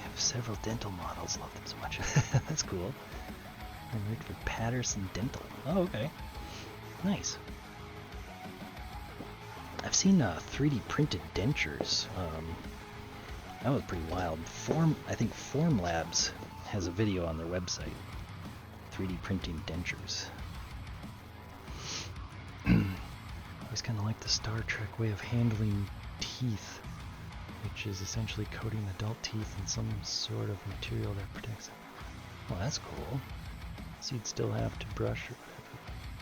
have several dental models. Love them so much. That's cool. I worked for Patterson Dental. Oh, okay. Nice. I've seen 3D printed dentures. That was pretty wild. I think Form Labs has a video on their website. 3D printing dentures. I always kind of like the Star Trek way of handling teeth, which is essentially coating adult teeth in some sort of material that protects them. Well, that's cool. So you'd still have to brush or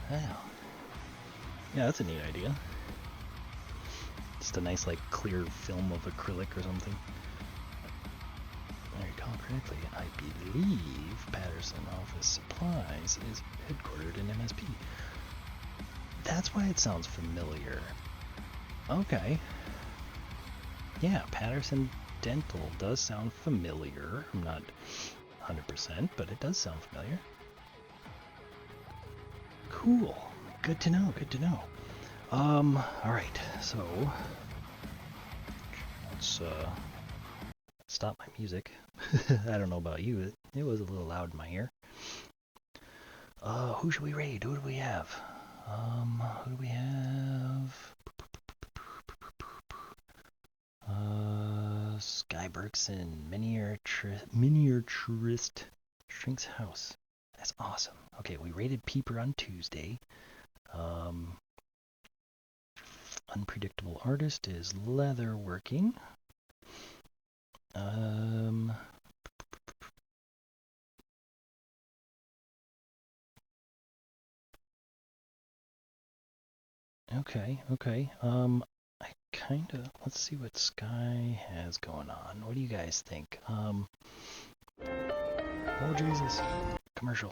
whatever. Wow. Yeah, that's a neat idea. Just a nice, like, clear film of acrylic or something. If I recall correctly, I believe Patterson Office Supplies is headquartered in MSP. That's why it sounds familiar. Okay. Yeah, Patterson Dental does sound familiar. I'm not 100%, but it does sound familiar. Cool. Good to know, good to know. Alright, so let's stop my music. I don't know about you, it was a little loud in my ear. Who should we raid? Who do we have? Who do we have? Sky Bergson, miniaturist shrinks house. That's awesome. Okay, we raided Peeper on Tuesday. Unpredictable artist is leather working. Okay. I kinda, let's see what Sky has going on. What do you guys think? Oh Jesus, commercial.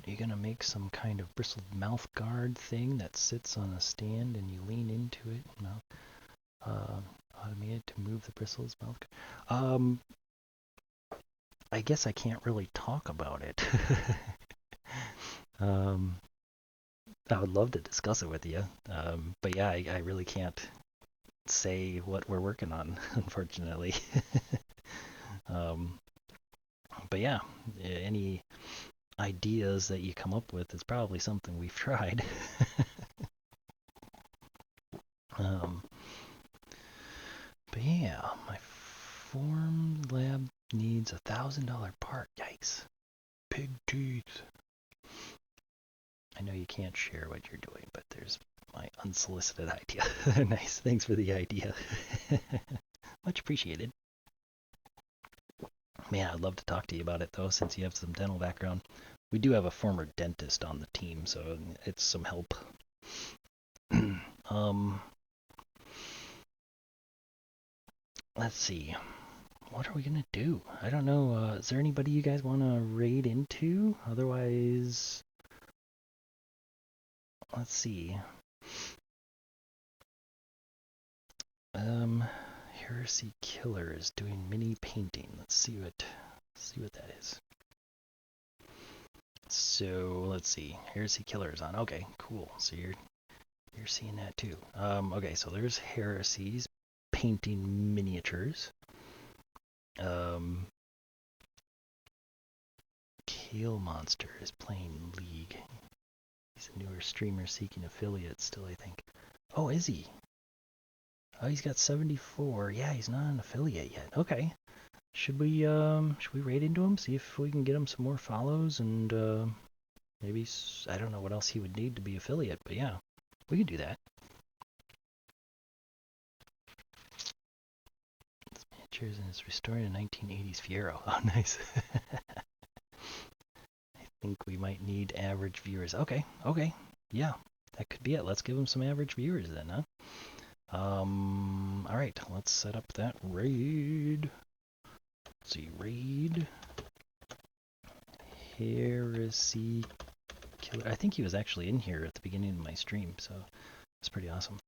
Are you gonna make some kind of bristled mouth guard thing that sits on a stand and you lean into it? No. Automated to move the bristles mouth guard. I guess I can't really talk about it. I would love to discuss it with you. But yeah, I really can't say what we're working on, unfortunately. But yeah, any ideas that you come up with is probably something we've tried. But yeah, my form lab needs $1,000 part. Yikes. Pig teeth. I know you can't share what you're doing, but there's my unsolicited idea. Nice. Thanks for the idea. Much appreciated. Man, I'd love to talk to you about it, though, since you have some dental background. We do have a former dentist on the team, so it's some help. Let's see. What are we gonna do? I don't know. Is there anybody you guys want to raid into? Otherwise, let's see. Heresy Killer is doing mini painting. Let's see what that is. So let's see. Heresy Killer is on. Okay, cool. So you're seeing that too. Okay, so there's Heresy's painting miniatures. Kale Monster is playing League. He's a newer streamer seeking affiliates still, I think. Oh, is he? Oh, he's got 74. Yeah, he's not an affiliate yet. Okay. Should we raid into him? See if we can get him some more follows and maybe, I don't know what else he would need to be affiliate, but yeah, we could do that. It's miniatures and it's restored in 1980s Fiero. Oh, nice. I think we might need average viewers. Okay. Yeah, that could be it. Let's give him some average viewers then, huh? Alright, let's set up that raid. Let's see, raid. Heresy Killer. I think he was actually in here at the beginning of my stream, so it's pretty awesome.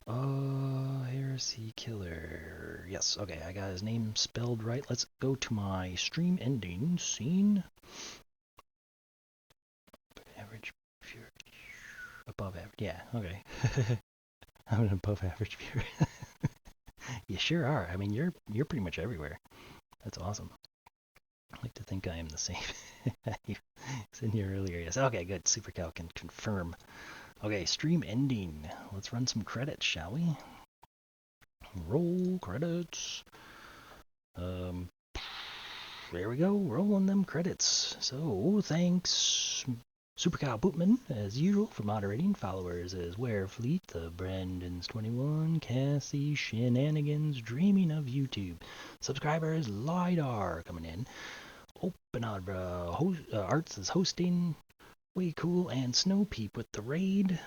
Heresy Killer. Yes, okay, I got his name spelled right. Let's go to my stream ending scene. Average viewer. Above average. Yeah, okay. I'm an above average viewer. You sure are. I mean, you're pretty much everywhere. That's awesome. I like to think I am the same. He was in here earlier. Yes. Okay, good. SuperCal can confirm. Okay, stream ending. Let's run some credits, shall we? Roll credits. there we go, rolling them credits. So, thanks, Super Cow Bootman, as usual, for moderating. Followers as Warefleet, the Brandons21, Cassie, Shenanigans, Dreaming of YouTube. Subscribers, LiDAR, coming in. Open Arts is hosting. Way Cool and Snow Peep with the raid.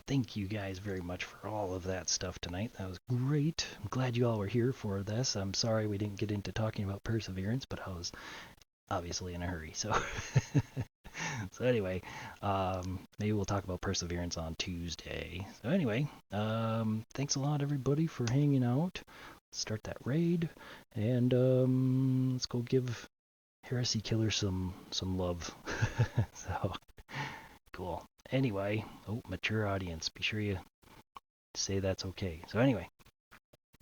Thank you guys very much for all of that stuff tonight. That was great. I'm glad you all were here for this. I'm sorry we didn't get into talking about Perseverance, but I was obviously in a hurry. So, so anyway, maybe we'll talk about Perseverance on Tuesday. So anyway, thanks a lot everybody for hanging out. Let's start that raid, and let's go give Heresy Killer some love. So cool. Anyway, mature audience. Be sure you say that's okay. So anyway,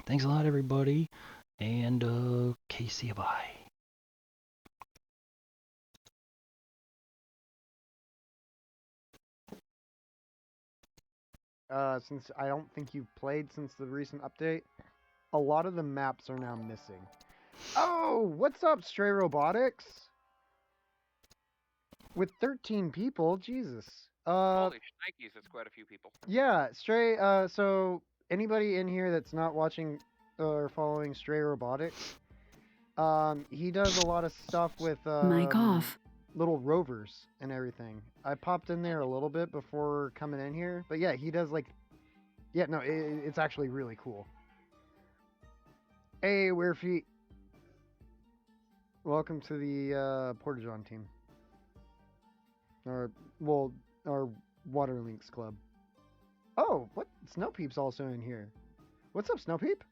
thanks a lot, everybody, and okay, see you, bye. Since I don't think you've played since the recent update, a lot of the maps are now missing. Oh, what's up, Stray Robotics? With 13 people, Jesus. Holy shnikes, that's quite a few people. Yeah, Stray, so anybody in here that's not watching or following Stray Robotics, he does a lot of stuff with, Mic off. little rovers and everything. I popped in there a little bit before coming in here, but yeah, he does like, yeah, no, it's actually really cool. Hey, Weird Feet. Welcome to the Porta-John team. Our Water Links Club. Oh, what? Snow Peep's also in here. What's up, Snow Peep?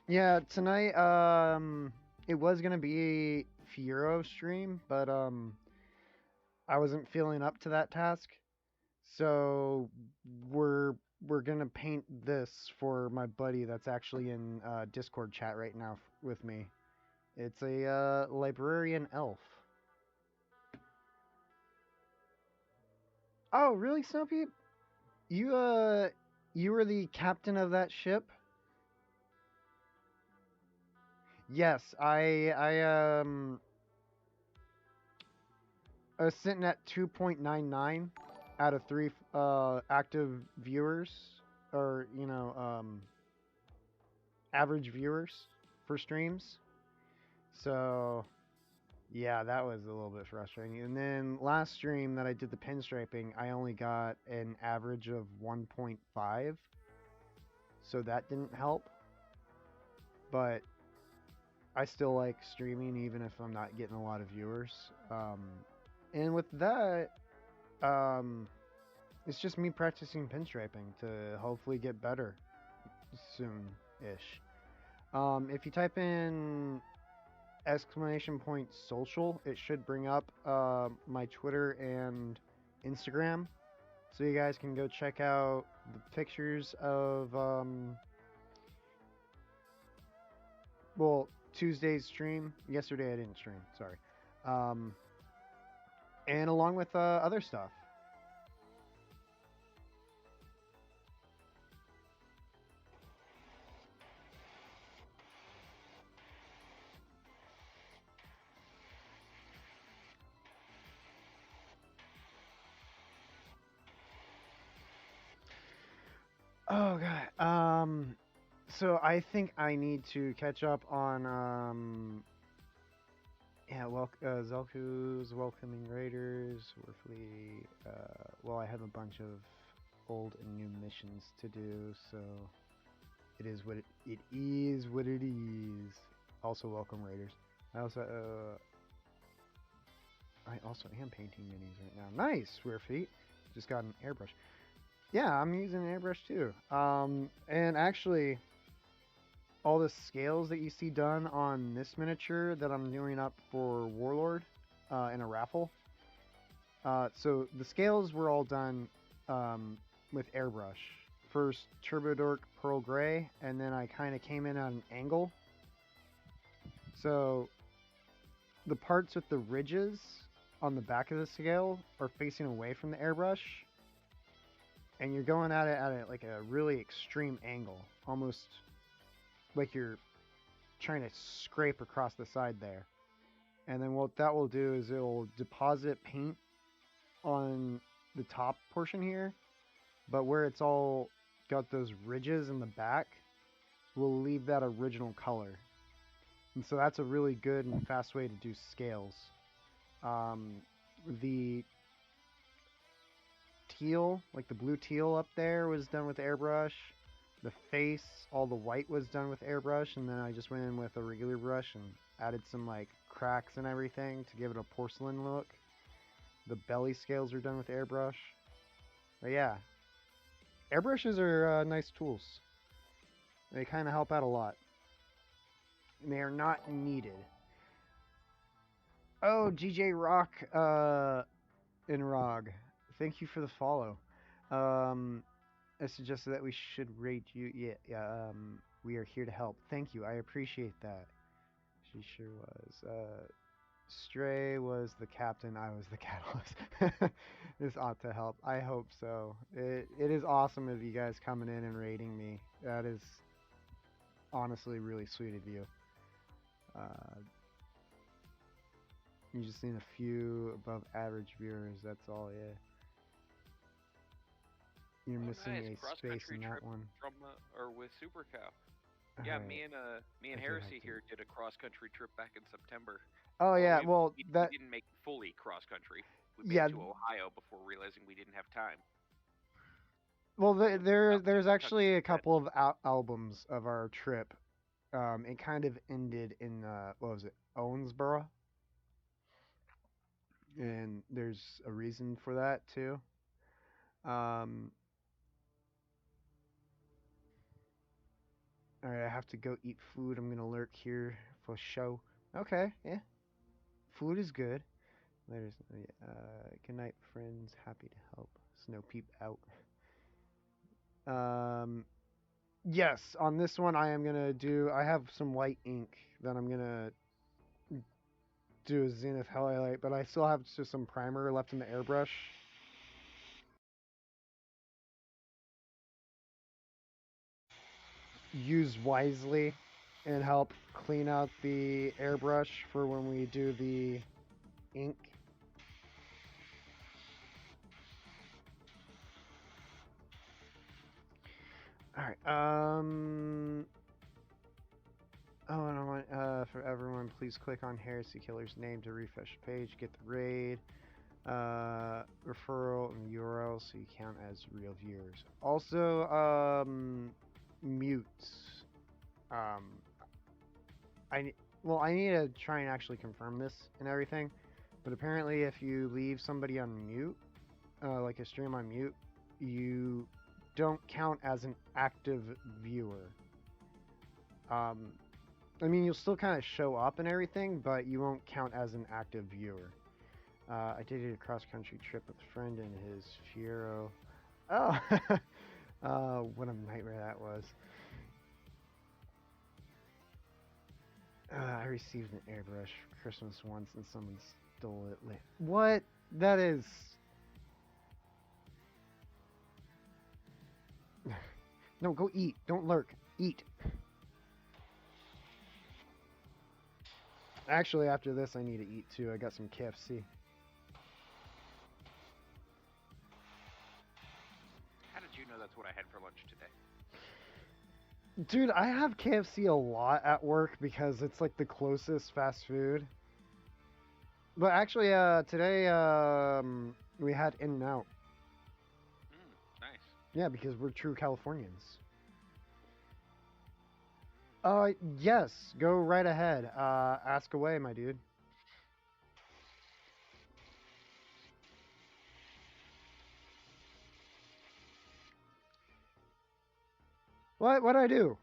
Yeah, tonight, it was gonna be Fiero stream, but, I wasn't feeling up to that task. So, we're gonna paint this for my buddy that's actually in, Discord chat right now with me. It's a, librarian elf. Oh, really, Snow Peep? You were the captain of that ship? Yes, I was sitting at 2.99 out of 3 active viewers, or average viewers for streams. So yeah, that was a little bit frustrating. And then last stream that I did the pinstriping, I only got an average of 1.5, so that didn't help. But I still like streaming even if I'm not getting a lot of viewers. And with that, it's just me practicing pinstriping to hopefully get better soon-ish. If you type in !social, it should bring up my Twitter and Instagram, so you guys can go check out the pictures of well, Tuesday's stream. Yesterday I didn't stream, sorry. And along with other stuff. Oh god. So I think I need to catch up on yeah, Zelku's welcoming raiders, Warfleet. Well, I have a bunch of old and new missions to do, so it is what it is. Also welcome raiders. I also am painting minis right now. Nice, Warfleet. Just got an airbrush. Yeah, I'm using an airbrush too. And actually, all the scales that you see done on this miniature that I'm doing up for Warlord in a raffle. So the scales were all done with airbrush. First Turbo Dork Pearl Gray, and then I kind of came in at an angle. So the parts with the ridges on the back of the scale are facing away from the airbrush. and you're going at it at like a really extreme angle, almost like you're trying to scrape across the side there. And then what that will do is it will deposit paint on the top portion here, but where it's all got those ridges in the back, we'll leave that original color. And so that's a really good and fast way to do scales. The teal, like the blue teal up there, was done with airbrush. The face, all the white was done with airbrush, and then I just went in with a regular brush and added some like cracks and everything to give it a porcelain look. The belly scales are done with airbrush. But yeah, airbrushes are nice tools. They kind of help out a lot. And they are not needed. Oh, GJ Rock in ROG. Thank you for the follow. I suggested that we should rate you. Yeah, we are here to help. Thank you. I appreciate that. She sure was. Stray was the captain. I was the catalyst. This ought to help. I hope so. It is awesome of you guys coming in and rating me. That is honestly really sweet of you. You just need a few above average viewers. That's all, yeah. You're missing nice. a space in that trip one. From or with Super Cow. Yeah, Right. me and Heresy here did a cross country trip back in September. Oh yeah, well we that didn't make fully cross country. We made yeah. it to Ohio before realizing we didn't have time. Well, there's actually a couple of albums of our trip. It kind of ended in what was it, Owensboro, and there's a reason for that too. All right, I have to go eat food. I'm gonna lurk here for show. Okay, yeah. Food is good. There's good night, friends. Happy to help. Snow peep out. Yes, on this one I am gonna do. I have some white ink that I'm gonna do a zenith highlight, but I still have just some primer left in the airbrush. Use wisely and help clean out the airbrush for when we do the ink. All right. Oh, and I want for everyone, please click on Heresy Killer's name to refresh the page, get the raid, referral, and URL so you count as real viewers. Also, mutes. I need to try and actually confirm this and everything, but apparently if you leave somebody on mute, like a stream on mute, you don't count as an active viewer. I mean, you'll still kind of show up and everything, but you won't count as an active viewer. I did a cross-country trip with a friend and his Fiero. Oh, what a nightmare that was. I received an airbrush for Christmas once and someone stole it. What? That is... No, go eat. Don't lurk. Eat. Actually, after this, I need to eat too. I got some KFC. How did you know that's what I had for lunch today? Dude, I have KFC a lot at work because it's like the closest fast food. But actually, today we had In-N-Out. Nice. Yeah, because we're true Californians. Yes, go right ahead. Ask away, my dude. What'd I do?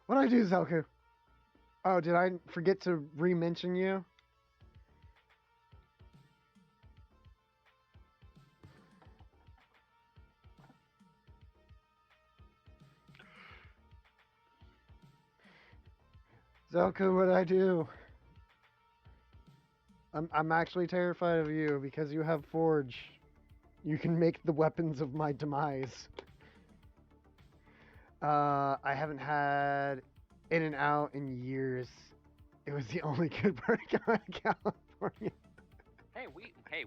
What'd I do, Zelku? Oh, did I forget to re-mention you? Zelku, what'd I do? I'm actually terrified of you because you have Forge. You can make the weapons of my demise. I haven't had In and Out in years. It was the only good burger in California. Hey,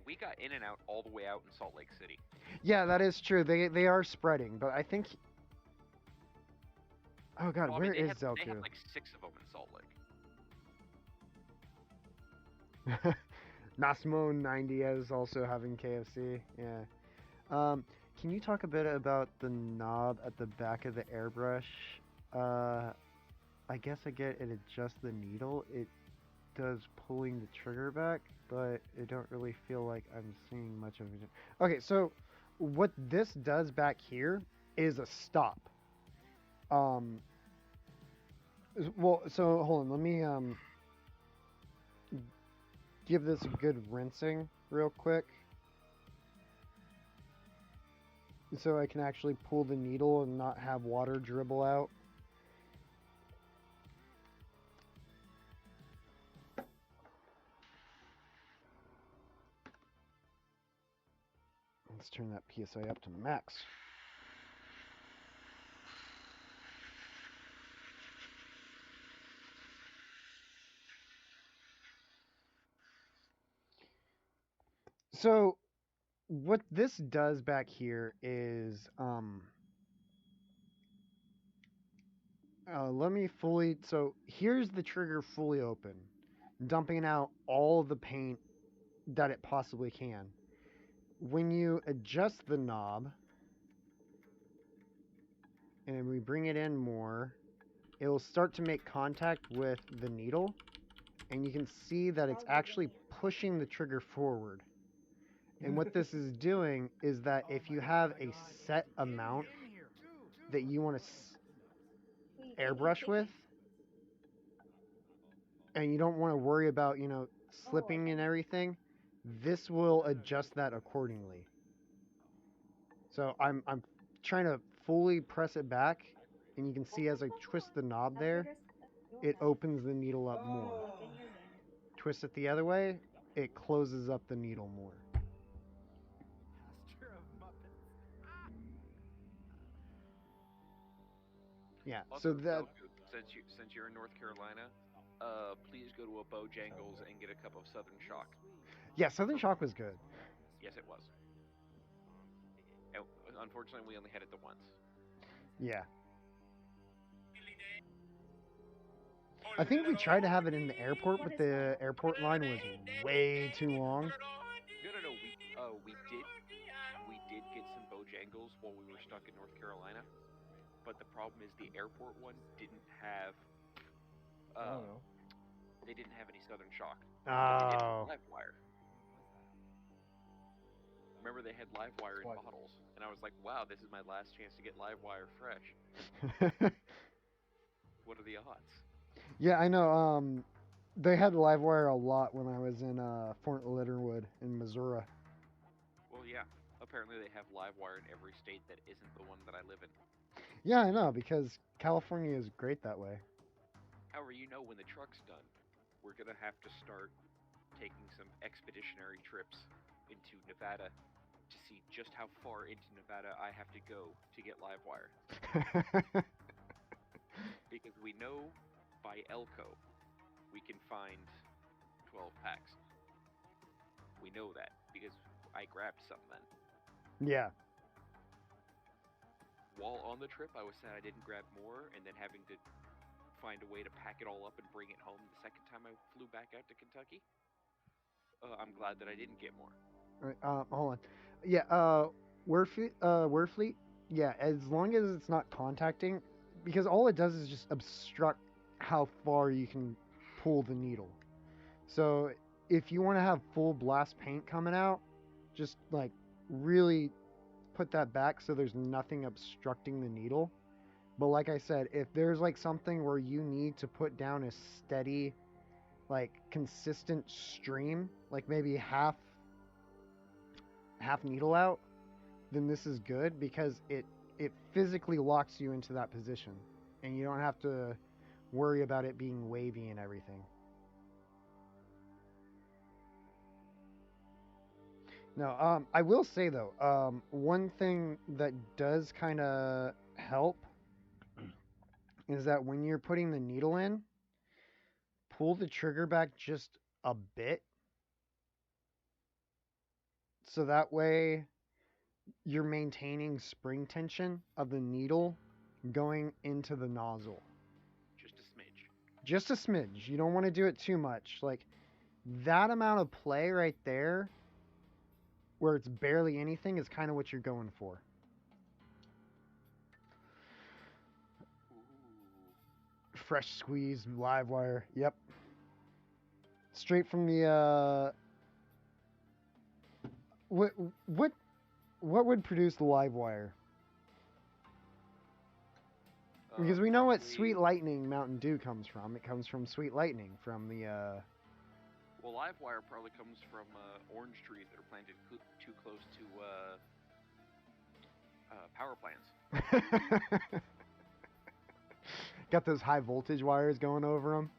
we got In and Out all the way out in Salt Lake City. Yeah, that is true. They are spreading, but I think. Oh God, Well, I where mean, is they Zelku? have like 6 of them in Salt Lake. Nasmo 90 is also having KFC. Yeah. Can you talk a bit about the knob at the back of the airbrush? I guess I get it adjusts the needle. It does pulling the trigger back, but I don't really feel like I'm seeing much of it. Okay, so what this does back here is a stop. Well, so hold on, let me give this a good rinsing real quick. So I can actually pull the needle and not have water dribble out. Let's turn that PSI up to max. So what this does back here is let me fully, so here's the trigger fully open, dumping out all the paint that it possibly can. When you adjust the knob and we bring it in more, it will start to make contact with the needle, and you can see that it's actually pushing the trigger forward. And what this is doing is that if you have a set amount that you want to airbrush with, and you don't want to worry about, you know, slipping and everything, this will adjust that accordingly. So I'm trying to fully press it back, and you can see as I twist the knob there, it opens the needle up more. Twist it the other way, it closes up the needle more. Yeah, Also, so that... since you're in North Carolina, please go to a Bojangles and get a cup of Southern Shock. Yeah, Southern Shock was good. Yes, it was. And unfortunately, we only had it the once. Yeah. I think we tried to have it in the airport, but the airport line was way too long. No. We did get some Bojangles while we were stuck in North Carolina, but the problem is the airport one didn't have. They didn't have any Southern Shock. They did have live wire. Remember, they had live wire in bottles, and I was like, "Wow, this is my last chance to get live wire fresh." What are the odds? Yeah, I know. They had live wire a lot when I was in Fort Leonard in Missouri. Well, yeah. Apparently, they have live wire in every state that isn't the one that I live in. Yeah, I know, because California is great that way. However, you know, when the truck's done, we're gonna have to start taking some expeditionary trips into Nevada to see just how far into Nevada I have to go to get live wire. Because we know by Elko we can find 12 packs. We know that because I grabbed some then. Yeah. While on the trip, I was sad I didn't grab more, and then having to find a way to pack it all up and bring it home the second time I flew back out to Kentucky. I'm glad that I didn't get more. All right, hold on. Yeah, Warfleet, yeah, as long as it's not contacting, because all it does is just obstruct how far you can pull the needle. So if you want to have full blast paint coming out, just like really put that back so there's nothing obstructing the needle. But like I said, if there's like something where you need to put down a steady, like consistent stream, like maybe half needle out, then this is good because it physically locks you into that position, and you don't have to worry about it being wavy and everything. No, I will say though, one thing that does kind of help is that when you're putting the needle in, pull the trigger back just a bit. So that way you're maintaining spring tension of the needle going into the nozzle. Just a smidge. Just a smidge. You don't want to do it too much. Like that amount of play right there, where it's barely anything, is kind of what you're going for. Ooh. Fresh squeeze live wire. Yep. Straight from the what would produce the live wire? Because we know what Sweet Lightning Mountain Dew comes from. It comes from Sweet Lightning from the Well, live wire probably comes from orange trees that are planted too close to power plants. Got those high voltage wires going over them.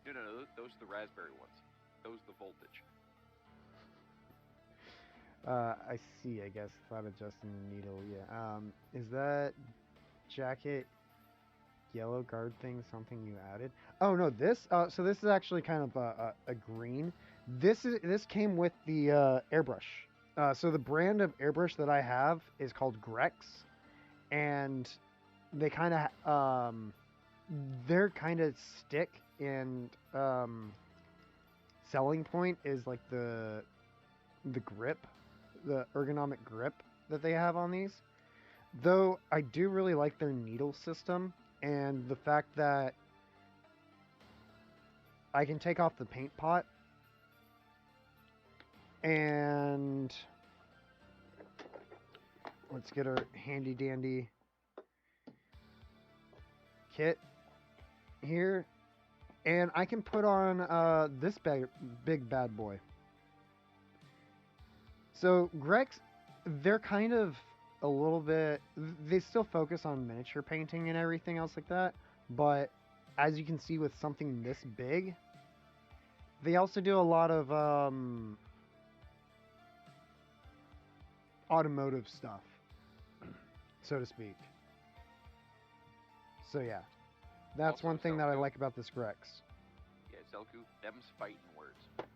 No, those are the raspberry ones. Those are the voltage. I see. I guess thought adjusting the needle. Yeah. Is that jacket yellow guard thing something you added? Oh no, this. So this is actually kind of a green. This came with the airbrush. So the brand of airbrush that I have is called Grex, and they kind of their kind of stick and selling point is like the grip, the ergonomic grip that they have on these. Though I do really like their needle system and the fact that I can take off the paint pot and let's get our handy dandy kit here, and I can put on this big bad boy. So Grex, they're kind of a little bit, they still focus on miniature painting and everything else like that, but as you can see with something this big, they also do a lot of automotive stuff, so to speak. So yeah, that's Also, one thing that I Zelku. like about this Grex. Yeah, Zelku, them's fighting words.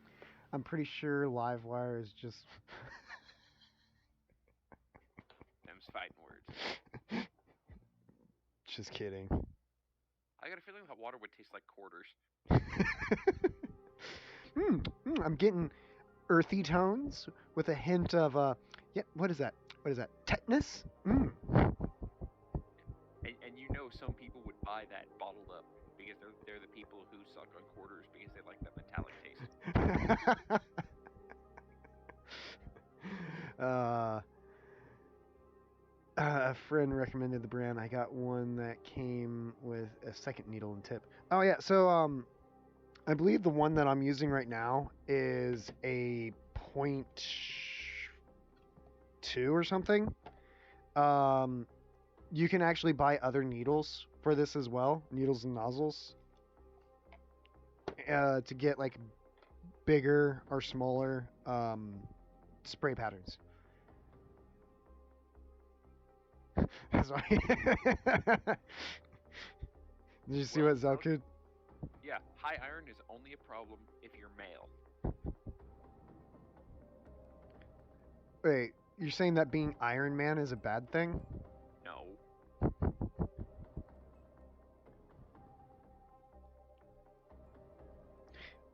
I'm pretty sure Livewire is just Them's fighting words. just kidding. I got a feeling that water would taste like quarters. I'm getting earthy tones with a hint of yeah, what is that? What is that? Tetanus? And you know some people would buy that bottled up because they're the people who suck on quarters because they like that metallic taste. A friend recommended the brand. I got one that came with a second needle and tip. Oh yeah, so I believe the one that I'm using right now is a 0.2 or something. You can actually buy other needles for this as well, needles and nozzles, to get like bigger or smaller spray patterns. That's why. Did you see Well, what Zelku? Yeah, high iron is only a problem if you're male. Wait, you're saying that being Iron Man is a bad thing? No.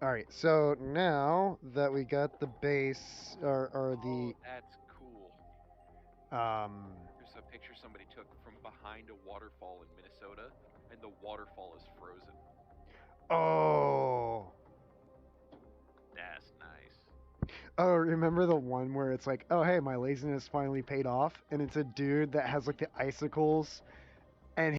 Alright, so now that we got the base, or the, That's cool. um, There's a picture somebody took from behind a waterfall in Minnesota, and the waterfall is frozen. oh, That's nice. oh, remember the one where it's like, oh hey, my laziness finally paid off, and it's a dude that has like the icicles